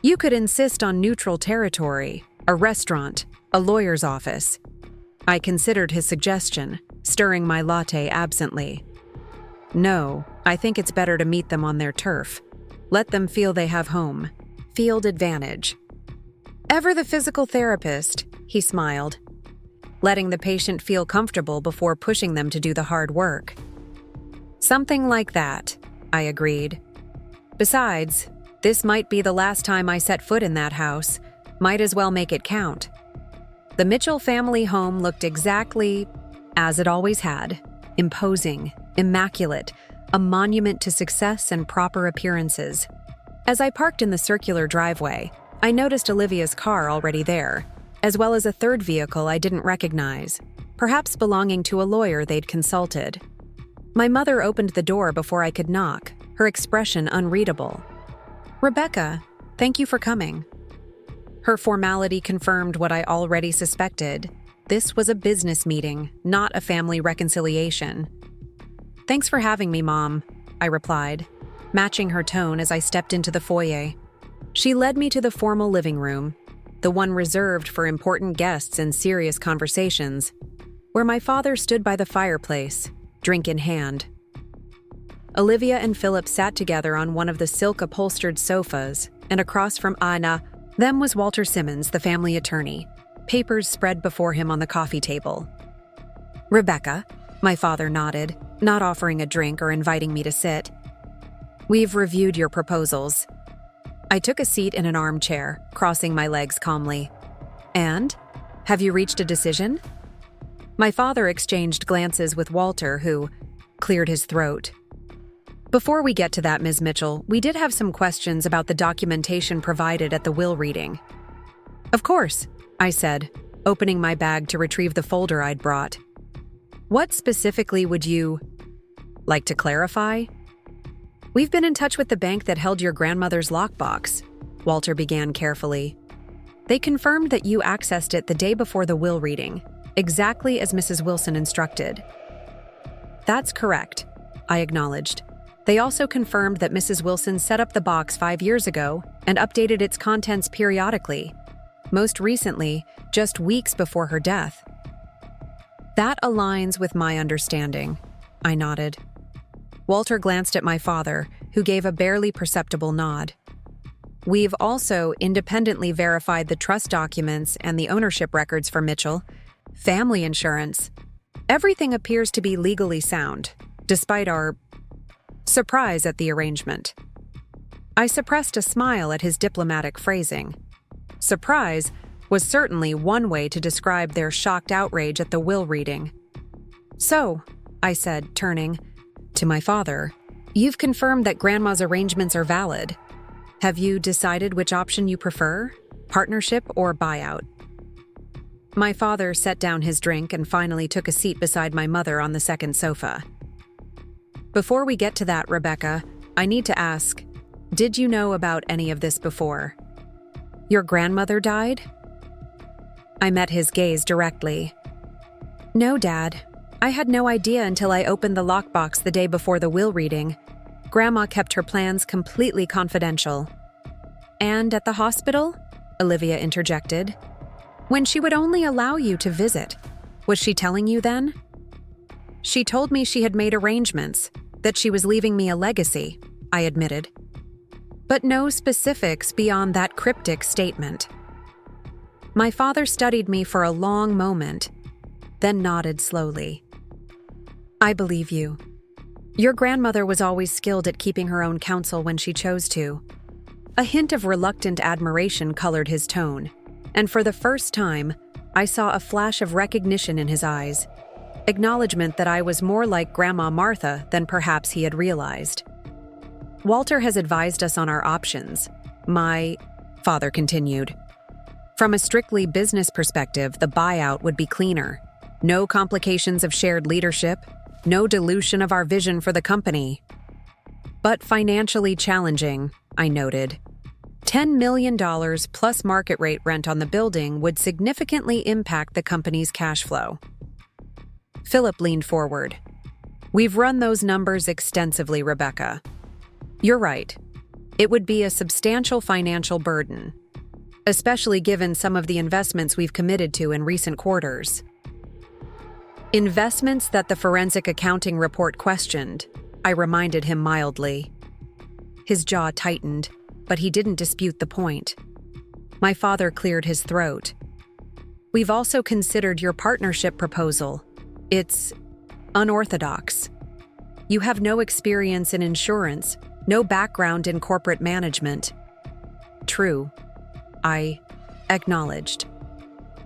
"You could insist on neutral territory, a restaurant, a lawyer's office." I considered his suggestion, stirring my latte absently. "No, I think it's better to meet them on their turf. Let them feel they have home. Field advantage." "Ever the physical therapist," he smiled, letting the patient feel comfortable before pushing them to do the hard work. "Something like that," I agreed. "Besides, this might be the last time I set foot in that house. Might as well make it count." The Mitchell family home looked exactly as it always had. Imposing, immaculate, a monument to success and proper appearances. As I parked in the circular driveway, I noticed Olivia's car already there, as well as a third vehicle I didn't recognize, perhaps belonging to a lawyer they'd consulted. My mother opened the door before I could knock, her expression unreadable. "Rebecca, thank you for coming." Her formality confirmed what I already suspected. This was a business meeting, not a family reconciliation. "Thanks for having me, Mom," I replied, matching her tone as I stepped into the foyer. She led me to the formal living room, the one reserved for important guests and serious conversations, where my father stood by the fireplace, drink in hand. Olivia and Philip sat together on one of the silk-upholstered sofas, and across from Anna, them was Walter Simmons, the family attorney, papers spread before him on the coffee table. "Rebecca," my father nodded, not offering a drink or inviting me to sit. "We've reviewed your proposals." I took a seat in an armchair, crossing my legs calmly. "And? Have you reached a decision?" My father exchanged glances with Walter, who cleared his throat. "Before we get to that, Ms. Mitchell, we did have some questions about the documentation provided at the will reading." "Of course," I said, opening my bag to retrieve the folder I'd brought. "What specifically would you like to clarify?" "We've been in touch with the bank that held your grandmother's lockbox," Walter began carefully. "They confirmed that you accessed it the day before the will reading, exactly as Mrs. Wilson instructed." "That's correct," I acknowledged. They also confirmed that Mrs. Wilson set up the box 5 years ago and updated its contents periodically, most recently, just weeks before her death. "That aligns with my understanding," I nodded. Walter glanced at my father, who gave a barely perceptible nod. "We've also independently verified the trust documents and the ownership records for Mitchell. Family insurance. Everything appears to be legally sound, despite our surprise at the arrangement." I suppressed a smile at his diplomatic phrasing. Surprise was certainly one way to describe their shocked outrage at the will reading. "So," I said, turning to my father, "you've confirmed that Grandma's arrangements are valid. Have you decided which option you prefer, partnership or buyout?" My father set down his drink and finally took a seat beside my mother on the second sofa. "Before we get to that, Rebecca, I need to ask, did you know about any of this before? Your grandmother died?" I met his gaze directly. No, Dad. I had no idea until I opened the lockbox the day before the will reading. Grandma kept her plans completely confidential. And at the hospital? Olivia interjected. When she would only allow you to visit. Was she telling you then? She told me she had made arrangements, that she was leaving me a legacy, I admitted. But no specifics beyond that cryptic statement. My father studied me for a long moment, then nodded slowly. I believe you. Your grandmother was always skilled at keeping her own counsel when she chose to. A hint of reluctant admiration colored his tone, and for the first time, I saw a flash of recognition in his eyes, acknowledgement that I was more like Grandma Martha than perhaps he had realized. Walter has advised us on our options, my father continued. From a strictly business perspective, the buyout would be cleaner. No complications of shared leadership, no dilution of our vision for the company. But financially challenging, I noted. $10 million plus market rate rent on the building would significantly impact the company's cash flow. Philip leaned forward. We've run those numbers extensively, Rebecca. You're right. It would be a substantial financial burden, especially given some of the investments we've committed to in recent quarters. Investments that the forensic accounting report questioned, I reminded him mildly. His jaw tightened, but he didn't dispute the point. My father cleared his throat. We've also considered your partnership proposal. It's unorthodox. You have no experience in insurance, no background in corporate management. True, I acknowledged.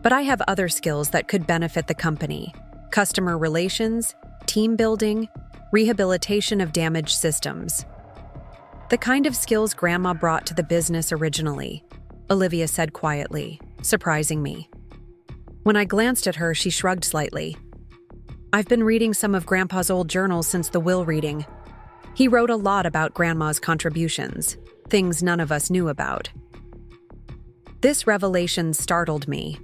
But I have other skills that could benefit the company. Customer relations, team building, rehabilitation of damaged systems. The kind of skills Grandma brought to the business originally, Olivia said quietly, surprising me. When I glanced at her, she shrugged slightly. I've been reading some of Grandpa's old journals since the will reading. He wrote a lot about Grandma's contributions, things none of us knew about. This revelation startled me.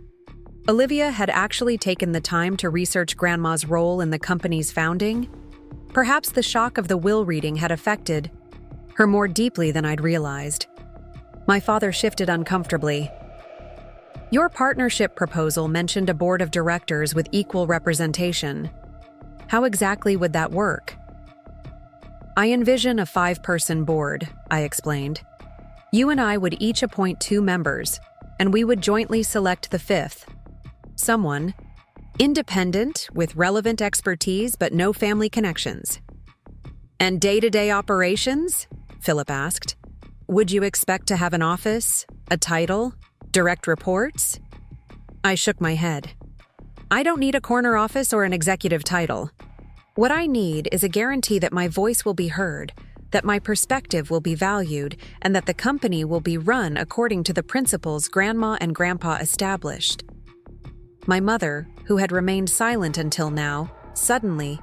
Olivia had actually taken the time to research Grandma's role in the company's founding. Perhaps the shock of the will reading had affected her more deeply than I'd realized. My father shifted uncomfortably. Your partnership proposal mentioned a board of directors with equal representation. How exactly would that work? I envision a 5-person board, I explained. You and I would each appoint 2 members, and we would jointly select the 5th. Someone independent with relevant expertise but no family connections. And day-to-day operations? Philip asked. Would you expect to have an office, a title, direct reports? I shook my head. I don't need a corner office or an executive title. What I need is a guarantee that my voice will be heard, that my perspective will be valued, and that the company will be run according to the principles Grandma and Grandpa established. My mother, who had remained silent until now, suddenly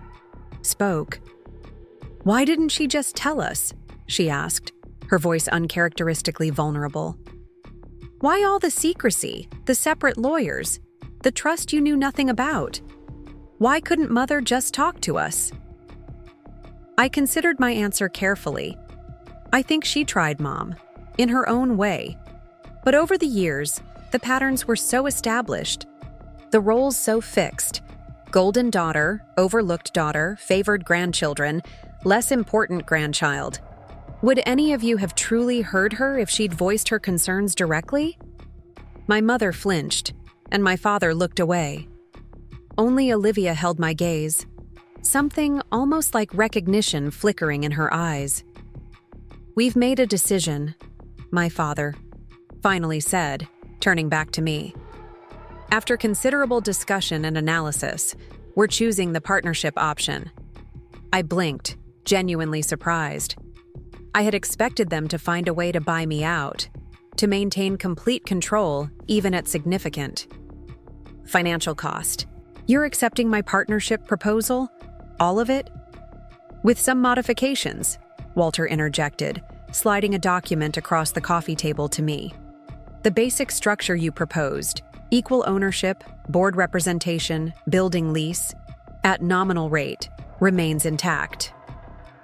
spoke. Why didn't she just tell us? She asked, her voice uncharacteristically vulnerable. Why all the secrecy, the separate lawyers, the trust you knew nothing about? Why couldn't Mother just talk to us? I considered my answer carefully. I think she tried, Mom, in her own way. But over the years, the patterns were so established, the roles so fixed. Golden daughter, overlooked daughter, favored grandchildren, less important grandchild. Would any of you have truly heard her if she'd voiced her concerns directly? My mother flinched, and my father looked away. Only Olivia held my gaze, something almost like recognition flickering in her eyes. We've made a decision, my father finally said, turning back to me. After considerable discussion and analysis, we're choosing the partnership option. I blinked, genuinely surprised. I had expected them to find a way to buy me out, to maintain complete control, even at significant financial cost. You're accepting my partnership proposal? All of it? With some modifications, Walter interjected, sliding a document across the coffee table to me. The basic structure you proposed, Equal ownership, board representation, building lease, at nominal rate, remains intact.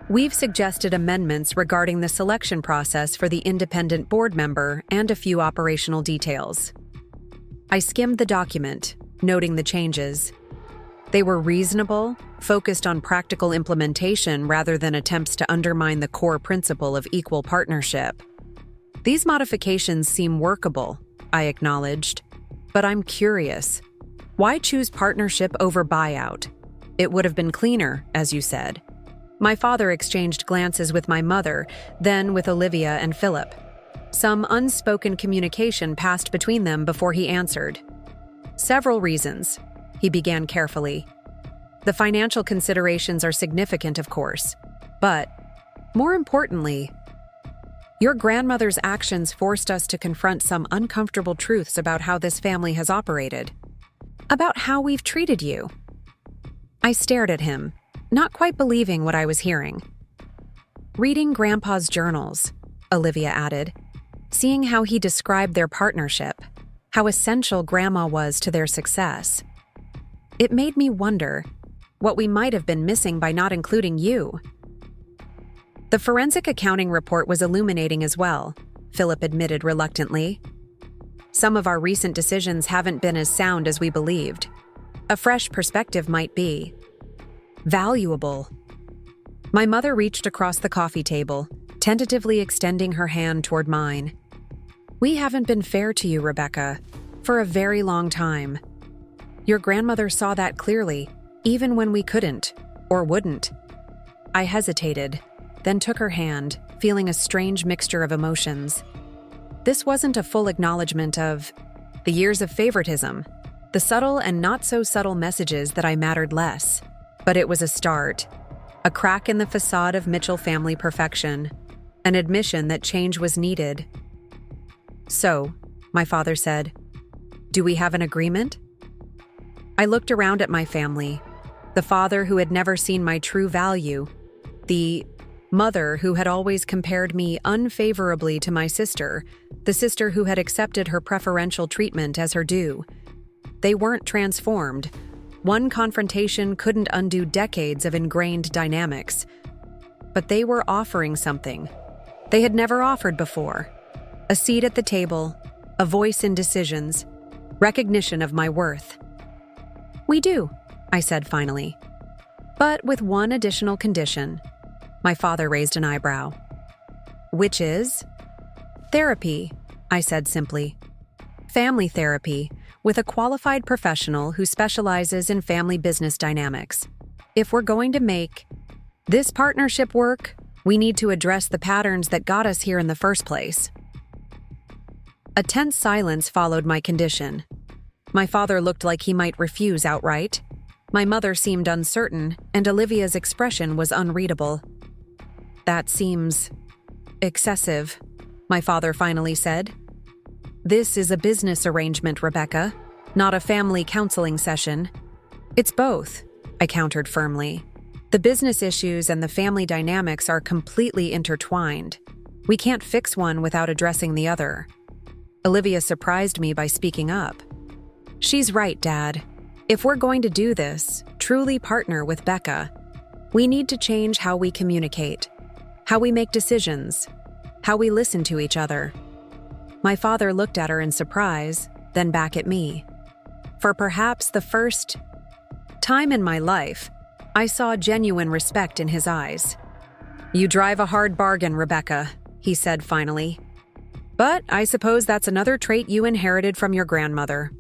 We've suggested amendments regarding the selection process for the independent board member and a few operational details. I skimmed the document, noting the changes. They were reasonable, focused on practical implementation rather than attempts to undermine the core principle of equal partnership. These modifications seem workable, I acknowledged, but I'm curious. Why choose partnership over buyout? It would have been cleaner, as you said. My father exchanged glances with my mother, then with Olivia and Philip. Some unspoken communication passed between them before he answered. Several reasons, he began carefully. The financial considerations are significant, of course, but, more importantly, your grandmother's actions forced us to confront some uncomfortable truths about how this family has operated, about how we've treated you. I stared at him, not quite believing what I was hearing. Reading Grandpa's journals, Olivia added, seeing how he described their partnership, how essential Grandma was to their success. It made me wonder what we might have been missing by not including you. The forensic accounting report was illuminating as well, Philip admitted reluctantly. Some of our recent decisions haven't been as sound as we believed. A fresh perspective might be valuable. My mother reached across the coffee table, tentatively extending her hand toward mine. We haven't been fair to you, Rebecca, for a very long time. Your grandmother saw that clearly, even when we couldn't, or wouldn't. I hesitated, then took her hand, feeling a strange mixture of emotions. This wasn't a full acknowledgement of the years of favoritism, the subtle and not-so-subtle messages that I mattered less. But it was a start, a crack in the facade of Mitchell family perfection, an admission that change was needed. So, my father said, do we have an agreement? I looked around at my family, the father who had never seen my true value, the mother who had always compared me unfavorably to my sister, the sister who had accepted her preferential treatment as her due. They weren't transformed. One confrontation couldn't undo decades of ingrained dynamics. But they were offering something they had never offered before. A seat at the table, a voice in decisions, recognition of my worth. We do, I said finally. But with one additional condition. My father raised an eyebrow. Which is? Therapy, I said simply. Family therapy, with a qualified professional who specializes in family business dynamics. If we're going to make this partnership work, we need to address the patterns that got us here in the first place. A tense silence followed my condition. My father looked like he might refuse outright. My mother seemed uncertain, and Olivia's expression was unreadable. That seems excessive, my father finally said. This is a business arrangement, Rebecca, not a family counseling session. It's both, I countered firmly. The business issues and the family dynamics are completely intertwined. We can't fix one without addressing the other. Olivia surprised me by speaking up. She's right, Dad. If we're going to do this, truly partner with Becca, we need to change how we communicate, how we make decisions, how we listen to each other. My father looked at her in surprise, then back at me. For perhaps the first time in my life, I saw genuine respect in his eyes. You drive a hard bargain, Rebecca, he said finally. But I suppose that's another trait you inherited from your grandmother.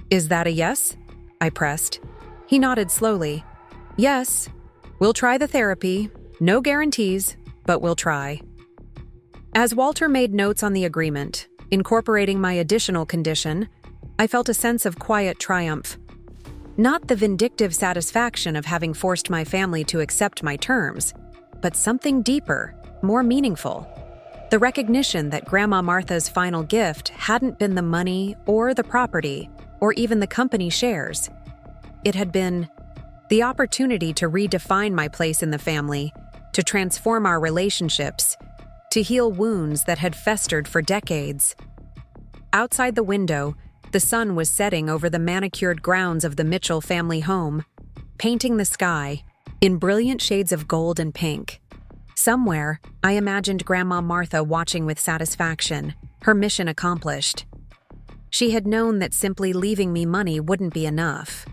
Is that a yes? I pressed. He nodded slowly. Yes, we'll try the therapy. No guarantees, but we'll try. As Walter made notes on the agreement, incorporating my additional condition, I felt a sense of quiet triumph. Not the vindictive satisfaction of having forced my family to accept my terms, but something deeper, more meaningful. The recognition that Grandma Martha's final gift hadn't been the money or the property, or even the company shares. It had been the opportunity to redefine my place in the family, to transform our relationships, to heal wounds that had festered for decades. Outside the window, The sun was setting over the manicured grounds of the Mitchell family home, painting the sky in brilliant shades of gold and pink. Somewhere, I imagined Grandma Martha watching with satisfaction, her mission accomplished. She had known that simply leaving me money wouldn't be enough.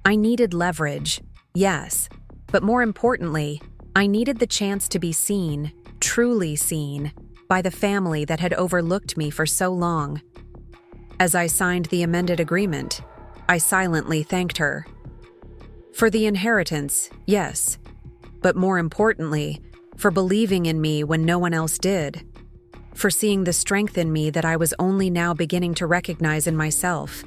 I needed leverage, yes, but more importantly, I needed the chance to be seen, truly seen, by the family that had overlooked me for so long. As I signed the amended agreement, I silently thanked her. For the inheritance, yes, but more importantly, for believing in me when no one else did. For seeing the strength in me that I was only now beginning to recognize in myself.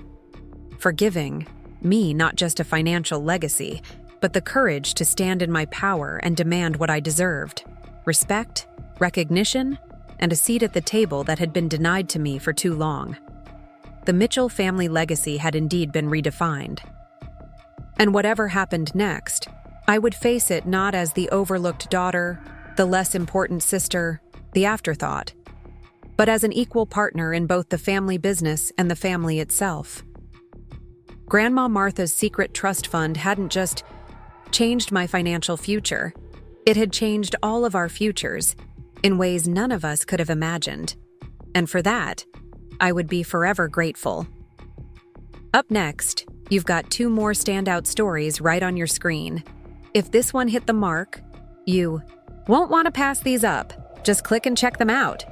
For giving me not just a financial legacy, but the courage to stand in my power and demand what I deserved: respect, recognition, and a seat at the table that had been denied to me for too long. The Mitchell family legacy had indeed been redefined. And whatever happened next, I would face it not as the overlooked daughter, the less important sister, the afterthought, but as an equal partner in both the family business and the family itself. Grandma Martha's secret trust fund hadn't just changed my financial future, it had changed all of our futures in ways none of us could have imagined. And for that, I would be forever grateful. Up next, you've got 2 more standout stories right on your screen. If this one hit the mark, you won't want to pass these up. Just click and check them out.